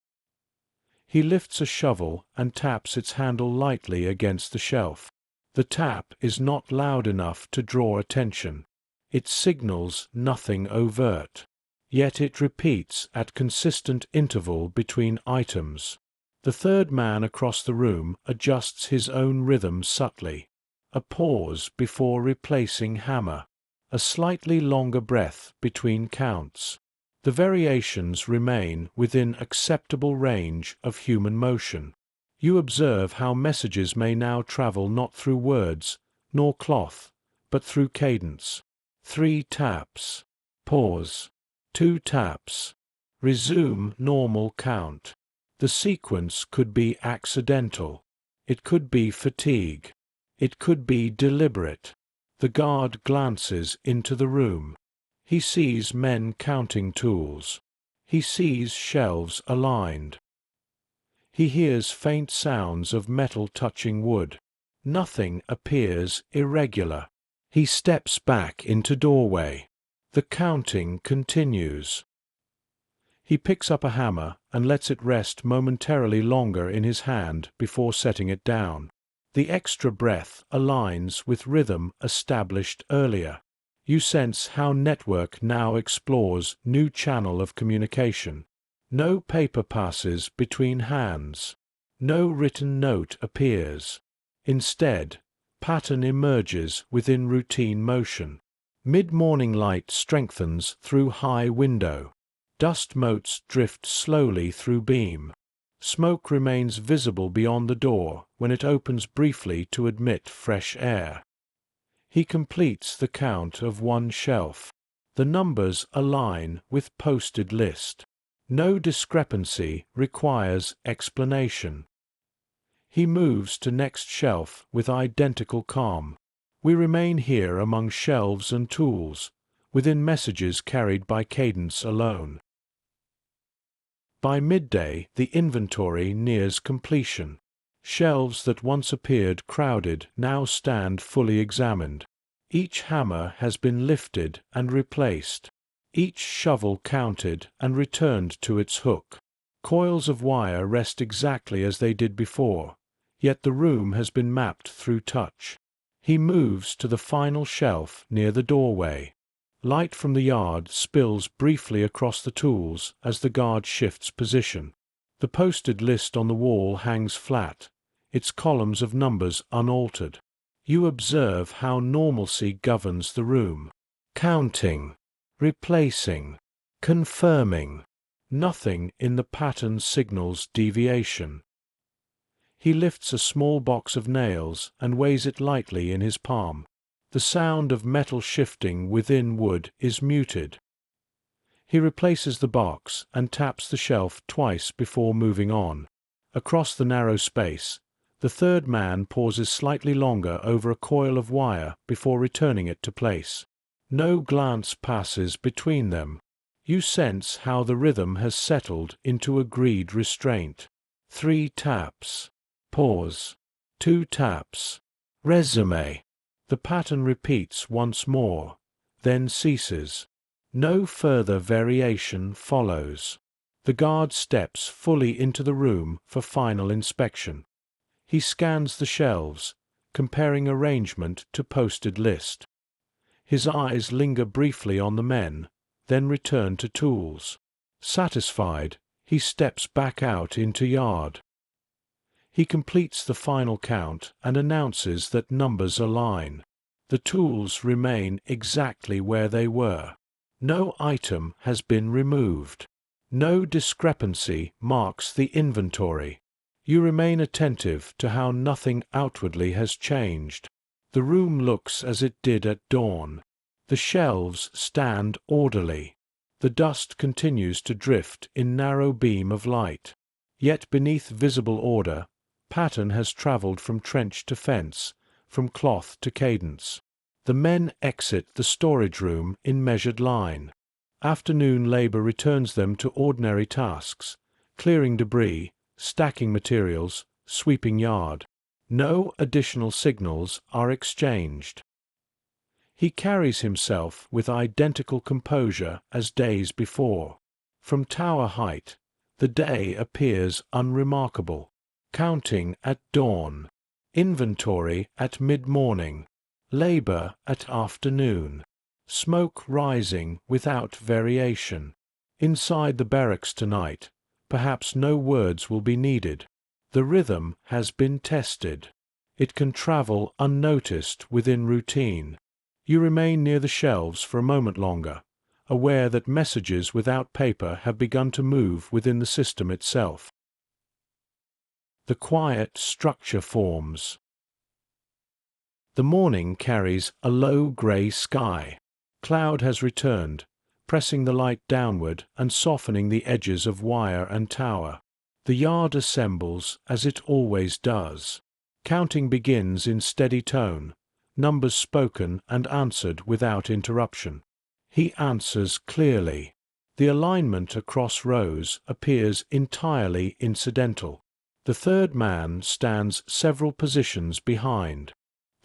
He lifts a shovel and taps its handle lightly against the shelf. The tap is not loud enough to draw attention. It signals nothing overt. Yet it repeats at consistent interval between items. The third man across the room adjusts his own rhythm subtly. A pause before replacing hammer. A slightly longer breath between counts. The variations remain within acceptable range of human motion. You observe how messages may now travel not through words, nor cloth, but through cadence. 3 taps. Pause. 2 taps. Resume normal count. The sequence could be accidental. It could be fatigue. It could be deliberate. The guard glances into the room. He sees men counting tools. He sees shelves aligned. He hears faint sounds of metal touching wood. Nothing appears irregular. He steps back into doorway. The counting continues. He picks up a hammer and lets it rest momentarily longer in his hand before setting it down. The extra breath aligns with rhythm established earlier. You sense how network now explores new channel of communication. No paper passes between hands. No written note appears. Instead, pattern emerges within routine motion. Mid-morning light strengthens through high window. Dust motes drift slowly through beam. Smoke remains visible beyond the door when it opens briefly to admit fresh air. He completes the count of one shelf. The numbers align with posted list. No discrepancy requires explanation. He moves to next shelf with identical calm. We remain here among shelves and tools, within messages carried by cadence alone. By midday, the inventory nears completion. Shelves that once appeared crowded now stand fully examined. Each hammer has been lifted and replaced. Each shovel counted and returned to its hook. Coils of wire rest exactly as they did before, yet the room has been mapped through touch. He moves to the final shelf near the doorway. Light from the yard spills briefly across the tools as the guard shifts position. The posted list on the wall hangs flat, its columns of numbers unaltered. You observe how normalcy governs the room. Counting, replacing, confirming. Nothing in the pattern signals deviation. He lifts a small box of nails and weighs it lightly in his palm. The sound of metal shifting within wood is muted. He replaces the box and taps the shelf twice before moving on. Across the narrow space, the third man pauses slightly longer over a coil of wire before returning it to place. No glance passes between them. You sense how the rhythm has settled into agreed restraint. 3 taps. Pause. 2 taps. Resume. The pattern repeats once more, then ceases. No further variation follows. The guard steps fully into the room for final inspection. He scans the shelves, comparing arrangement to posted list. His eyes linger briefly on the men, then return to tools. Satisfied, he steps back out into yard. He completes the final count and announces that numbers align. The tools remain exactly where they were. No item has been removed. No discrepancy marks the inventory. You remain attentive to how nothing outwardly has changed. The room looks as it did at dawn. The shelves stand orderly. The dust continues to drift in narrow beam of light. Yet beneath visible order, pattern has traveled from trench to fence, from cloth to cadence. The men exit the storage room in measured line. Afternoon labor returns them to ordinary tasks, clearing debris, stacking materials, sweeping yard. No additional signals are exchanged. He carries himself with identical composure as days before. From tower height, the day appears unremarkable. Counting at dawn, inventory at mid-morning, labor at afternoon, smoke rising without variation. Inside the barracks tonight, perhaps no words will be needed. The rhythm has been tested. It can travel unnoticed within routine. You remain near the shelves for a moment longer, aware that messages without paper have begun to move within the system itself. The quiet structure forms. The morning carries a low grey sky. Cloud has returned, pressing the light downward and softening the edges of wire and tower. The yard assembles as it always does. Counting begins in steady tone, numbers spoken and answered without interruption. He answers clearly. The alignment across rows appears entirely incidental. The third man stands several positions behind.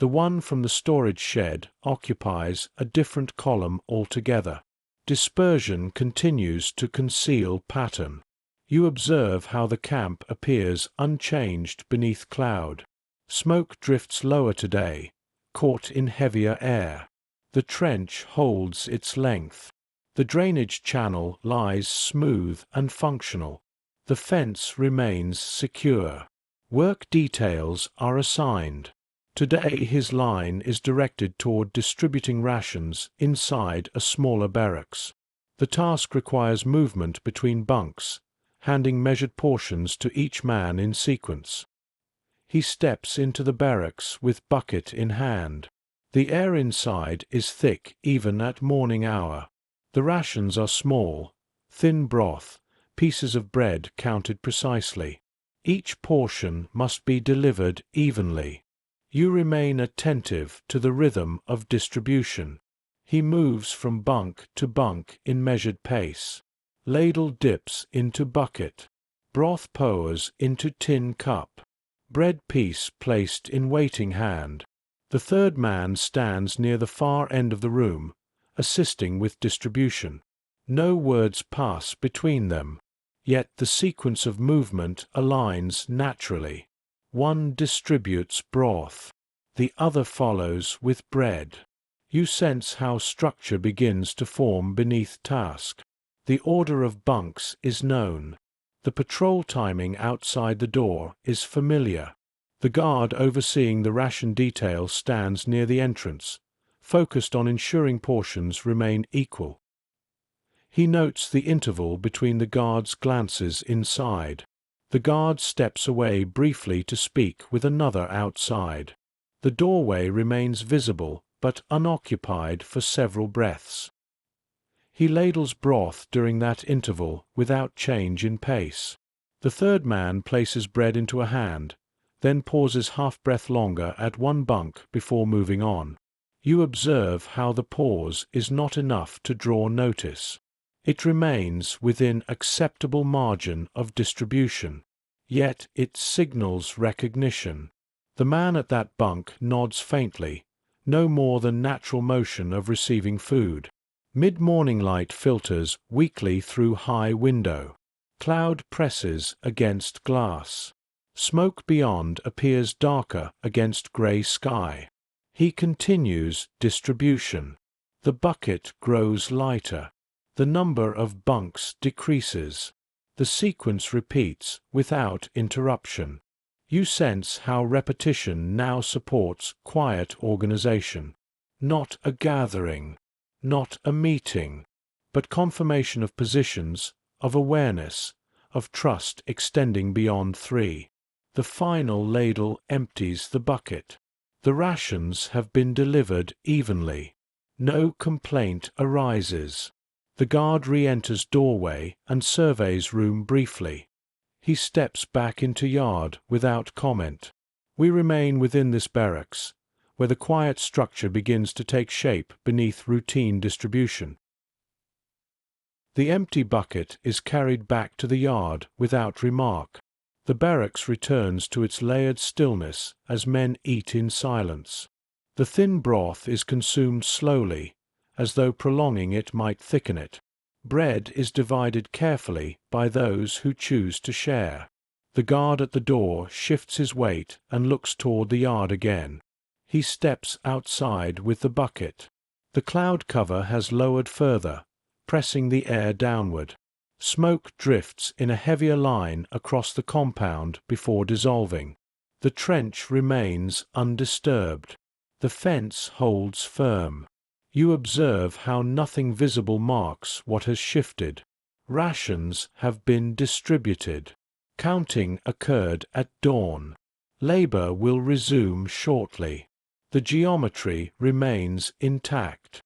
The one from the storage shed occupies a different column altogether. Dispersion continues to conceal pattern. You observe how the camp appears unchanged beneath cloud. Smoke drifts lower today, caught in heavier air. The trench holds its length. The drainage channel lies smooth and functional. The fence remains secure. Work details are assigned. Today his line is directed toward distributing rations inside a smaller barracks. The task requires movement between bunks, handing measured portions to each man in sequence. He steps into the barracks with bucket in hand. The air inside is thick even at morning hour. The rations are small, thin broth, pieces of bread counted precisely. Each portion must be delivered evenly. You remain attentive to the rhythm of distribution. He moves from bunk to bunk in measured pace. Ladle dips into bucket. Broth pours into tin cup. Bread piece placed in waiting hand. The third man stands near the far end of the room, assisting with distribution. No words pass between them, yet the sequence of movement aligns naturally. One distributes broth. The other follows with bread. You sense how structure begins to form beneath task. The order of bunks is known. The patrol timing outside the door is familiar. The guard overseeing the ration detail stands near the entrance, focused on ensuring portions remain equal. He notes the interval between the guard's glances inside. The guard steps away briefly to speak with another outside. The doorway remains visible but unoccupied for several breaths. He ladles broth during that interval without change in pace. The third man places bread into a hand, then pauses half-breath longer at one bunk before moving on. You observe how the pause is not enough to draw notice. It remains within acceptable margin of distribution, yet it signals recognition. The man at that bunk nods faintly, no more than natural motion of receiving food. Mid-morning light filters weakly through high window. Cloud presses against glass. Smoke beyond appears darker against grey sky. He continues distribution. The bucket grows lighter. The number of bunks decreases. The sequence repeats without interruption. You sense how repetition now supports quiet organization. Not a gathering, not a meeting, but confirmation of positions, of awareness, of trust extending beyond three. The final ladle empties the bucket. The rations have been delivered evenly. No complaint arises. The guard re-enters doorway and surveys room briefly. He steps back into yard without comment. We remain within this barracks, where the quiet structure begins to take shape beneath routine distribution. The empty bucket is carried back to the yard without remark. The barracks returns to its layered stillness as men eat in silence. The thin broth is consumed slowly, as though prolonging it might thicken it. Bread is divided carefully by those who choose to share. The guard at the door shifts his weight and looks toward the yard again. He steps outside with the bucket. The cloud cover has lowered further, pressing the air downward. Smoke drifts in a heavier line across the compound before dissolving. The trench remains undisturbed. The fence holds firm. You observe how nothing visible marks what has shifted. Rations have been distributed. Counting occurred at dawn. Labor will resume shortly. The geometry remains intact.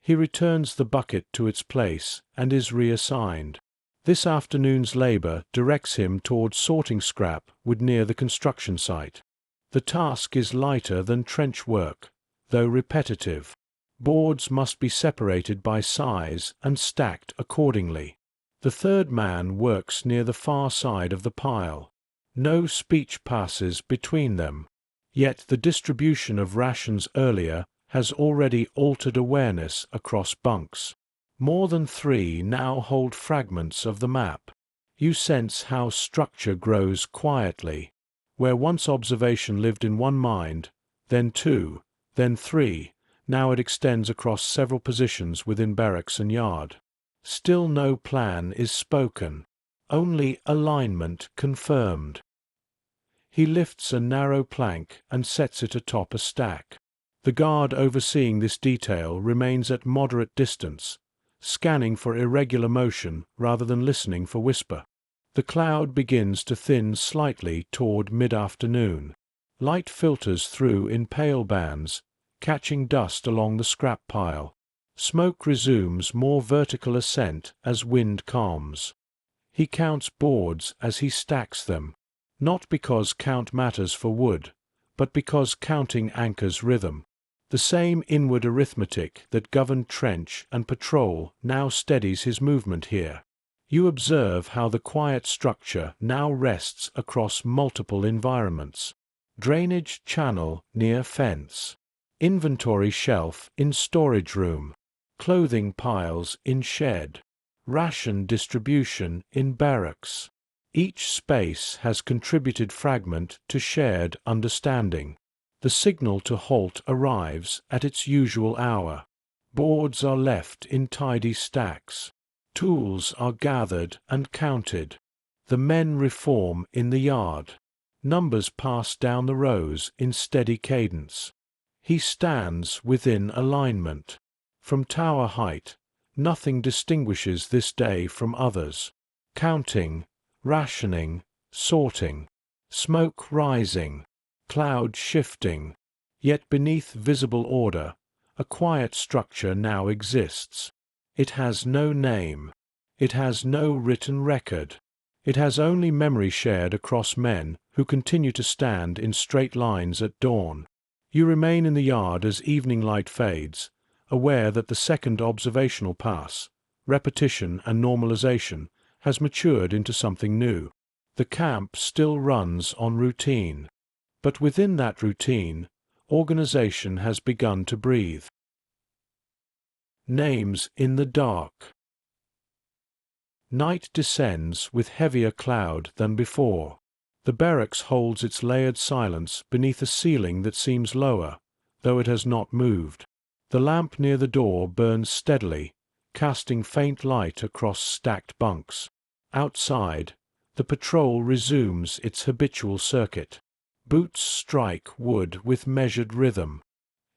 He returns the bucket to its place and is reassigned. This afternoon's labor directs him towards sorting scrap wood near the construction site. The task is lighter than trench work, though repetitive. Boards must be separated by size and stacked accordingly. The third man works near the far side of the pile. No speech passes between them. Yet the distribution of rations earlier has already altered awareness across bunks. More than 3 now hold fragments of the map. You sense how structure grows quietly. Where once observation lived in one mind, then 2, then 3, now it extends across several positions within barracks and yard. Still no plan is spoken, only alignment confirmed. He lifts a narrow plank and sets it atop a stack. The guard overseeing this detail remains at moderate distance, scanning for irregular motion rather than listening for whisper. The cloud begins to thin slightly toward mid-afternoon. Light filters through in pale bands, catching dust along the scrap pile. Smoke resumes more vertical ascent as wind calms. He counts boards as he stacks them, not because count matters for wood, but because counting anchors rhythm. The same inward arithmetic that governed trench and patrol now steadies his movement here. You observe how the quiet structure now rests across multiple environments. Drainage channel near fence. Inventory shelf in storage room. Clothing piles in shed. Ration distribution in barracks. Each space has contributed fragment to shared understanding. The signal to halt arrives at its usual hour. Boards are left in tidy stacks. Tools are gathered and counted. The men reform in the yard. Numbers pass down the rows in steady cadence. He stands within alignment. From tower height, nothing distinguishes this day from others. Counting, rationing, sorting. Smoke rising. Cloud shifting, yet beneath visible order, a quiet structure now exists. It has no name. It has no written record. It has only memory shared across men who continue to stand in straight lines at dawn. You remain in the yard as evening light fades, aware that the second observational pass, repetition and normalization, has matured into something new. The camp still runs on routine. But within that routine, organization has begun to breathe. Names in the dark. Night descends with heavier cloud than before. The barracks holds its layered silence beneath a ceiling that seems lower, though it has not moved. The lamp near the door burns steadily, casting faint light across stacked bunks. Outside, the patrol resumes its habitual circuit. Boots strike wood with measured rhythm.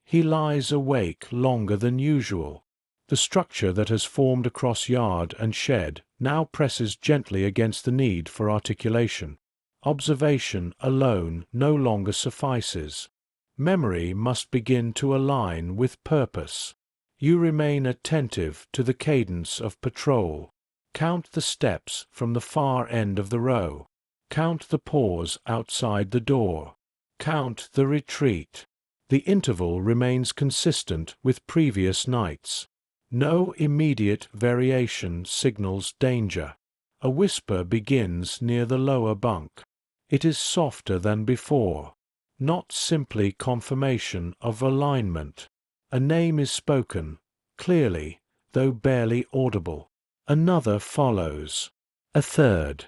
He lies awake longer than usual. The structure that has formed across yard and shed now presses gently against the need for articulation. Observation alone no longer suffices. Memory must begin to align with purpose. You remain attentive to the cadence of patrol. Count the steps from the far end of the row. Count the pause outside the door. Count the retreat. The interval remains consistent with previous nights. No immediate variation signals danger. A whisper begins near the lower bunk. It is softer than before, not simply confirmation of alignment. A name is spoken, clearly, though barely audible. Another follows. A third.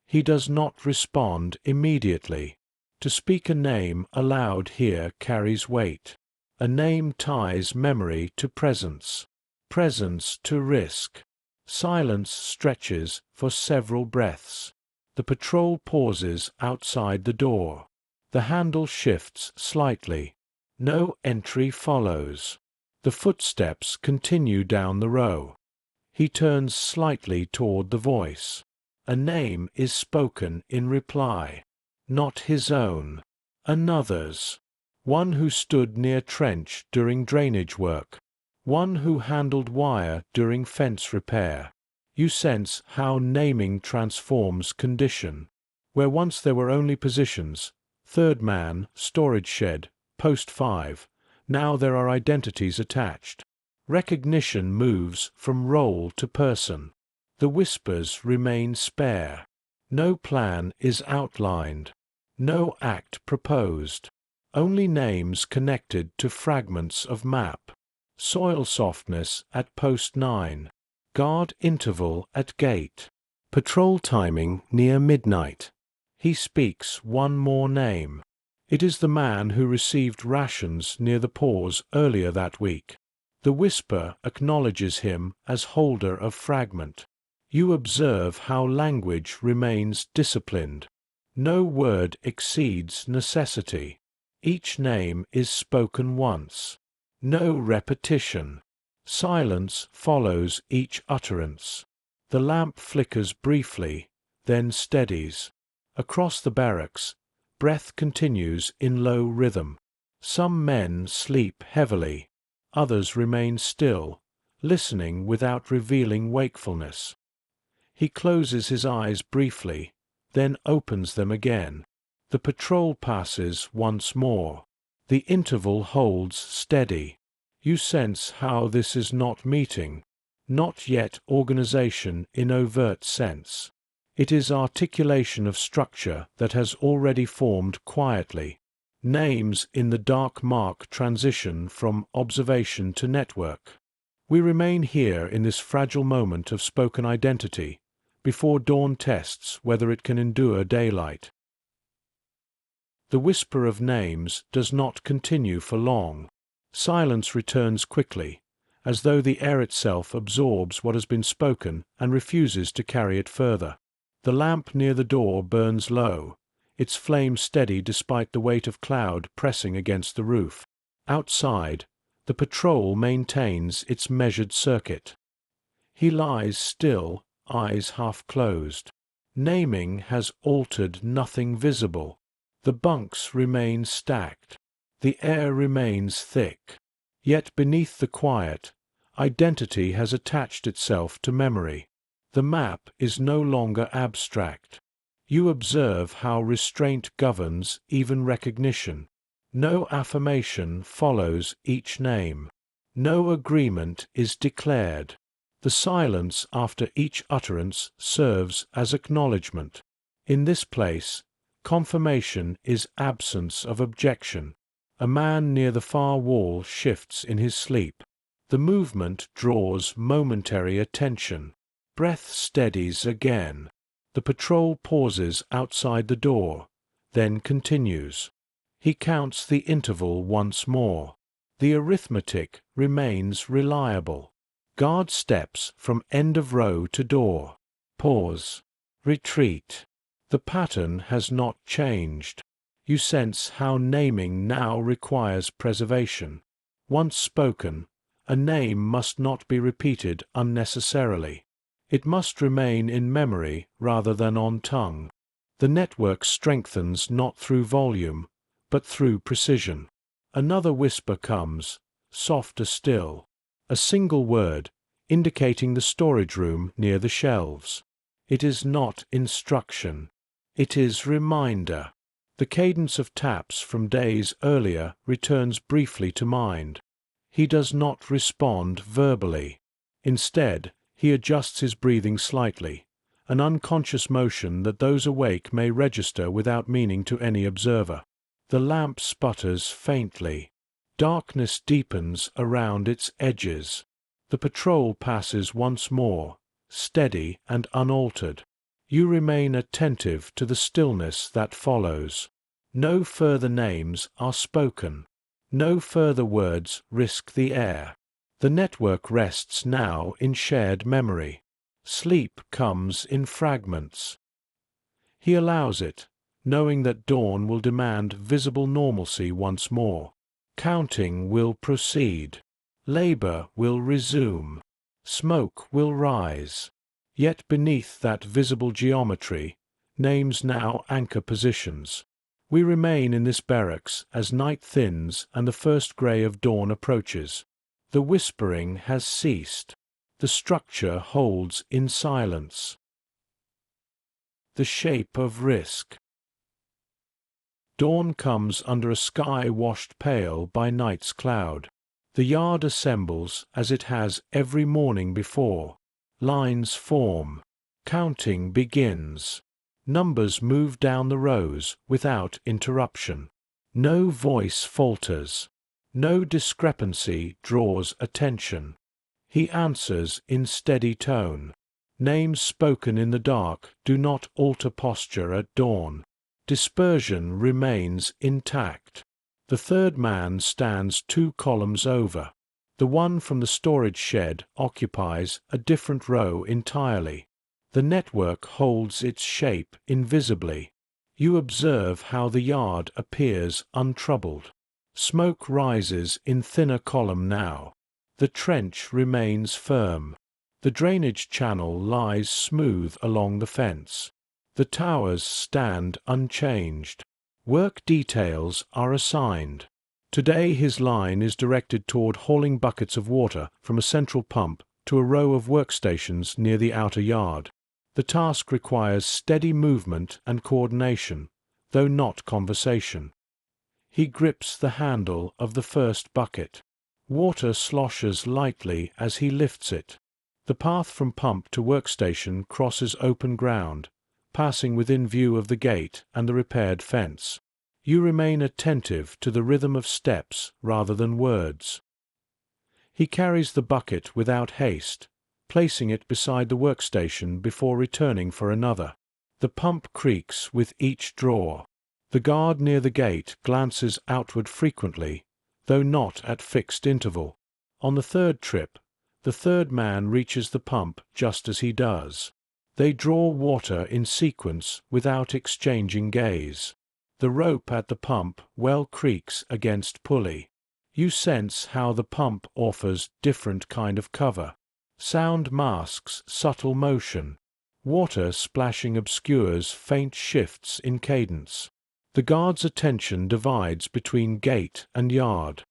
He does not respond immediately. To speak a name aloud here carries weight. A name ties memory to presence, presence to risk. Silence stretches for several breaths. The patrol pauses outside the door. The handle shifts slightly. No entry follows. The footsteps continue down the row. He turns slightly toward the voice. A name is spoken in reply. Not his own. Another's. One who stood near trench during drainage work. One who handled wire during fence repair. You sense how naming transforms condition. Where once there were only positions, third man, storage shed, post 5, now there are identities attached. Recognition moves from role to person. The whispers remain spare. No plan is outlined. No act proposed. Only names connected to fragments of map. Soil softness at post 9. Guard interval at gate. Patrol timing near midnight. He speaks one more name. It is the man who received rations near the pause earlier that week. The whisper acknowledges him as holder of fragment. You observe how language remains disciplined. No word exceeds necessity. Each name is spoken once. No repetition. Silence follows each utterance. The lamp flickers briefly, then steadies. Across the barracks, breath continues in low rhythm. Some men sleep heavily. Others remain still, listening without revealing wakefulness. He closes his eyes briefly, then opens them again. The patrol passes once more. The interval holds steady. You sense how this is not meeting, not yet organization in overt sense. It is articulation of structure that has already formed quietly. Names in the dark mark transition from observation to network. We remain here in this fragile moment of spoken identity, before dawn tests whether it can endure daylight. The whisper of names does not continue for long. Silence returns quickly, as though the air itself absorbs what has been spoken and refuses to carry it further. The lamp near the door burns low, its flame steady despite the weight of cloud pressing against the roof. Outside, the patrol maintains its measured circuit. He lies still, eyes half closed. Naming has altered nothing visible. The bunks remain stacked. The air remains thick. Yet beneath the quiet, identity has attached itself to memory. The map is no longer abstract. You observe how restraint governs even recognition. No affirmation follows each name. No agreement is declared. The silence after each utterance serves as acknowledgement. In this place, confirmation is absence of objection. A man near the far wall shifts in his sleep. The movement draws momentary attention. Breath steadies again. The patrol pauses outside the door, then continues. He counts the interval once more. The arithmetic remains reliable. Guard steps from end of row to door. Pause. Retreat. The pattern has not changed. You sense how naming now requires preservation. Once spoken, a name must not be repeated unnecessarily. It must remain in memory rather than on tongue. The network strengthens not through volume, but through precision. Another whisper comes, softer still. A single word, indicating the storage room near the shelves. It is not instruction. It is reminder. The cadence of taps from days earlier returns briefly to mind. He does not respond verbally. Instead, he adjusts his breathing slightly, an unconscious motion that those awake may register without meaning to any observer. The lamp sputters faintly. Darkness deepens around its edges. The patrol passes once more, steady and unaltered. You remain attentive to the stillness that follows. No further names are spoken. No further words risk the air. The network rests now in shared memory. Sleep comes in fragments. He allows it, knowing that dawn will demand visible normalcy once more. Counting will proceed. Labor will resume. Smoke will rise. Yet beneath that visible geometry, names now anchor positions. We remain in this barracks as night thins and the first grey of dawn approaches. The whispering has ceased. The structure holds in silence. The shape of risk. Dawn comes under a sky washed pale by night's cloud. The yard assembles as it has every morning before. Lines form. Counting begins. Numbers move down the rows without interruption. No voice falters. No discrepancy draws attention. He answers in steady tone. Names spoken in the dark do not alter posture at dawn. Dispersion remains intact. The third man stands 2 columns over. The one from the storage shed occupies a different row entirely. The network holds its shape invisibly. You observe how the yard appears untroubled. Smoke rises in thinner column now. The trench remains firm. The drainage channel lies smooth along the fence. The towers stand unchanged. Work details are assigned. Today his line is directed toward hauling buckets of water from a central pump to a row of workstations near the outer yard. The task requires steady movement and coordination, though not conversation. He grips the handle of the first bucket. Water sloshes lightly as he lifts it. The path from pump to workstation crosses open ground, passing within view of the gate and the repaired fence. You remain attentive to the rhythm of steps rather than words. He carries the bucket without haste, placing it beside the workstation before returning for another. The pump creaks with each draw. The guard near the gate glances outward frequently, though not at fixed interval. On the third trip, the third man reaches the pump just as he does. They draw water in sequence without exchanging gaze. The rope at the pump well creaks against pulley. You sense how the pump offers different kind of cover. Sound masks subtle motion. Water splashing obscures faint shifts in cadence. The guard's attention divides between gate and yard.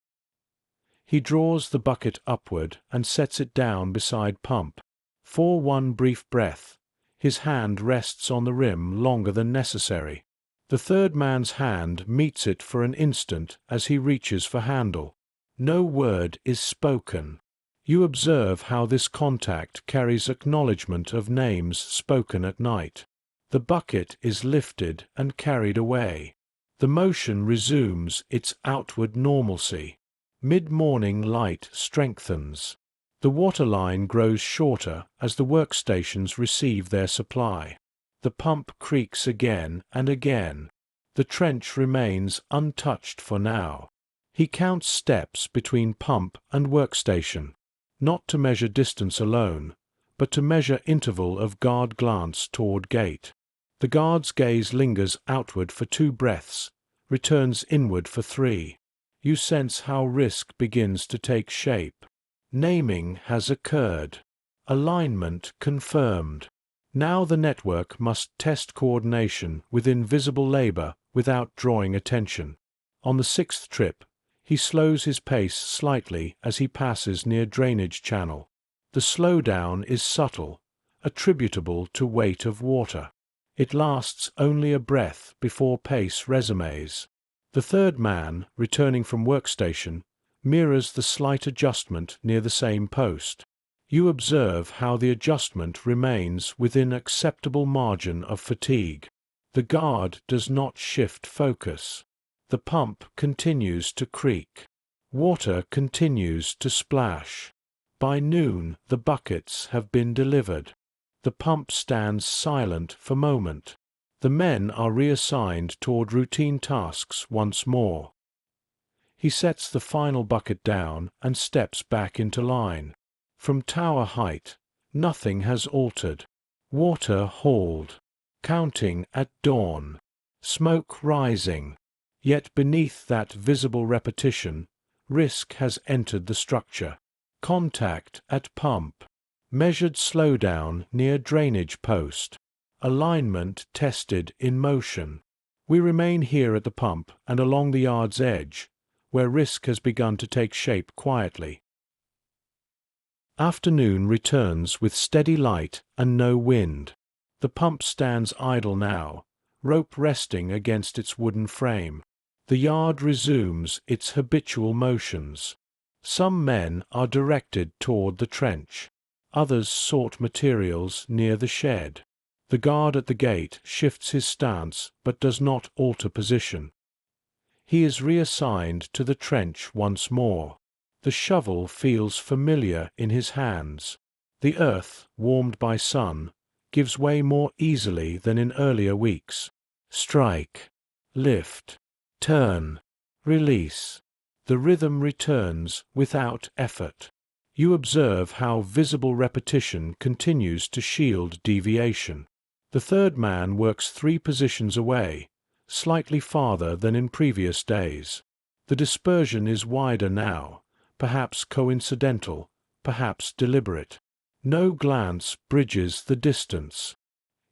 He draws the bucket upward and sets it down beside pump. For one brief breath, his hand rests on the rim longer than necessary. The third man's hand meets it for an instant as he reaches for handle. No word is spoken. You observe how this contact carries acknowledgement of names spoken at night. The bucket is lifted and carried away. The motion resumes its outward normalcy. Mid-morning light strengthens. The water line grows shorter as the workstations receive their supply. The pump creaks again and again. The trench remains untouched for now. He counts steps between pump and workstation, not to measure distance alone, but to measure interval of guard glance toward gate. The guard's gaze lingers outward for 2 breaths, returns inward for 3. You sense how risk begins to take shape. Naming has occurred. Alignment confirmed. Now the network must test coordination with invisible labor without drawing attention. On the 6th trip, he slows his pace slightly as he passes near drainage channel. The slowdown is subtle, attributable to weight of water. It lasts only a breath before pace resumes. The third man, returning from workstation, mirrors the slight adjustment near the same post. You observe how the adjustment remains within acceptable margin of fatigue. The guard does not shift focus. The pump continues to creak. Water continues to splash. By noon, the buckets have been delivered. The pump stands silent for a moment. The men are reassigned toward routine tasks once more. He sets the final bucket down and steps back into line. From tower height, Nothing has altered. Water hauled. Counting at dawn. Smoke rising. Yet beneath that visible repetition, risk has entered the structure. Contact at pump. Measured slowdown near drainage post. Alignment tested in motion. We remain here at the pump and along the yard's edge, where risk has begun to take shape quietly. Afternoon returns with steady light and no wind. The pump stands idle now, rope resting against its wooden frame. The yard resumes its habitual motions. Some men are directed toward the trench. Others sort materials near the shed. The guard at the gate shifts his stance but does not alter position. He is reassigned to the trench once more. The shovel feels familiar in his hands. The earth, warmed by sun, gives way more easily than in earlier weeks. Strike, lift, turn, release. The rhythm returns without effort. You observe how visible repetition continues to shield deviation. The third man works 3 positions away, slightly farther than in previous days. The dispersion is wider now, perhaps coincidental, perhaps deliberate. No glance bridges the distance.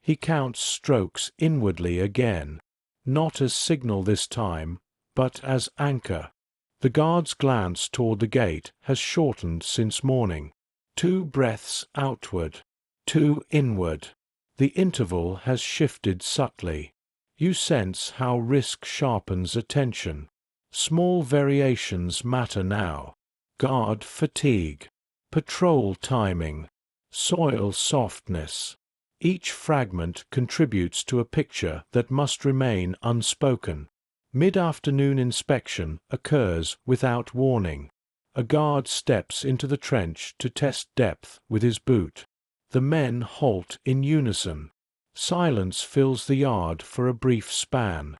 He counts strokes inwardly again, not as signal this time, but as anchor. The guard's glance toward the gate has shortened since morning. 2 breaths outward, 2 inward. The interval has shifted subtly. You sense how risk sharpens attention. Small variations matter now. Guard fatigue, patrol timing, soil softness. Each fragment contributes to a picture that must remain unspoken. Mid-afternoon inspection occurs without warning. A guard steps into the trench to test depth with his boot. The men halt in unison. Silence fills the yard for a brief span.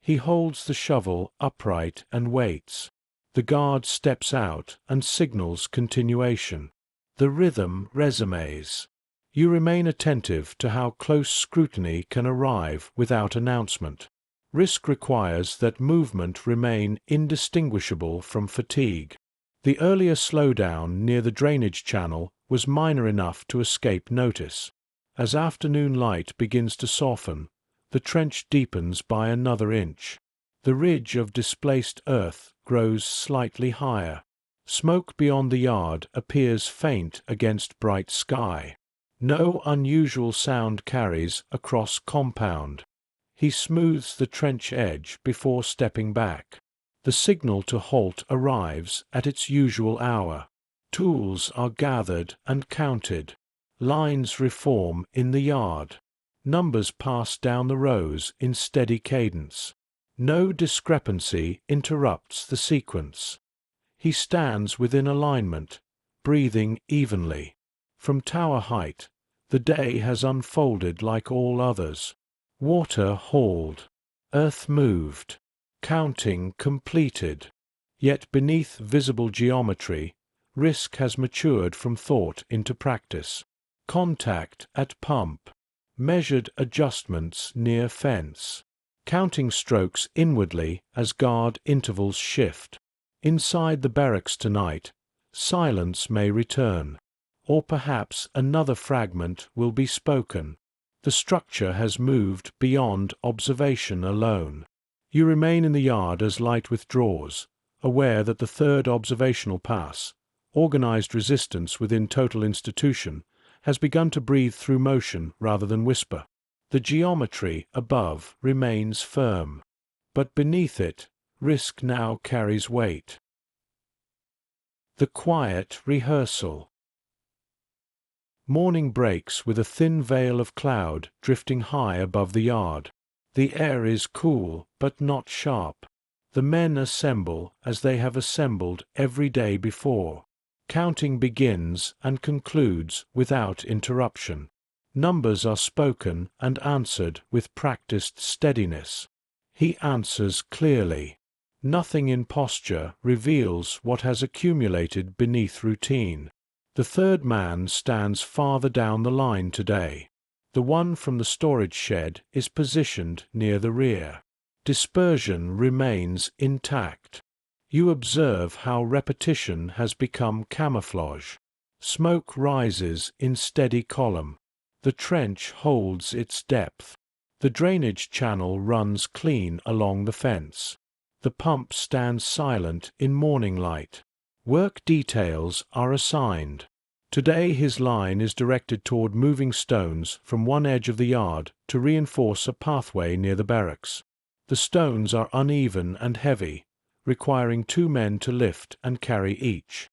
He holds the shovel upright and waits. The guard steps out and signals continuation. The rhythm resumes. You remain attentive to how close scrutiny can arrive without announcement. Risk requires that movement remain indistinguishable from fatigue. The earlier slowdown near the drainage channel was minor enough to escape notice. As afternoon light begins to soften, the trench deepens by another inch. The ridge of displaced earth grows slightly higher. Smoke beyond the yard appears faint against bright sky. No unusual sound carries across compound. He smooths the trench edge before stepping back. The signal to halt arrives at its usual hour. Tools are gathered and counted. Lines reform in the yard. Numbers pass down the rows in steady cadence. No discrepancy interrupts the sequence. He stands within alignment, breathing evenly. From tower height, the day has unfolded like all others. Water hauled. Earth moved. Counting completed. Yet beneath visible geometry, risk has matured from thought into practice. Contact at pump. Measured adjustments near fence. Counting strokes inwardly as guard intervals shift. Inside the barracks tonight, silence may return. Or perhaps another fragment will be spoken. The structure has moved beyond observation alone. You remain in the yard as light withdraws, aware that the third observational pass, organized resistance within total institution, has begun to breathe through motion rather than whisper. The geometry above remains firm, but beneath it, risk now carries weight. The quiet rehearsal. Morning breaks with a thin veil of cloud drifting high above the yard. The air is cool, but not sharp. The men assemble as they have assembled every day before. Counting begins and concludes without interruption. Numbers are spoken and answered with practiced steadiness. He answers clearly. Nothing in posture reveals what has accumulated beneath routine. The The third man stands farther down the line today. The one from the storage shed is positioned near the rear. Dispersion remains intact. You observe how repetition has become camouflage. Smoke rises in steady column. The trench holds its depth. The drainage channel runs clean along the fence. The pump stands silent in morning light. Work details are assigned. Today his line is directed toward moving stones from one edge of the yard to reinforce a pathway near the barracks. The stones are uneven and heavy, requiring 2 men to lift and carry each.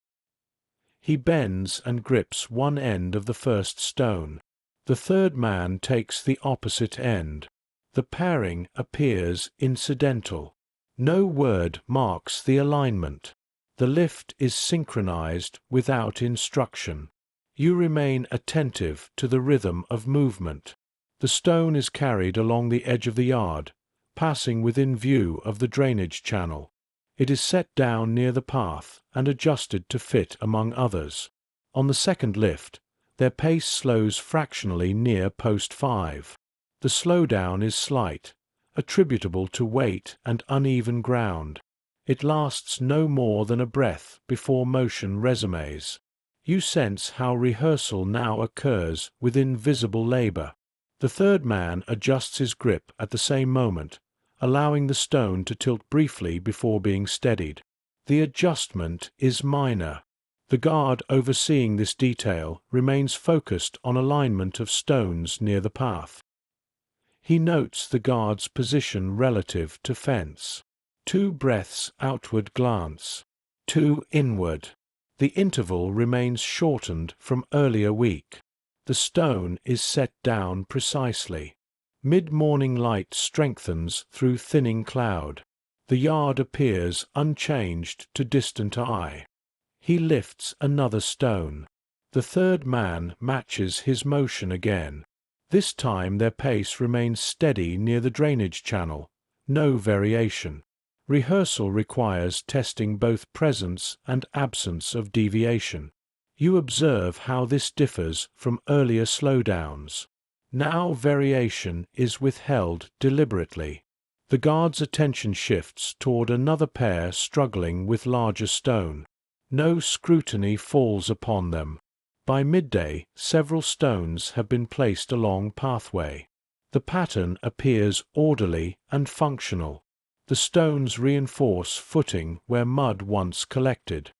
He bends and grips one end of the first stone. The third man takes the opposite end. The pairing appears incidental. No word marks the alignment. The lift is synchronized without instruction. You remain attentive to the rhythm of movement. The stone is carried along the edge of the yard, passing within view of the drainage channel. It is set down near the path and adjusted to fit among others. On the second lift, their pace slows fractionally near post 5. The slowdown is slight, attributable to weight and uneven ground. It lasts no more than a breath before motion resumes. You sense how rehearsal now occurs within visible labor. The third man adjusts his grip at the same moment, allowing the stone to tilt briefly before being steadied. The adjustment is minor. The guard overseeing this detail remains focused on alignment of stones near the path. He notes the guard's position relative to fence. 2 breaths outward glance. 2 inward. The interval remains shortened from earlier week. The stone is set down precisely. Mid-morning light strengthens through thinning cloud. The yard appears unchanged to distant eye. He lifts another stone. The third man matches his motion again. This time their pace remains steady near the drainage channel. No variation. Rehearsal requires testing both presence and absence of deviation. You observe how this differs from earlier slowdowns. Now variation is withheld deliberately. The guard's attention shifts toward another pair struggling with larger stone. No scrutiny falls upon them. By midday, several stones have been placed along pathway. The pattern appears orderly and functional. The stones reinforce footing where mud once collected.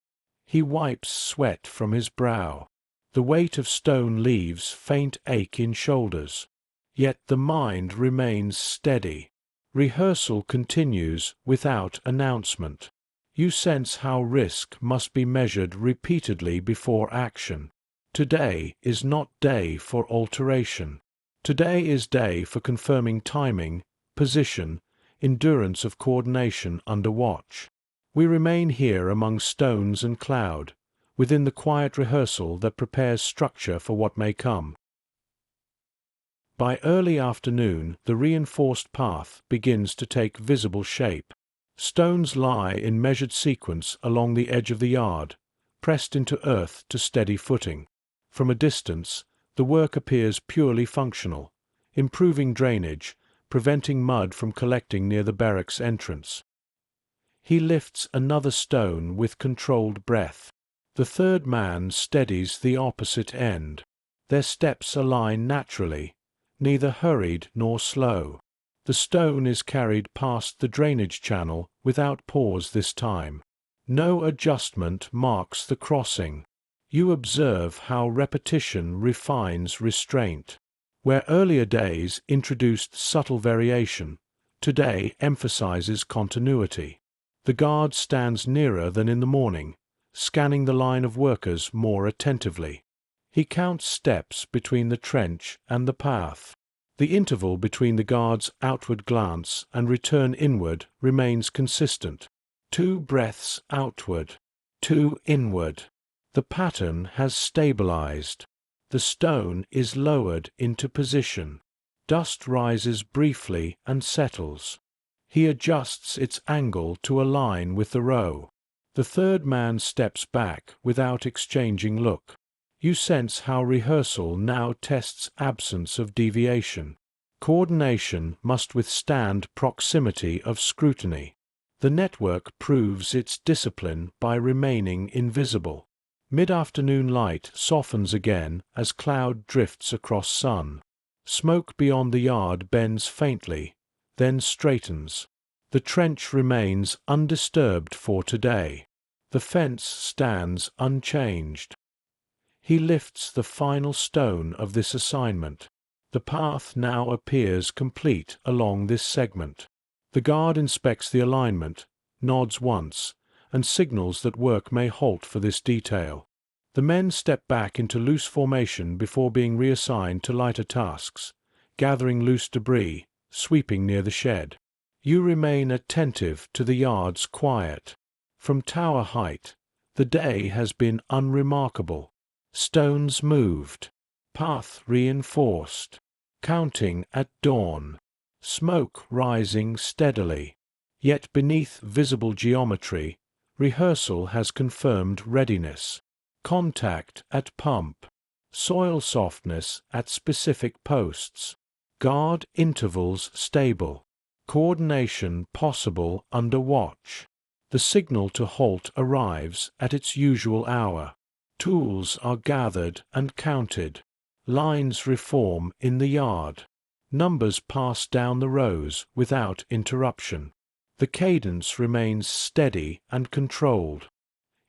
He wipes sweat from his brow. The weight of stone leaves faint ache in shoulders. Yet the mind remains steady. Rehearsal continues without announcement. You sense how risk must be measured repeatedly before action. Today is not day for alteration. Today is day for confirming timing, position, endurance of coordination under watch. We remain here among stones and cloud, within the quiet rehearsal that prepares structure for what may come. By early afternoon, the reinforced path begins to take visible shape. Stones lie in measured sequence along the edge of the yard, pressed into earth to steady footing. From a distance, the work appears purely functional, improving drainage, preventing mud from collecting near the barracks entrance. He lifts another stone with controlled breath. The third man steadies the opposite end. Their steps align naturally, neither hurried nor slow. The stone is carried past the drainage channel without pause this time. No adjustment marks the crossing. You observe how repetition refines restraint. Where earlier days introduced subtle variation, today emphasizes continuity. The guard stands nearer than in the morning, scanning the line of workers more attentively. He counts steps between the trench and the path. The interval between the guard's outward glance and return inward remains consistent. 2 breaths outward, 2 inward. The pattern has stabilized. The stone is lowered into position. Dust rises briefly and settles. He adjusts its angle to align with the row. The third man steps back without exchanging look. You sense how rehearsal now tests absence of deviation. Coordination must withstand proximity of scrutiny. The network proves its discipline by remaining invisible. Mid-afternoon light softens again as cloud drifts across sun. Smoke beyond the yard bends faintly, then straightens. The trench remains undisturbed for today. The fence stands unchanged. He lifts the final stone of this assignment. The path now appears complete along this segment. The guard inspects the alignment, nods once, and signals that work may halt for this detail. The men step back into loose formation before being reassigned to lighter tasks, gathering loose debris, sweeping near the shed. You remain attentive to the yard's quiet. From tower height, the day has been unremarkable. Stones moved, path reinforced, counting at dawn, smoke rising steadily. Yet beneath visible geometry, rehearsal has confirmed readiness. Contact at pump, soil softness at specific posts, guard intervals stable, coordination possible under watch. The signal to halt arrives at its usual hour. Tools are gathered and counted. Lines reform in the yard. Numbers pass down the rows without interruption. The cadence remains steady and controlled.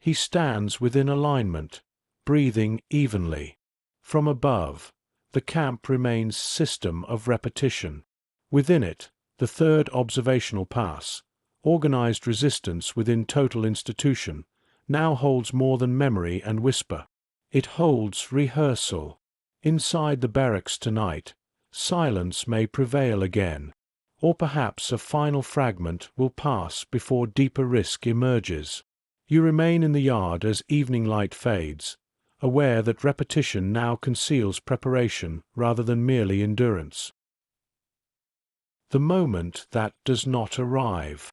He stands within alignment, breathing evenly. From above, the camp remains system of repetition. Within it, the third observational pass, organized resistance within total institution, now holds more than memory and whisper. It holds rehearsal. Inside the barracks tonight, silence may prevail again, or perhaps a final fragment will pass before deeper risk emerges. You remain in the yard as evening light fades, aware that repetition now conceals preparation rather than merely endurance. The moment that does not arrive.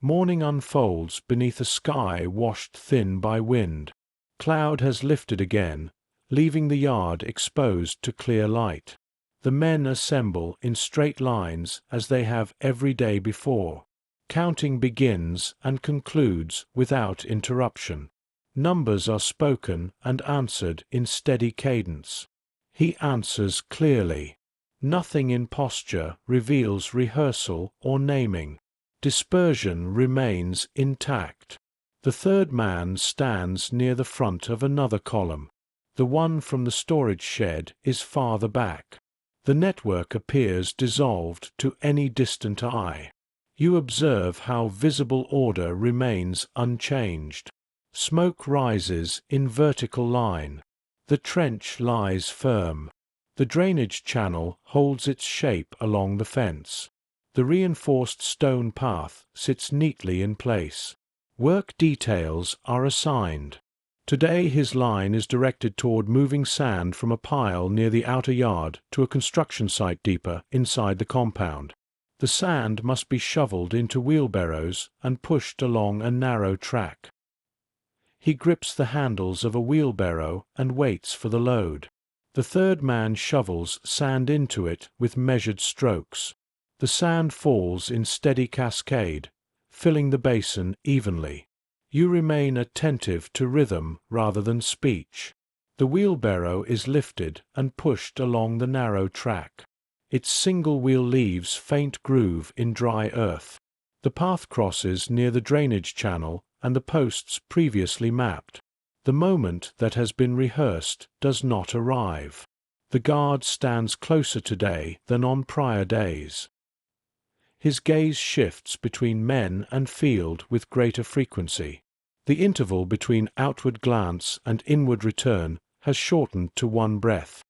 Morning unfolds beneath a sky washed thin by wind. Cloud has lifted again, leaving the yard exposed to clear light. The men assemble in straight lines as they have every day before. Counting begins and concludes without interruption. Numbers are spoken and answered in steady cadence. He answers clearly. Nothing in posture reveals rehearsal or naming. Dispersion remains intact. The third man stands near the front of another column. The one from the storage shed is farther back. The network appears dissolved to any distant eye. You observe how visible order remains unchanged. Smoke rises in vertical line. The trench lies firm. The drainage channel holds its shape along the fence. The reinforced stone path sits neatly in place. Work details are assigned. Today his line is directed toward moving sand from a pile near the outer yard to a construction site deeper inside the compound. The sand must be shoveled into wheelbarrows and pushed along a narrow track. He grips the handles of a wheelbarrow and waits for the load. The third man shovels sand into it with measured strokes. The sand falls in steady cascade, filling the basin evenly. You remain attentive to rhythm rather than speech. The wheelbarrow is lifted and pushed along the narrow track. Its single wheel leaves faint groove in dry earth. The path crosses near the drainage channel and the posts previously mapped. The moment that has been rehearsed does not arrive. The guard stands closer today than on prior days. His gaze shifts between men and field with greater frequency. The interval between outward glance and inward return has shortened to one breath.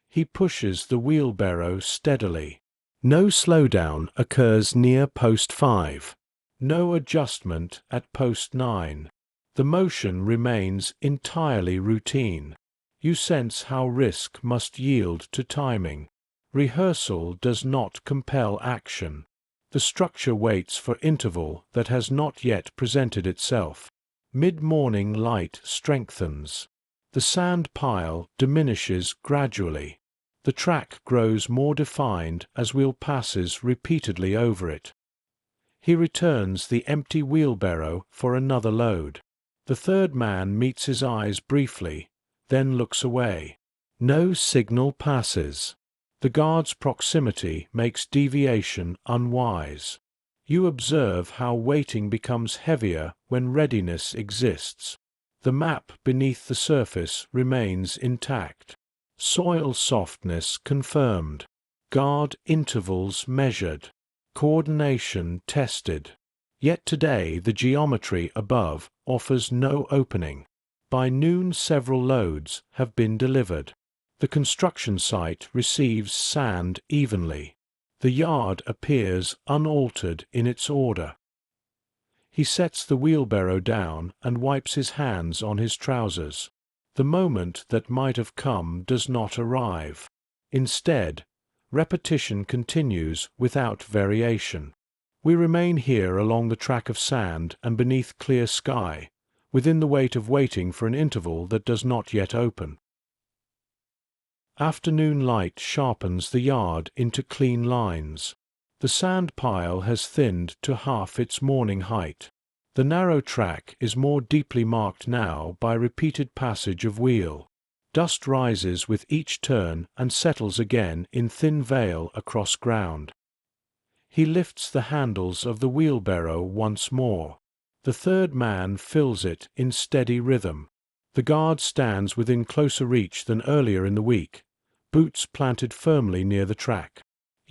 He pushes the wheelbarrow steadily. No slowdown occurs near post 5. No adjustment at post 9. The motion remains entirely routine. You sense how risk must yield to timing. Rehearsal does not compel action. The structure waits for interval that has not yet presented itself. Mid-morning light strengthens. The sand pile diminishes gradually. The track grows more defined as Will passes repeatedly over it. He returns the empty wheelbarrow for another load. The third man meets his eyes briefly, then looks away. No signal passes. The guard's proximity makes deviation unwise. You observe how waiting becomes heavier when readiness exists. The map beneath the surface remains intact. Soil softness confirmed. Guard intervals measured. Coordination tested. Yet today the geometry above offers no opening. By noon several loads have been delivered. The construction site receives sand evenly. The yard appears unaltered in its order. He sets the wheelbarrow down and wipes his hands on his trousers. The moment that might have come does not arrive. Instead, repetition continues without variation. We remain here along the track of sand and beneath clear sky, within the weight of waiting for an interval that does not yet open. Afternoon light sharpens the yard into clean lines. The sand pile has thinned to half its morning height. The narrow track is more deeply marked now by repeated passage of wheel. Dust rises with each turn and settles again in thin veil across ground. He lifts the handles of the wheelbarrow once more. The third man fills it in steady rhythm. The guard stands within closer reach than earlier in the week, boots planted firmly near the track.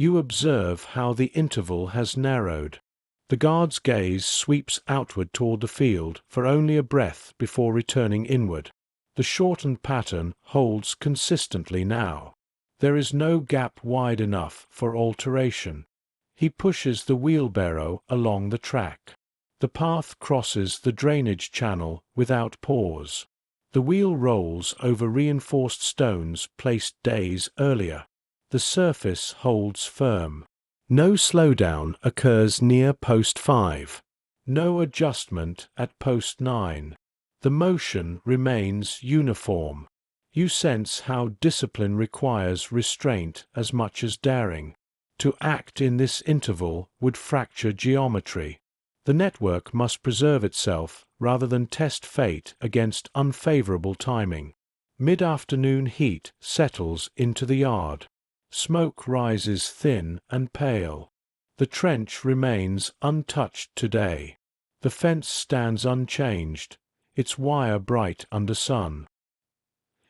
You observe how the interval has narrowed. The guard's gaze sweeps outward toward the field for only a breath before returning inward. The shortened pattern holds consistently now. There is no gap wide enough for alteration. He pushes the wheelbarrow along the track. The path crosses the drainage channel without pause. The wheel rolls over reinforced stones placed days earlier. The surface holds firm. No slowdown occurs near post 5. No adjustment at post 9. The motion remains uniform. You sense how discipline requires restraint as much as daring. To act in this interval would fracture geometry. The network must preserve itself rather than test fate against unfavorable timing. Mid-afternoon heat settles into the yard. Smoke rises thin and pale. The trench remains untouched today. The fence stands unchanged, its wire bright under sun.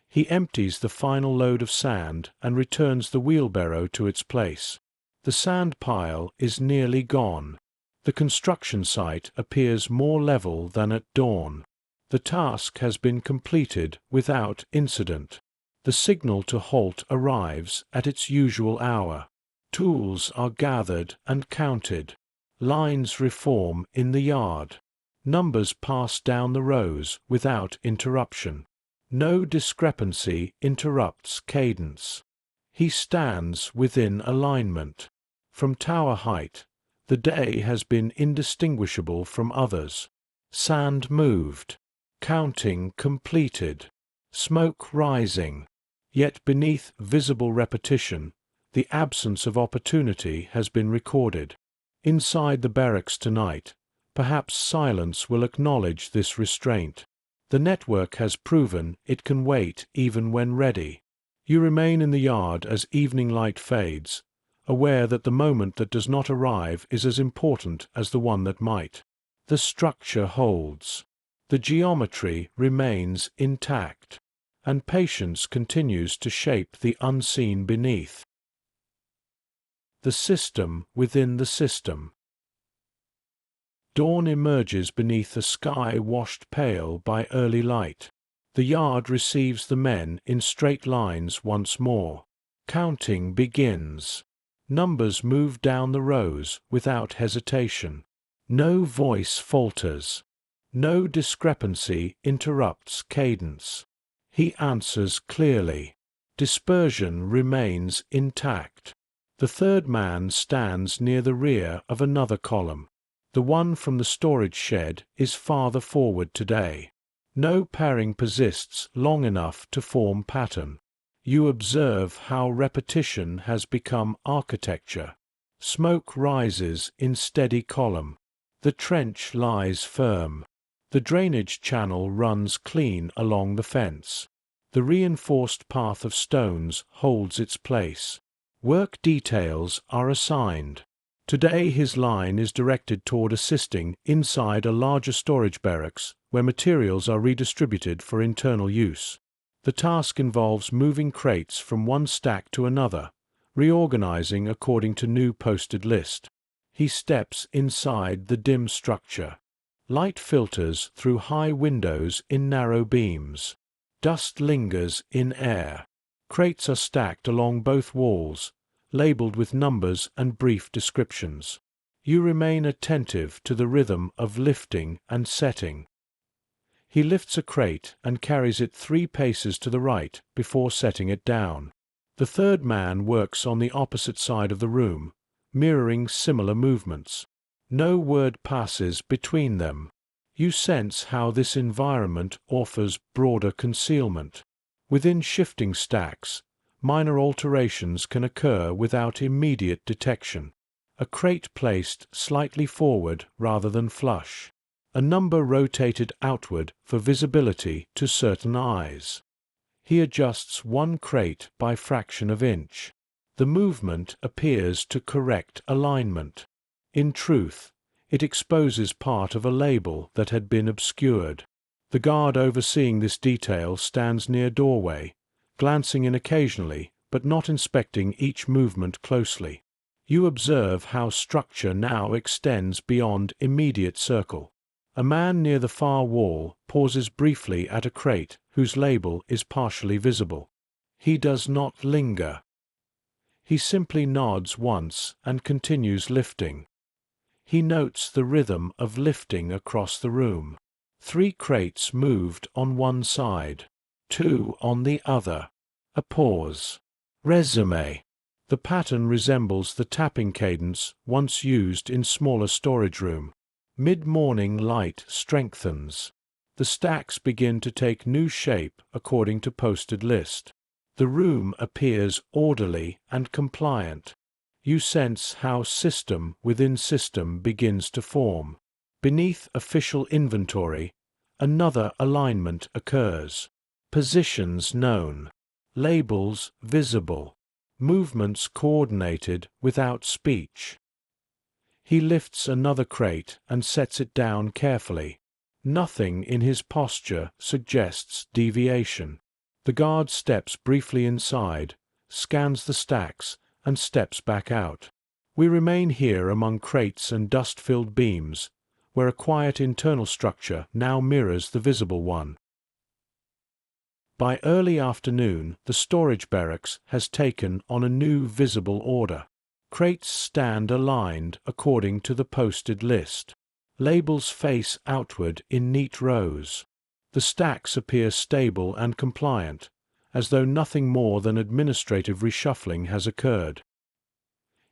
He empties the final load of sand and returns the wheelbarrow to its place. The sand pile is nearly gone. The construction site appears more level than at dawn. The task has been completed without incident. The signal to halt arrives at its usual hour. Tools are gathered and counted. Lines reform in the yard. Numbers pass down the rows without interruption. No discrepancy interrupts cadence. He stands within alignment. From tower height, the day has been indistinguishable from others. Sand moved. Counting completed. Smoke rising. Yet beneath visible repetition, the absence of opportunity has been recorded. Inside the barracks tonight, perhaps silence will acknowledge this restraint. The network has proven it can wait even when ready. You remain in the yard as evening light fades, aware that the moment that does not arrive is as important as the one that might. The structure holds. The geometry remains intact, and patience continues to shape the unseen beneath. The system within the system. Dawn emerges beneath a sky washed pale by early light. The yard receives the men in straight lines once more. Counting begins. Numbers move down the rows without hesitation. No voice falters. No discrepancy interrupts cadence. He answers clearly. Dispersion remains intact. The third man stands near the rear of another column. The one from the storage shed is farther forward today. No pairing persists long enough to form pattern. You observe how repetition has become architecture. Smoke rises in steady column. The trench lies firm. The drainage channel runs clean along the fence. The reinforced path of stones holds its place. Work details are assigned. Today his line is directed toward assisting inside a larger storage barracks where materials are redistributed for internal use. The task involves moving crates from one stack to another, reorganizing according to new posted list. He steps inside the dim structure. Light filters through high windows in narrow beams. Dust lingers in air. Crates are stacked along both walls, labeled with numbers and brief descriptions. You remain attentive to the rhythm of lifting and setting. He lifts a crate and carries it 3 paces to the right before setting it down. The third man works on the opposite side of the room, mirroring similar movements. No word passes between them. You sense how this environment offers broader concealment. Within shifting stacks, minor alterations can occur without immediate detection. A crate placed slightly forward rather than flush. A number rotated outward for visibility to certain eyes. He adjusts one crate by fraction of inch. The movement appears to correct alignment. In truth, it exposes part of a label that had been obscured. The guard overseeing this detail stands near doorway, glancing in occasionally, but not inspecting each movement closely. You observe how structure now extends beyond immediate circle. A man near the far wall pauses briefly at a crate whose label is partially visible. He does not linger. He simply nods once and continues lifting. He notes the rhythm of lifting across the room. 3 crates moved on one side, 2 on the other. A pause. Resume. The pattern resembles the tapping cadence once used in smaller storage room. Mid-morning light strengthens. The stacks begin to take new shape according to posted list. The room appears orderly and compliant. You sense how system within system begins to form. Beneath official inventory, another alignment occurs. Positions known. Labels visible. Movements coordinated without speech. He lifts another crate and sets it down carefully. Nothing in his posture suggests deviation. The guard steps briefly inside, scans the stacks, and steps back out. We remain here among crates and dust-filled beams, where a quiet internal structure now mirrors the visible one. By early afternoon, the storage barracks has taken on a new visible order. Crates stand aligned according to the posted list. Labels face outward in neat rows. The stacks appear stable and compliant, as though nothing more than administrative reshuffling has occurred.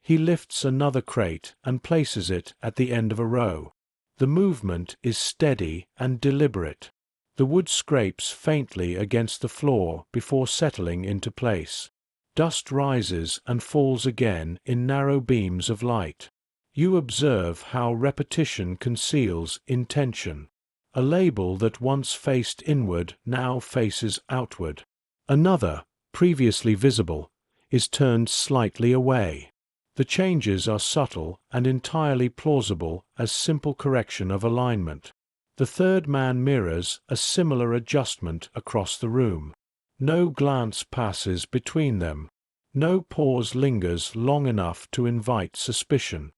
He lifts another crate and places it at the end of a row. The movement is steady and deliberate. The wood scrapes faintly against the floor before settling into place. Dust rises and falls again in narrow beams of light. You observe how repetition conceals intention. A label that once faced inward now faces outward. Another, previously visible, is turned slightly away. The changes are subtle and entirely plausible as simple correction of alignment. The third man mirrors a similar adjustment across the room. No glance passes between them. No pause lingers long enough to invite suspicion.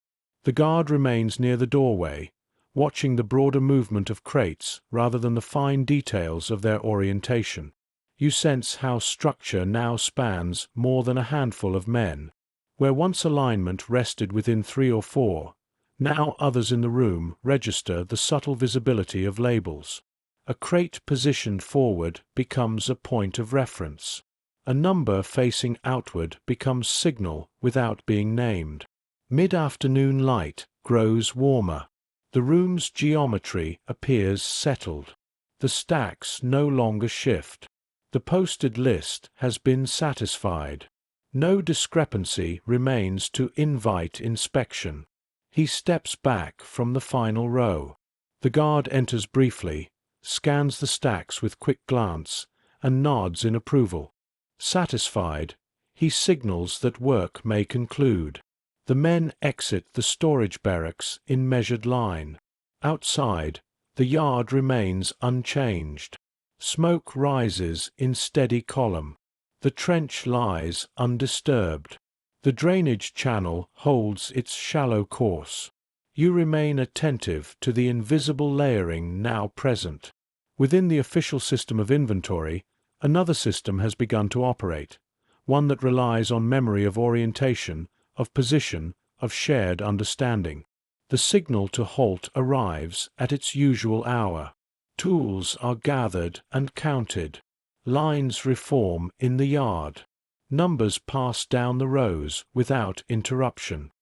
The guard remains near the doorway, watching the broader movement of crates rather than the fine details of their orientation. You sense how structure now spans more than a handful of men. Where once alignment rested within 3 or 4, now others in the room register the subtle visibility of labels. A crate positioned forward becomes a point of reference. A number facing outward becomes signal without being named. Mid-afternoon light grows warmer. The room's geometry appears settled. The stacks no longer shift. The posted list has been satisfied. No discrepancy remains to invite inspection. He steps back from the final row. The guard enters briefly, scans the stacks with quick glance, and nods in approval. Satisfied, he signals that work may conclude. The men exit the storage barracks in measured line. Outside, the yard remains unchanged. Smoke rises in steady column. The trench lies undisturbed. The drainage channel holds its shallow course. You remain attentive to the invisible layering now present. Within the official system of inventory, another system has begun to operate, one that relies on memory of orientation, of position, of shared understanding. The signal to halt arrives at its usual hour. Tools are gathered and counted. Lines reform in the yard. Numbers pass down the rows without interruption.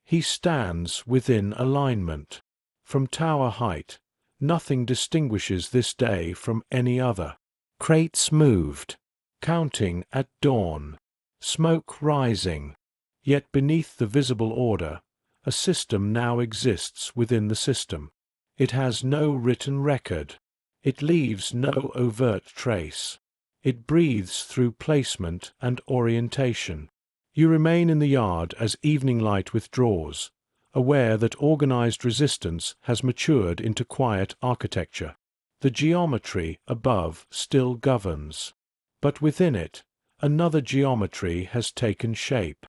He stands within alignment. From tower height, nothing distinguishes this day from any other. Crates moved. Counting at dawn. Smoke rising. Yet beneath the visible order, a system now exists within the system. It has no written record. It leaves no overt trace. It breathes through placement and orientation. You remain in the yard as evening light withdraws, aware that organized resistance has matured into quiet architecture. The geometry above still governs, but within it, another geometry has taken shape.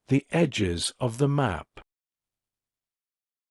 The edges of the map.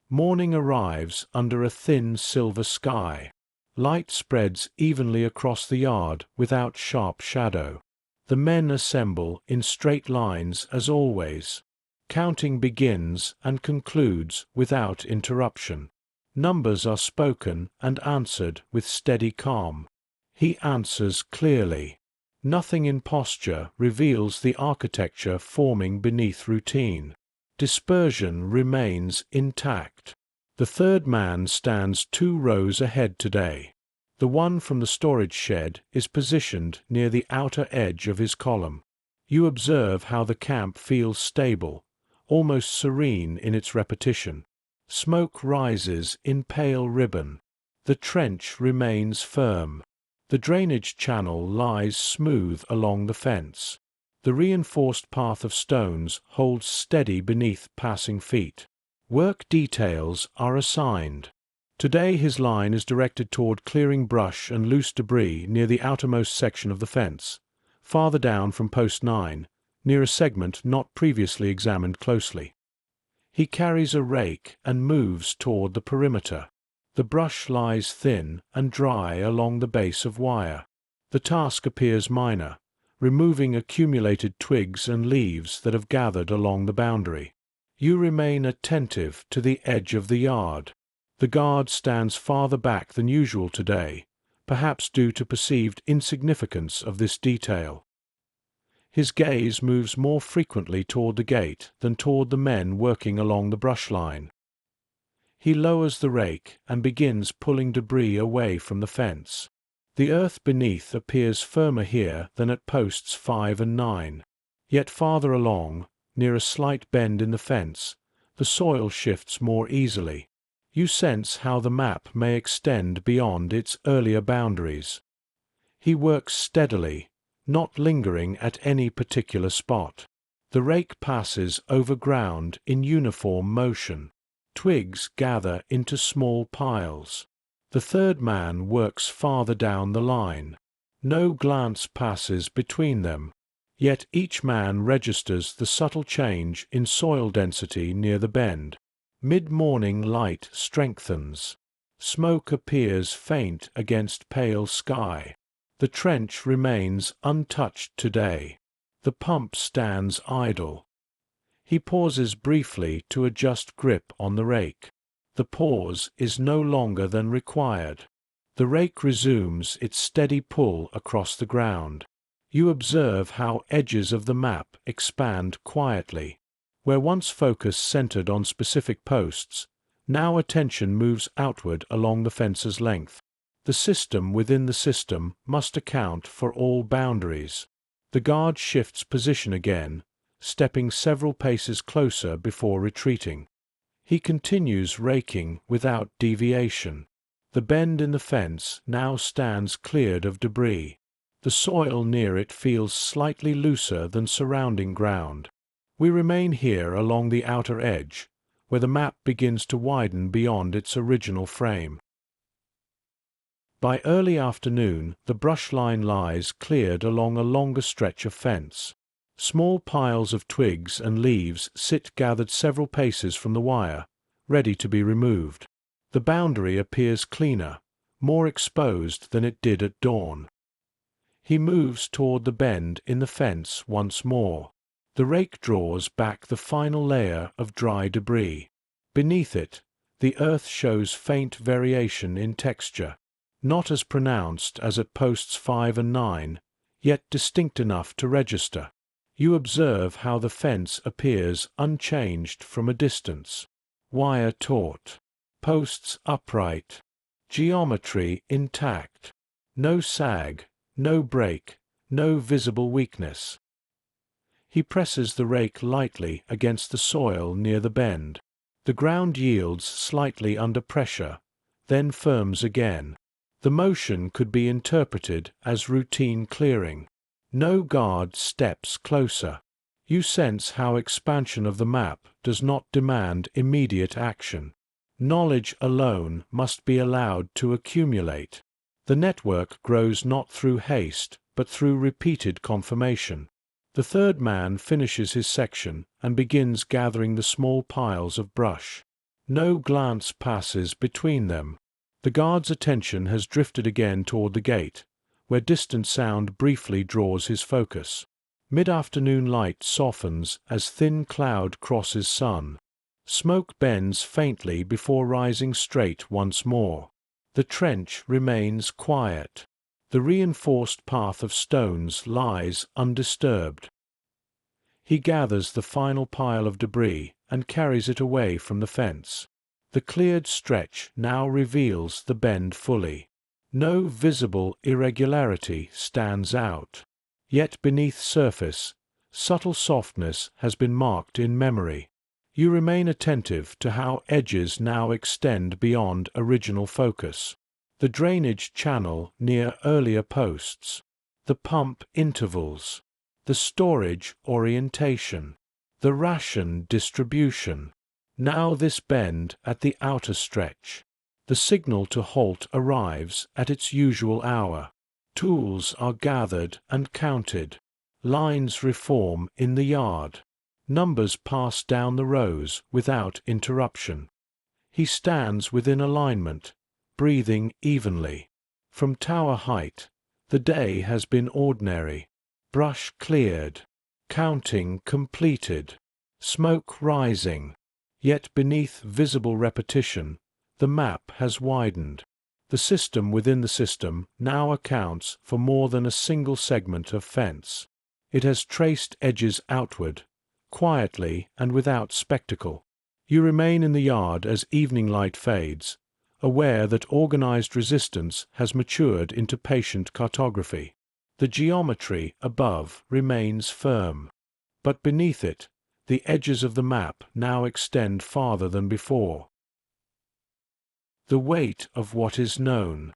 Morning arrives under a thin silver sky. Light spreads evenly across the yard without sharp shadow. The men assemble in straight lines as always. Counting begins and concludes without interruption. Numbers are spoken and answered with steady calm. He answers clearly. Nothing in posture reveals the architecture forming beneath routine. Dispersion remains intact. The third man stands 2 rows ahead today. The one from the storage shed is positioned near the outer edge of his column. You observe how the camp feels stable, almost serene in its repetition. Smoke rises in pale ribbon. The trench remains firm. The drainage channel lies smooth along the fence. The reinforced path of stones holds steady beneath passing feet. Work details are assigned. Today his line is directed toward clearing brush and loose debris near the outermost section of the fence, farther down from post 9, near a segment not previously examined closely. He carries a rake and moves toward the perimeter. The brush lies thin and dry along the base of wire. The task appears minor, removing accumulated twigs and leaves that have gathered along the boundary. You remain attentive to the edge of the yard. The guard stands farther back than usual today, perhaps due to perceived insignificance of this detail. His gaze moves more frequently toward the gate than toward the men working along the brush line. He lowers the rake and begins pulling debris away from the fence. The earth beneath appears firmer here than at posts 5 and 9. Yet farther along, near a slight bend in the fence, the soil shifts more easily. You sense how the map may extend beyond its earlier boundaries. He works steadily, not lingering at any particular spot. The rake passes over ground in uniform motion. Twigs gather into small piles. The third man works farther down the line. No glance passes between them, yet each man registers the subtle change in soil density near the bend. Mid-morning light strengthens. Smoke appears faint against pale sky. The trench remains untouched today. The pump stands idle. He pauses briefly to adjust grip on the rake. The pause is no longer than required. The rake resumes its steady pull across the ground. You observe how edges of the map expand quietly. Where once focus centered on specific posts, now attention moves outward along the fence's length. The system within the system must account for all boundaries. The guard shifts position again, stepping several paces closer before retreating. He continues raking without deviation. The bend in the fence now stands cleared of debris. The soil near it feels slightly looser than surrounding ground. We remain here along the outer edge, where the map begins to widen beyond its original frame. By early afternoon, the brush line lies cleared along a longer stretch of fence. Small piles of twigs and leaves sit gathered several paces from the wire, ready to be removed. The boundary appears cleaner, more exposed than it did at dawn. He moves toward the bend in the fence once more. The rake draws back the final layer of dry debris. Beneath it, the earth shows faint variation in texture, not as pronounced as at posts 5 and 9, yet distinct enough to register. You observe how the fence appears unchanged from a distance. Wire taut. Posts upright. Geometry intact. No sag, no break, no visible weakness. He presses the rake lightly against the soil near the bend. The ground yields slightly under pressure, then firms again. The motion could be interpreted as routine clearing. No guard steps closer. You sense how expansion of the map does not demand immediate action. Knowledge alone must be allowed to accumulate. The network grows not through haste, but through repeated confirmation. The third man finishes his section and begins gathering the small piles of brush. No glance passes between them. The guard's attention has drifted again toward the gate, where distant sound briefly draws his focus. Mid-afternoon light softens as thin cloud crosses sun. Smoke bends faintly before rising straight once more. The trench remains quiet. The reinforced path of stones lies undisturbed. He gathers the final pile of debris and carries it away from the fence. The cleared stretch now reveals the bend fully. No visible irregularity stands out. Yet beneath surface, subtle softness has been marked in memory. You remain attentive to how edges now extend beyond original focus. The drainage channel near earlier posts. The pump intervals. The storage orientation. The ration distribution. Now this bend at the outer stretch. The signal to halt arrives at its usual hour. Tools are gathered and counted. Lines reform in the yard. Numbers pass down the rows without interruption. He stands within alignment, breathing evenly. From tower height, the day has been ordinary. Brush cleared. Counting completed. Smoke rising. Yet beneath visible repetition, the map has widened. The system within the system now accounts for more than a single segment of fence. It has traced edges outward, quietly and without spectacle. You remain in the yard as evening light fades, aware that organized resistance has matured into patient cartography. The geometry above remains firm, but beneath it, the edges of the map now extend farther than before. The weight of what is known.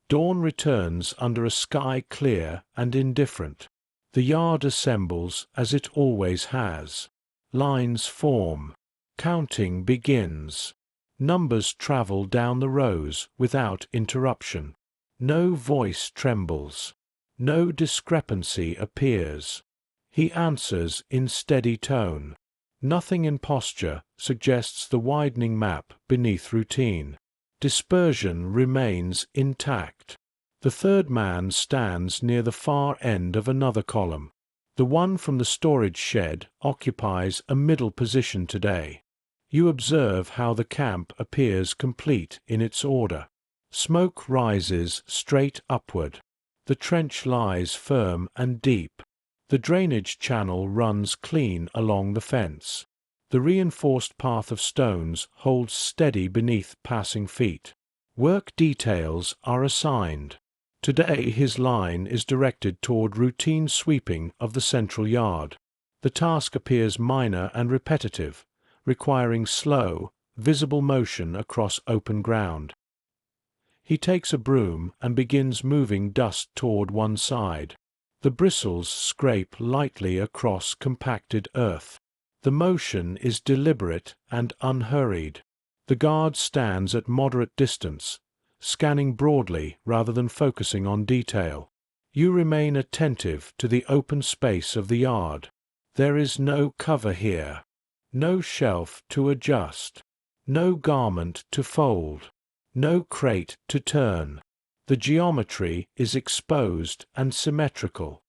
Dawn returns under a sky clear and indifferent. The yard assembles as it always has. Lines form. Counting begins. Numbers travel down the rows without interruption. No voice trembles. No discrepancy appears. He answers in steady tone. Nothing in posture suggests the widening map beneath routine. Dispersion remains intact. The third man stands near the far end of another column. The one from the storage shed occupies a middle position today. You observe how the camp appears complete in its order. Smoke rises straight upward. The trench lies firm and deep. The drainage channel runs clean along the fence. The reinforced path of stones holds steady beneath passing feet. Work details are assigned. Today his line is directed toward routine sweeping of the central yard. The task appears minor and repetitive, requiring slow, visible motion across open ground. He takes a broom and begins moving dust toward one side. The bristles scrape lightly across compacted earth. The motion is deliberate and unhurried. The guard stands at moderate distance, scanning broadly rather than focusing on detail. You remain attentive to the open space of the yard. There is no cover here, no shelf to adjust, no garment to fold, no crate to turn. The geometry is exposed and symmetrical.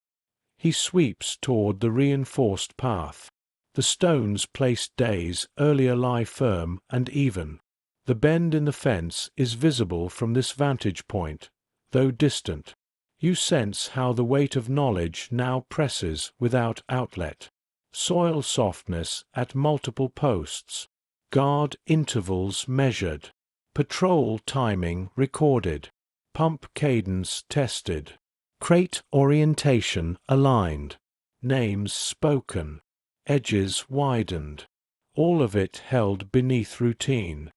He sweeps toward the reinforced path. The stones placed days earlier lie firm and even. The bend in the fence is visible from this vantage point, though distant. You sense how the weight of knowledge now presses without outlet. Soil softness at multiple posts. Guard intervals measured. Patrol timing recorded. Pump cadence tested. Crate orientation aligned. Names spoken. Edges widened. All of it held beneath routine.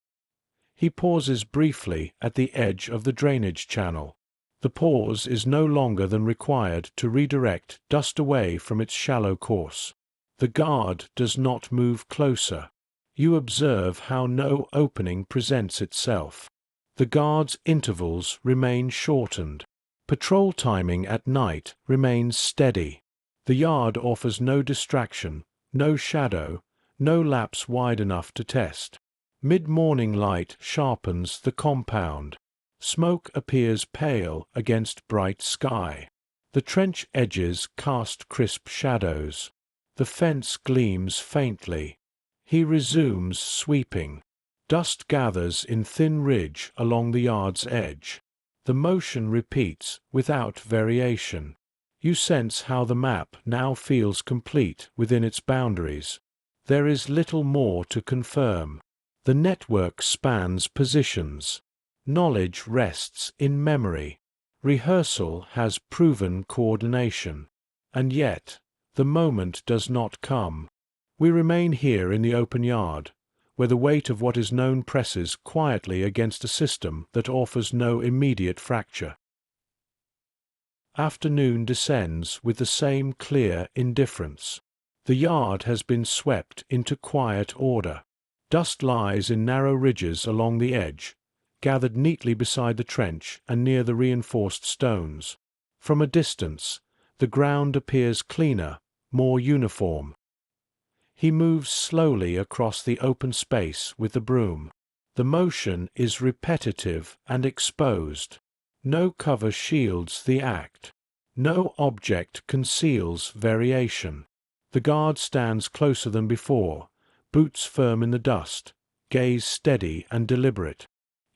He pauses briefly at the edge of the drainage channel. The pause is no longer than required to redirect dust away from its shallow course. The guard does not move closer. You observe how no opening presents itself. The guard's intervals remain shortened. Patrol timing at night remains steady. The yard offers no distraction, no shadow, no lapse wide enough to test. Mid-morning light sharpens the compound. Smoke appears pale against bright sky. The trench edges cast crisp shadows. The fence gleams faintly. He resumes sweeping. Dust gathers in thin ridge along the yard's edge. The motion repeats without variation. You sense how the map now feels complete within its boundaries. There is little more to confirm. The network spans positions. Knowledge rests in memory. Rehearsal has proven coordination. And yet, the moment does not come. We remain here in the open yard, where the weight of what is known presses quietly against a system that offers no immediate fracture. Afternoon descends with the same clear indifference. The yard has been swept into quiet order. Dust lies in narrow ridges along the edge, gathered neatly beside the trench and near the reinforced stones. From a distance, the ground appears cleaner, more uniform. He moves slowly across the open space with the broom. The motion is repetitive and exposed. No cover shields the act. No object conceals variation. The guard stands closer than before, boots firm in the dust, gaze steady and deliberate.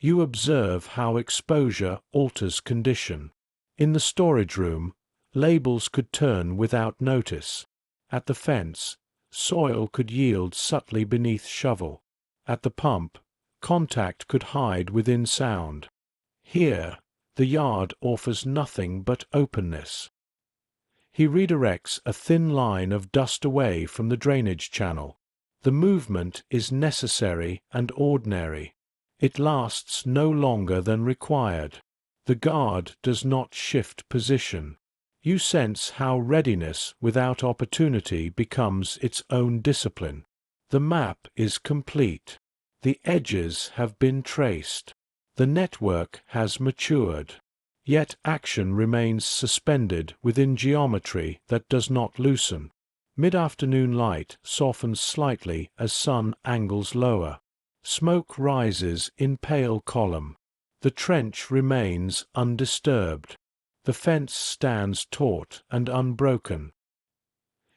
You observe how exposure alters condition. In the storage room, labels could turn without notice. At the fence, soil could yield subtly beneath shovel. At the pump, contact could hide within sound. Here, the yard offers nothing but openness. He redirects a thin line of dust away from the drainage channel. The movement is necessary and ordinary. It lasts no longer than required. The guard does not shift position. You sense how readiness without opportunity becomes its own discipline. The map is complete. The edges have been traced. The network has matured. Yet action remains suspended within geometry that does not loosen. Mid-afternoon light softens slightly as sun angles lower. Smoke rises in pale column. The trench remains undisturbed. The fence stands taut and unbroken.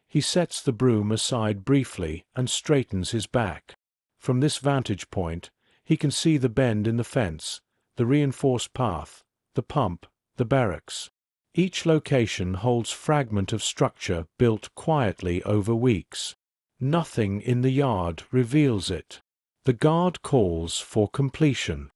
He sets the broom aside briefly and straightens his back. From this vantage point, he can see the bend in the fence, the reinforced path, the pump, the barracks. Each location holds fragment of structure built quietly over weeks. Nothing in the yard reveals it. The guard calls for completion.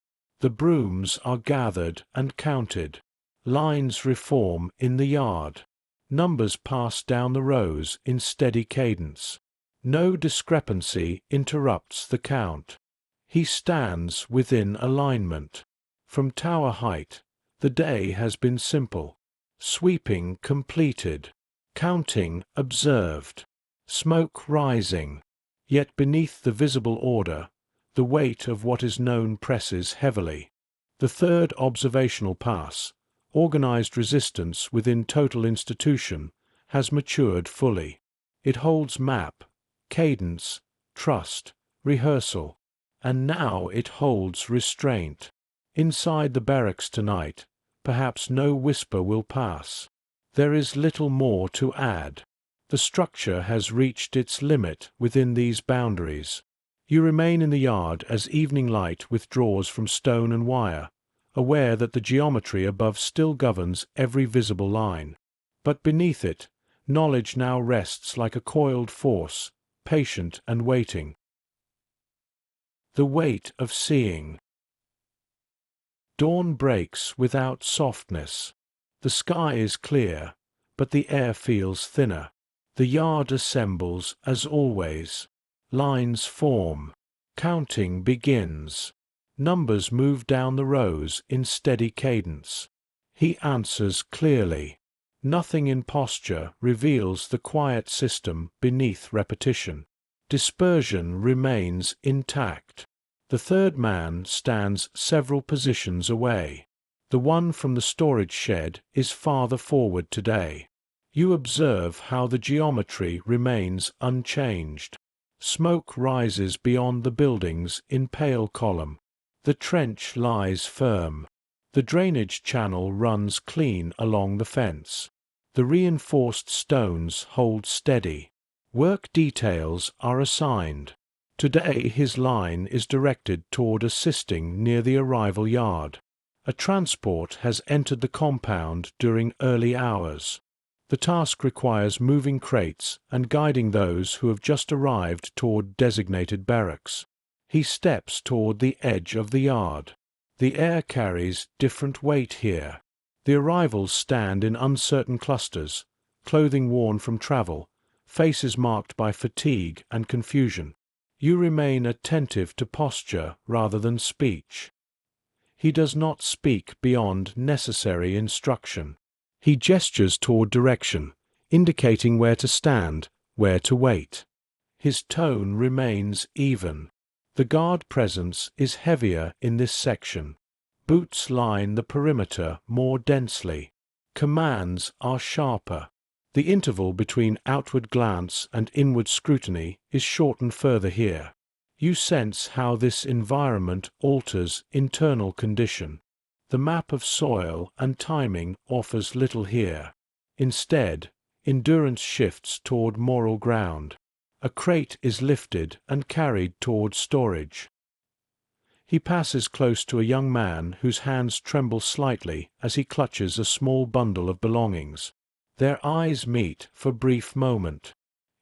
The brooms are gathered and counted. Lines reform in the yard. Numbers pass down the rows in steady cadence. No discrepancy interrupts the count. He stands within alignment. From tower height, the day has been simple. Sweeping completed. Counting observed. Smoke rising. Yet beneath the visible order, the weight of what is known presses heavily. The third observational pass, organized resistance within total institution, has matured fully. It holds map, cadence, trust, rehearsal, and now it holds restraint. Inside the barracks tonight, perhaps no whisper will pass. There is little more to add. The structure has reached its limit within these boundaries. You remain in the yard as evening light withdraws from stone and wire, aware that the geometry above still governs every visible line. But beneath it, knowledge now rests like a coiled force, patient and waiting. The weight of seeing. Dawn breaks without softness. The sky is clear, but the air feels thinner. The yard assembles as always. Lines form. Counting begins. Numbers move down the rows in steady cadence. He answers clearly. Nothing in posture reveals the quiet system beneath repetition. Dispersion remains intact. The third man stands several positions away. The one from the storage shed is farther forward today. You observe how the geometry remains unchanged. Smoke rises beyond the buildings in pale column. The trench lies firm. The drainage channel runs clean along the fence. The reinforced stones hold steady. Work details are assigned. Today his line is directed toward assisting near the arrival yard. A transport has entered the compound during early hours. The task requires moving crates and guiding those who have just arrived toward designated barracks. He steps toward the edge of the yard. The air carries different weight here. The arrivals stand in uncertain clusters, clothing worn from travel, faces marked by fatigue and confusion. You remain attentive to posture rather than speech. He does not speak beyond necessary instruction. He gestures toward direction, indicating where to stand, where to wait. His tone remains even. The guard presence is heavier in this section. Boots line the perimeter more densely. Commands are sharper. The interval between outward glance and inward scrutiny is shortened further here. You sense how this environment alters internal condition. The map of soil and timing offers little here. Instead, endurance shifts toward moral ground. A crate is lifted and carried toward storage. He passes close to a young man whose hands tremble slightly as he clutches a small bundle of belongings. Their eyes meet for a brief moment.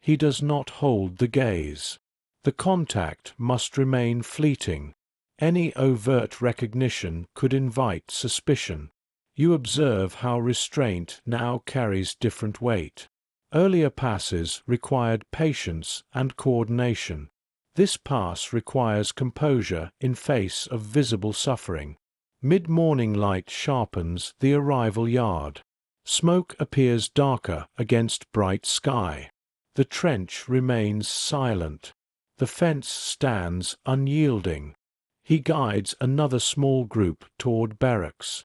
He does not hold the gaze. The contact must remain fleeting. Any overt recognition could invite suspicion. You observe how restraint now carries different weight. Earlier passes required patience and coordination. This pass requires composure in face of visible suffering. Mid-morning light sharpens the arrival yard. Smoke appears darker against bright sky. The trench remains silent. The fence stands unyielding. He guides another small group toward barracks.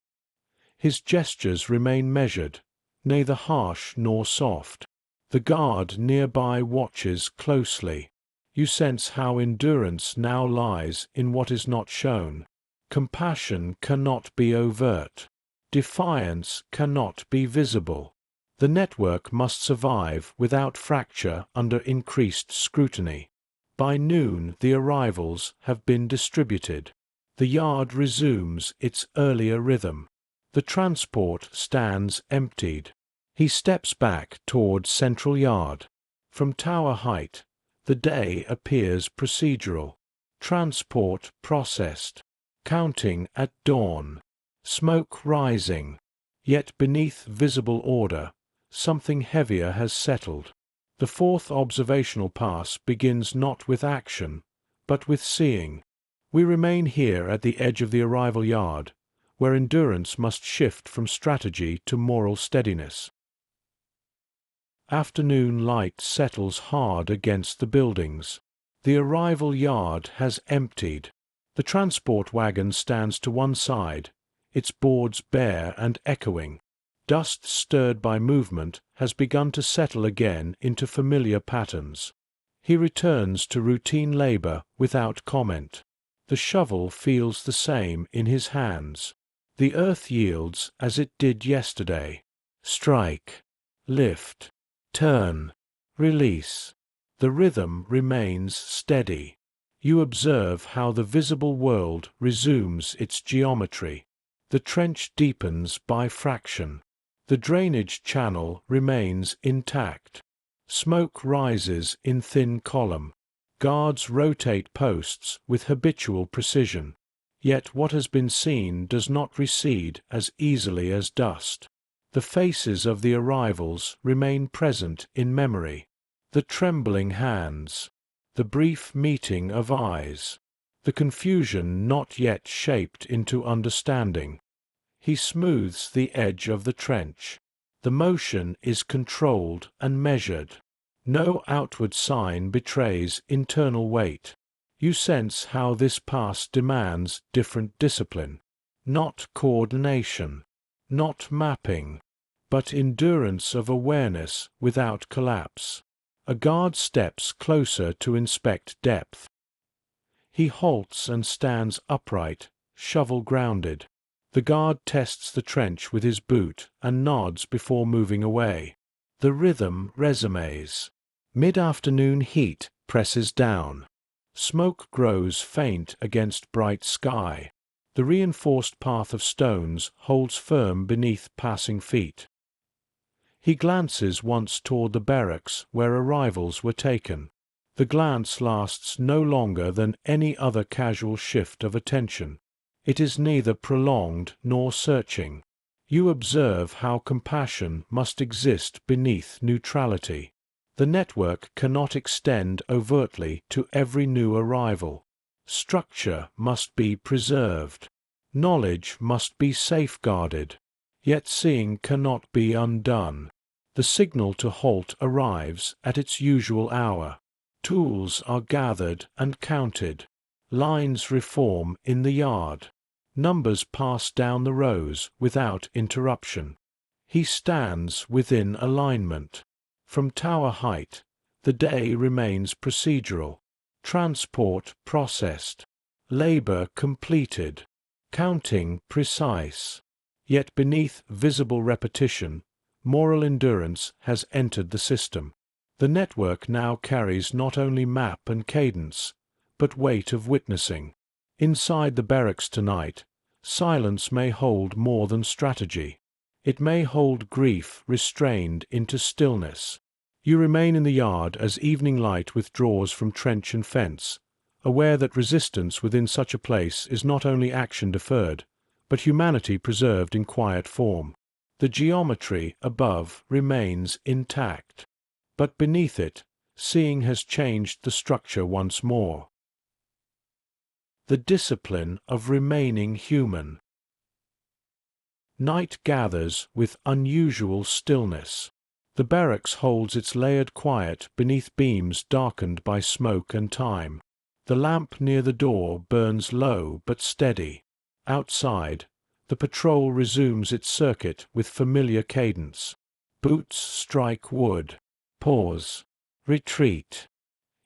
His gestures remain measured, neither harsh nor soft. The guard nearby watches closely. You sense how endurance now lies in what is not shown. Compassion cannot be overt. Defiance cannot be visible. The network must survive without fracture under increased scrutiny. By noon the arrivals have been distributed. The yard resumes its earlier rhythm. The transport stands emptied. He steps back toward central yard. From tower height, the day appears procedural. Transport processed. Counting at dawn. Smoke rising. Yet beneath visible order, something heavier has settled. The fourth observational pass begins not with action, but with seeing. We remain here at the edge of the arrival yard, where endurance must shift from strategy to moral steadiness. Afternoon light settles hard against the buildings. The arrival yard has emptied. The transport wagon stands to one side, its boards bare and echoing. Dust stirred by movement has begun to settle again into familiar patterns. He returns to routine labor without comment. The shovel feels the same in his hands. The earth yields as it did yesterday. Strike, lift, turn, release. The rhythm remains steady. You observe how the visible world resumes its geometry. The trench deepens by fraction. The drainage channel remains intact. Smoke rises in thin column. Guards rotate posts with habitual precision. Yet what has been seen does not recede as easily as dust. The faces of the arrivals remain present in memory. The trembling hands. The brief meeting of eyes. The confusion not yet shaped into understanding. He smooths the edge of the trench. The motion is controlled and measured. No outward sign betrays internal weight. You sense how this pass demands different discipline. Not coordination, not mapping, but endurance of awareness without collapse. A guard steps closer to inspect depth. He halts and stands upright, shovel grounded. The guard tests the trench with his boot and nods before moving away. The rhythm resumes. Mid-afternoon heat presses down. Smoke grows faint against bright sky. The reinforced path of stones holds firm beneath passing feet. He glances once toward the barracks where arrivals were taken. The glance lasts no longer than any other casual shift of attention. It is neither prolonged nor searching. You observe how compassion must exist beneath neutrality. The network cannot extend overtly to every new arrival. Structure must be preserved. Knowledge must be safeguarded. Yet seeing cannot be undone. The signal to halt arrives at its usual hour. Tools are gathered and counted. Lines reform in the yard. Numbers pass down the rows without interruption. He stands within alignment. From tower height, the day remains procedural. Transport processed. Labor completed. Counting precise. Yet beneath visible repetition, moral endurance has entered the system. The network now carries not only map and cadence, but weight of witnessing. Inside the barracks tonight, silence may hold more than strategy. It may hold grief restrained into stillness. You remain in the yard as evening light withdraws from trench and fence, aware that resistance within such a place is not only action deferred, but humanity preserved in quiet form. The geometry above remains intact. But beneath it, seeing has changed the structure once more. The discipline of remaining human. Night gathers with unusual stillness. The barracks holds its layered quiet beneath beams darkened by smoke and time. The lamp near the door burns low but steady. Outside, the patrol resumes its circuit with familiar cadence. Boots strike wood. Pause. Retreat.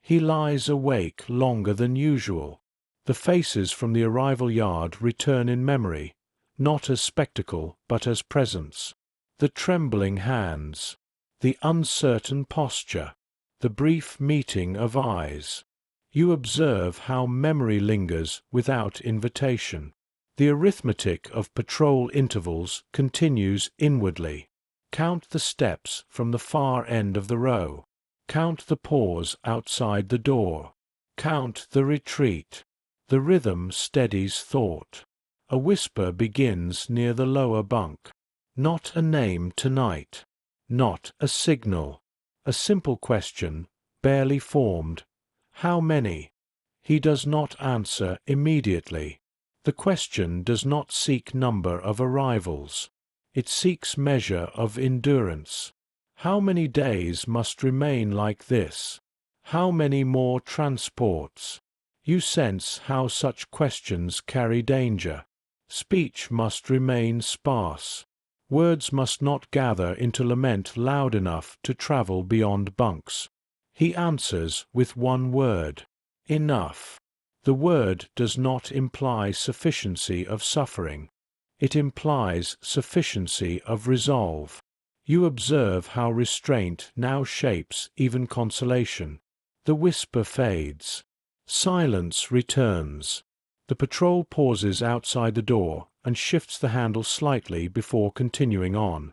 He lies awake longer than usual. The faces from the arrival yard return in memory, not as spectacle but as presence. The trembling hands. The uncertain posture. The brief meeting of eyes. You observe how memory lingers without invitation. The arithmetic of patrol intervals continues inwardly. Count the steps from the far end of the row. Count the pause outside the door. Count the retreat. The rhythm steadies thought. A whisper begins near the lower bunk. Not a name tonight. Not a signal. A simple question, barely formed. How many? He does not answer immediately. The question does not seek number of arrivals. It seeks measure of endurance. How many days must remain like this? How many more transports? You sense how such questions carry danger. Speech must remain sparse. Words must not gather into lament loud enough to travel beyond bunks. He answers with one word. Enough. The word does not imply sufficiency of suffering. It implies sufficiency of resolve. You observe how restraint now shapes even consolation. The whisper fades. Silence returns. The patrol pauses outside the door and shifts the handle slightly before continuing on.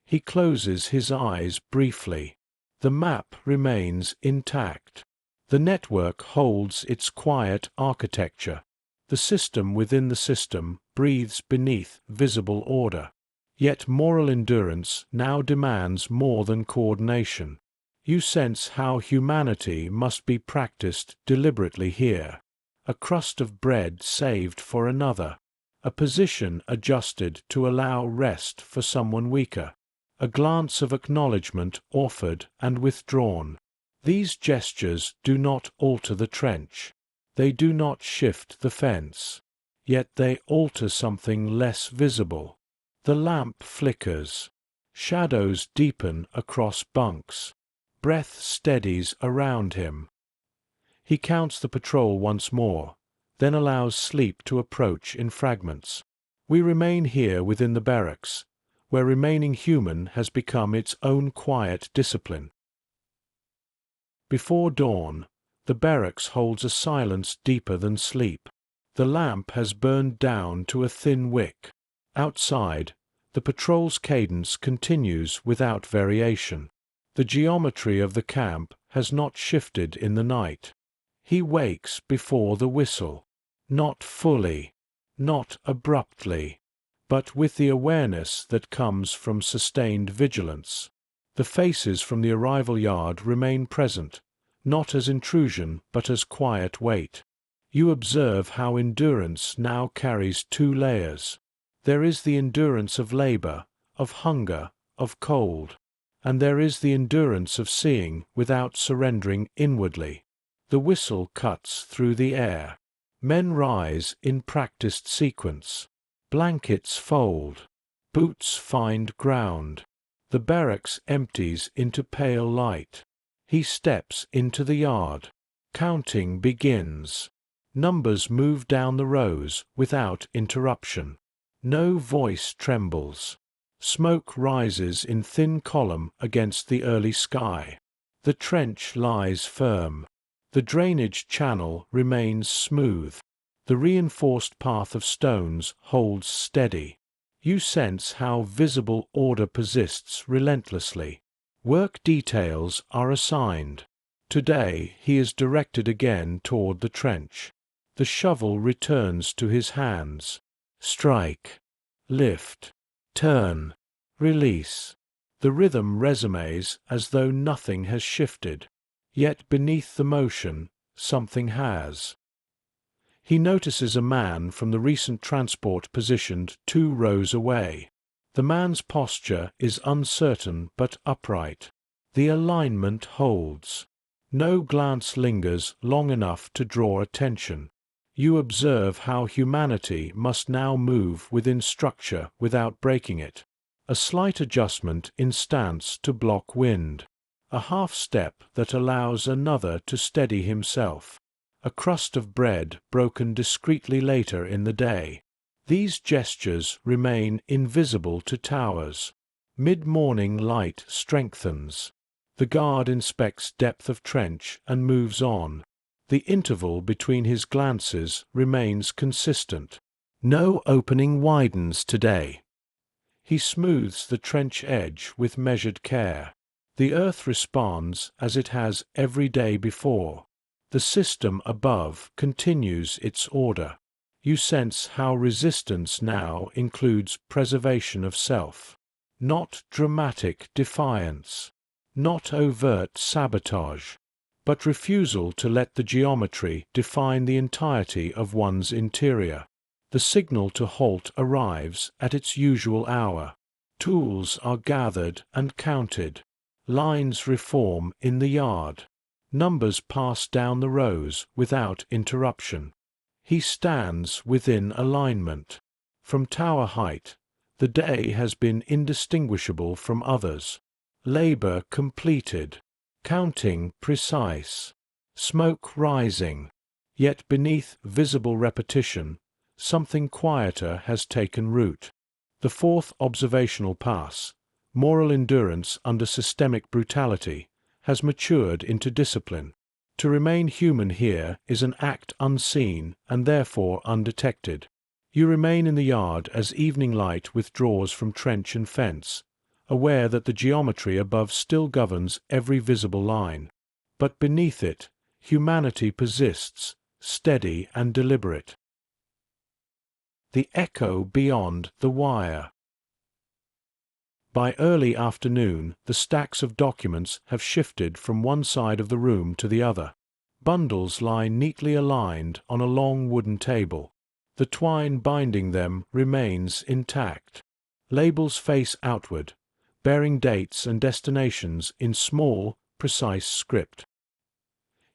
He closes his eyes briefly. The map remains intact. The network holds its quiet architecture. The system within the system breathes beneath visible order. Yet moral endurance now demands more than coordination. You sense how humanity must be practiced deliberately here. A crust of bread saved for another. A position adjusted to allow rest for someone weaker. A glance of acknowledgement offered and withdrawn. These gestures do not alter the trench. They do not shift the fence. Yet they alter something less visible. The lamp flickers. Shadows deepen across bunks. Breath steadies around him. He counts the patrol once more, then allows sleep to approach in fragments. We remain here within the barracks, where remaining human has become its own quiet discipline. Before dawn, the barracks holds a silence deeper than sleep. The lamp has burned down to a thin wick. Outside, the patrol's cadence continues without variation. The geometry of the camp has not shifted in the night. He wakes before the whistle. Not fully, not abruptly, but with the awareness that comes from sustained vigilance. The faces from the arrival yard remain present, not as intrusion but as quiet weight. You observe how endurance now carries two layers. There is the endurance of labor, of hunger, of cold, and there is the endurance of seeing without surrendering inwardly. The whistle cuts through the air. Men rise in practiced sequence. Blankets fold. Boots find ground. The barracks empties into pale light. He steps into the yard. Counting begins. Numbers move down the rows without interruption. No voice trembles. Smoke rises in thin column against the early sky. The trench lies firm. The drainage channel remains smooth. The reinforced path of stones holds steady. You sense how visible order persists relentlessly. Work details are assigned. Today he is directed again toward the trench. The shovel returns to his hands. Strike. Lift. Turn. Release. The rhythm resumes as though nothing has shifted. Yet beneath the motion, something has. He notices a man from the recent transport positioned 2 rows away. The man's posture is uncertain but upright. The alignment holds. No glance lingers long enough to draw attention. You observe how humanity must now move within structure without breaking it. A slight adjustment in stance to block wind. A half step that allows another to steady himself. A crust of bread broken discreetly later in the day. These gestures remain invisible to towers. Mid-morning light strengthens. The guard inspects depth of trench and moves on. The interval between his glances remains consistent. No opening widens today. He smooths the trench edge with measured care. The earth responds as it has every day before. The system above continues its order. You sense how resistance now includes preservation of self. Not dramatic defiance. Not overt sabotage. But refusal to let the geometry define the entirety of one's interior. The signal to halt arrives at its usual hour. Tools are gathered and counted. Lines reform in the yard. Numbers pass down the rows without interruption. He stands within alignment. From tower height, the day has been indistinguishable from others. Labor completed. Counting precise. Smoke rising. Yet beneath visible repetition, something quieter has taken root. The fourth observational pass, moral endurance under systemic brutality, has matured into discipline. To remain human here is an act unseen and therefore undetected. You remain in the yard as evening light withdraws from trench and fence, aware that the geometry above still governs every visible line. But beneath it, humanity persists, steady and deliberate. The echo beyond the wire. By early afternoon, the stacks of documents have shifted from one side of the room to the other. Bundles lie neatly aligned on a long wooden table. The twine binding them remains intact. Labels face outward, bearing dates and destinations in small, precise script.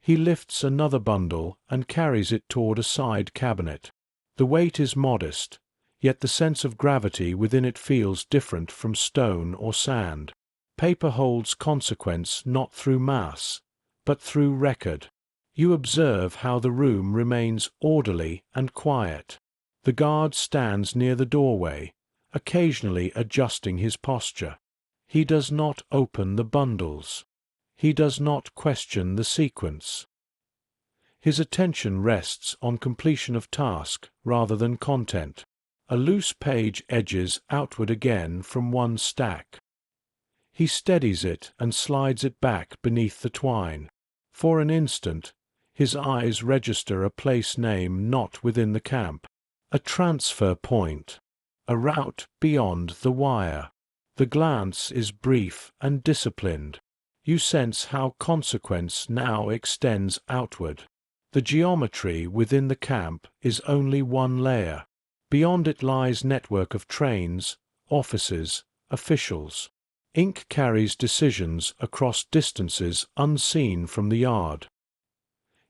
He lifts another bundle and carries it toward a side cabinet. The weight is modest, yet the sense of gravity within it feels different from stone or sand. Paper holds consequence not through mass, but through record. You observe how the room remains orderly and quiet. The guard stands near the doorway, occasionally adjusting his posture. He does not open the bundles. He does not question the sequence. His attention rests on completion of task rather than content. A loose page edges outward again from one stack. He steadies it and slides it back beneath the twine. For an instant, his eyes register a place name not within the camp. A transfer point. A route beyond the wire. The glance is brief and disciplined. You sense how consequence now extends outward. The geometry within the camp is only one layer. Beyond it lies network of trains, offices, officials. Ink carries decisions across distances unseen from the yard.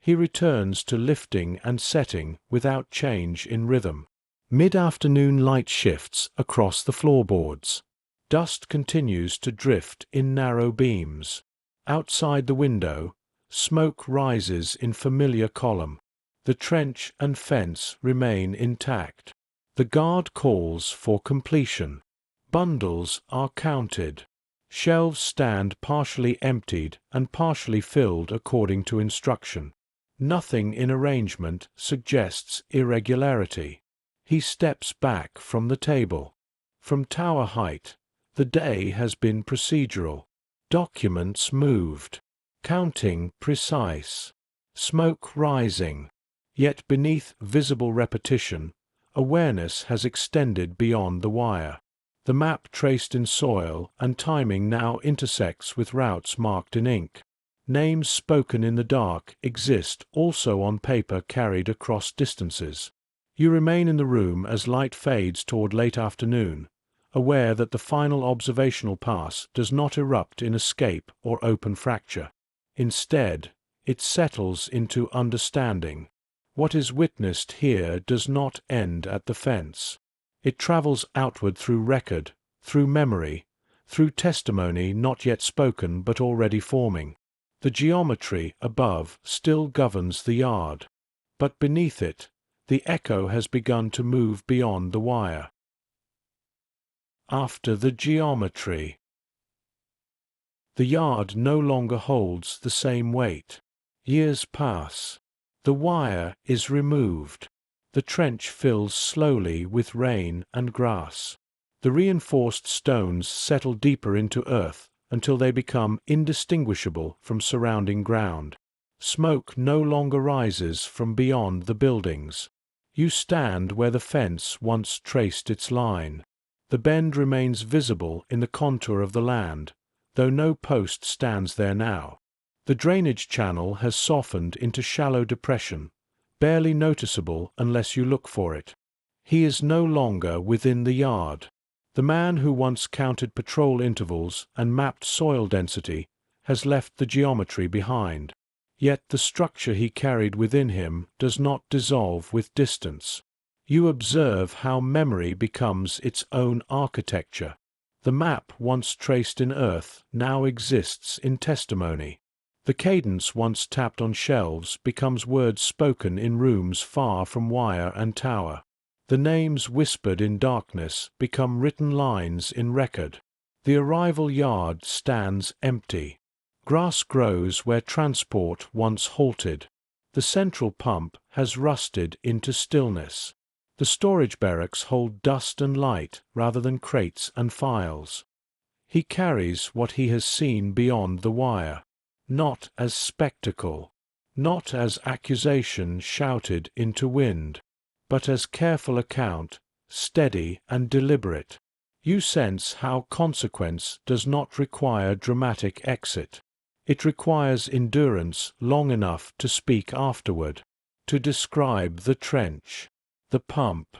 He returns to lifting and setting without change in rhythm. Mid-afternoon light shifts across the floorboards. Dust continues to drift in narrow beams. Outside the window, smoke rises in familiar column. The trench and fence remain intact. The guard calls for completion. Bundles are counted. Shelves stand partially emptied and partially filled according to instruction. Nothing in arrangement suggests irregularity. He steps back from the table. From tower height, the day has been procedural. Documents moved. Counting precise. Smoke rising. Yet beneath visible repetition, awareness has extended beyond the wire. The map traced in soil and timing now intersects with routes marked in ink. Names spoken in the dark exist also on paper carried across distances. You remain in the room as light fades toward late afternoon, aware that the final observational pass does not erupt in escape or open fracture. Instead, it settles into understanding. What is witnessed here does not end at the fence. It travels outward through record, through memory, through testimony not yet spoken but already forming. The geometry above still governs the yard, but beneath it, the echo has begun to move beyond the wire. After the geometry. The yard no longer holds the same weight. Years pass. The wire is removed. The trench fills slowly with rain and grass. The reinforced stones settle deeper into earth until they become indistinguishable from surrounding ground. Smoke no longer rises from beyond the buildings. You stand where the fence once traced its line. The bend remains visible in the contour of the land, though no post stands there now. The drainage channel has softened into shallow depression, barely noticeable unless you look for it. He is no longer within the yard. The man who once counted patrol intervals and mapped soil density has left the geometry behind. Yet the structure he carried within him does not dissolve with distance. You observe how memory becomes its own architecture. The map once traced in earth now exists in testimony. The cadence once tapped on shelves becomes words spoken in rooms far from wire and tower. The names whispered in darkness become written lines in record. The arrival yard stands empty. Grass grows where transport once halted. The central pump has rusted into stillness. The storage barracks hold dust and light rather than crates and files. He carries what he has seen beyond the wire, not as spectacle, not as accusation shouted into wind, but as careful account, steady and deliberate. You sense how consequence does not require dramatic exit. It requires endurance long enough to speak afterward, to describe the trench, the pump,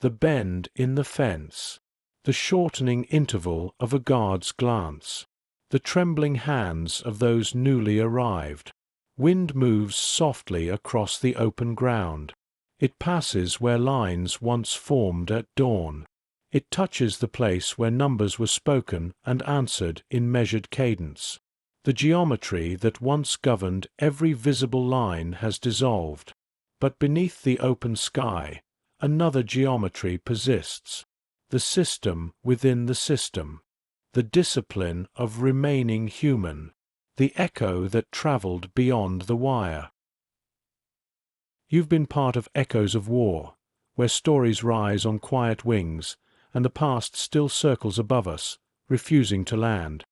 the bend in the fence, the shortening interval of a guard's glance, the trembling hands of those newly arrived. Wind moves softly across the open ground. It passes where lines once formed at dawn. It touches the place where numbers were spoken and answered in measured cadence. The geometry that once governed every visible line has dissolved, but beneath the open sky, another geometry persists. The system within the system, the discipline of remaining human, the echo that traveled beyond the wire. You've been part of echoes of war, where stories rise on quiet wings, and the past still circles above us, refusing to land.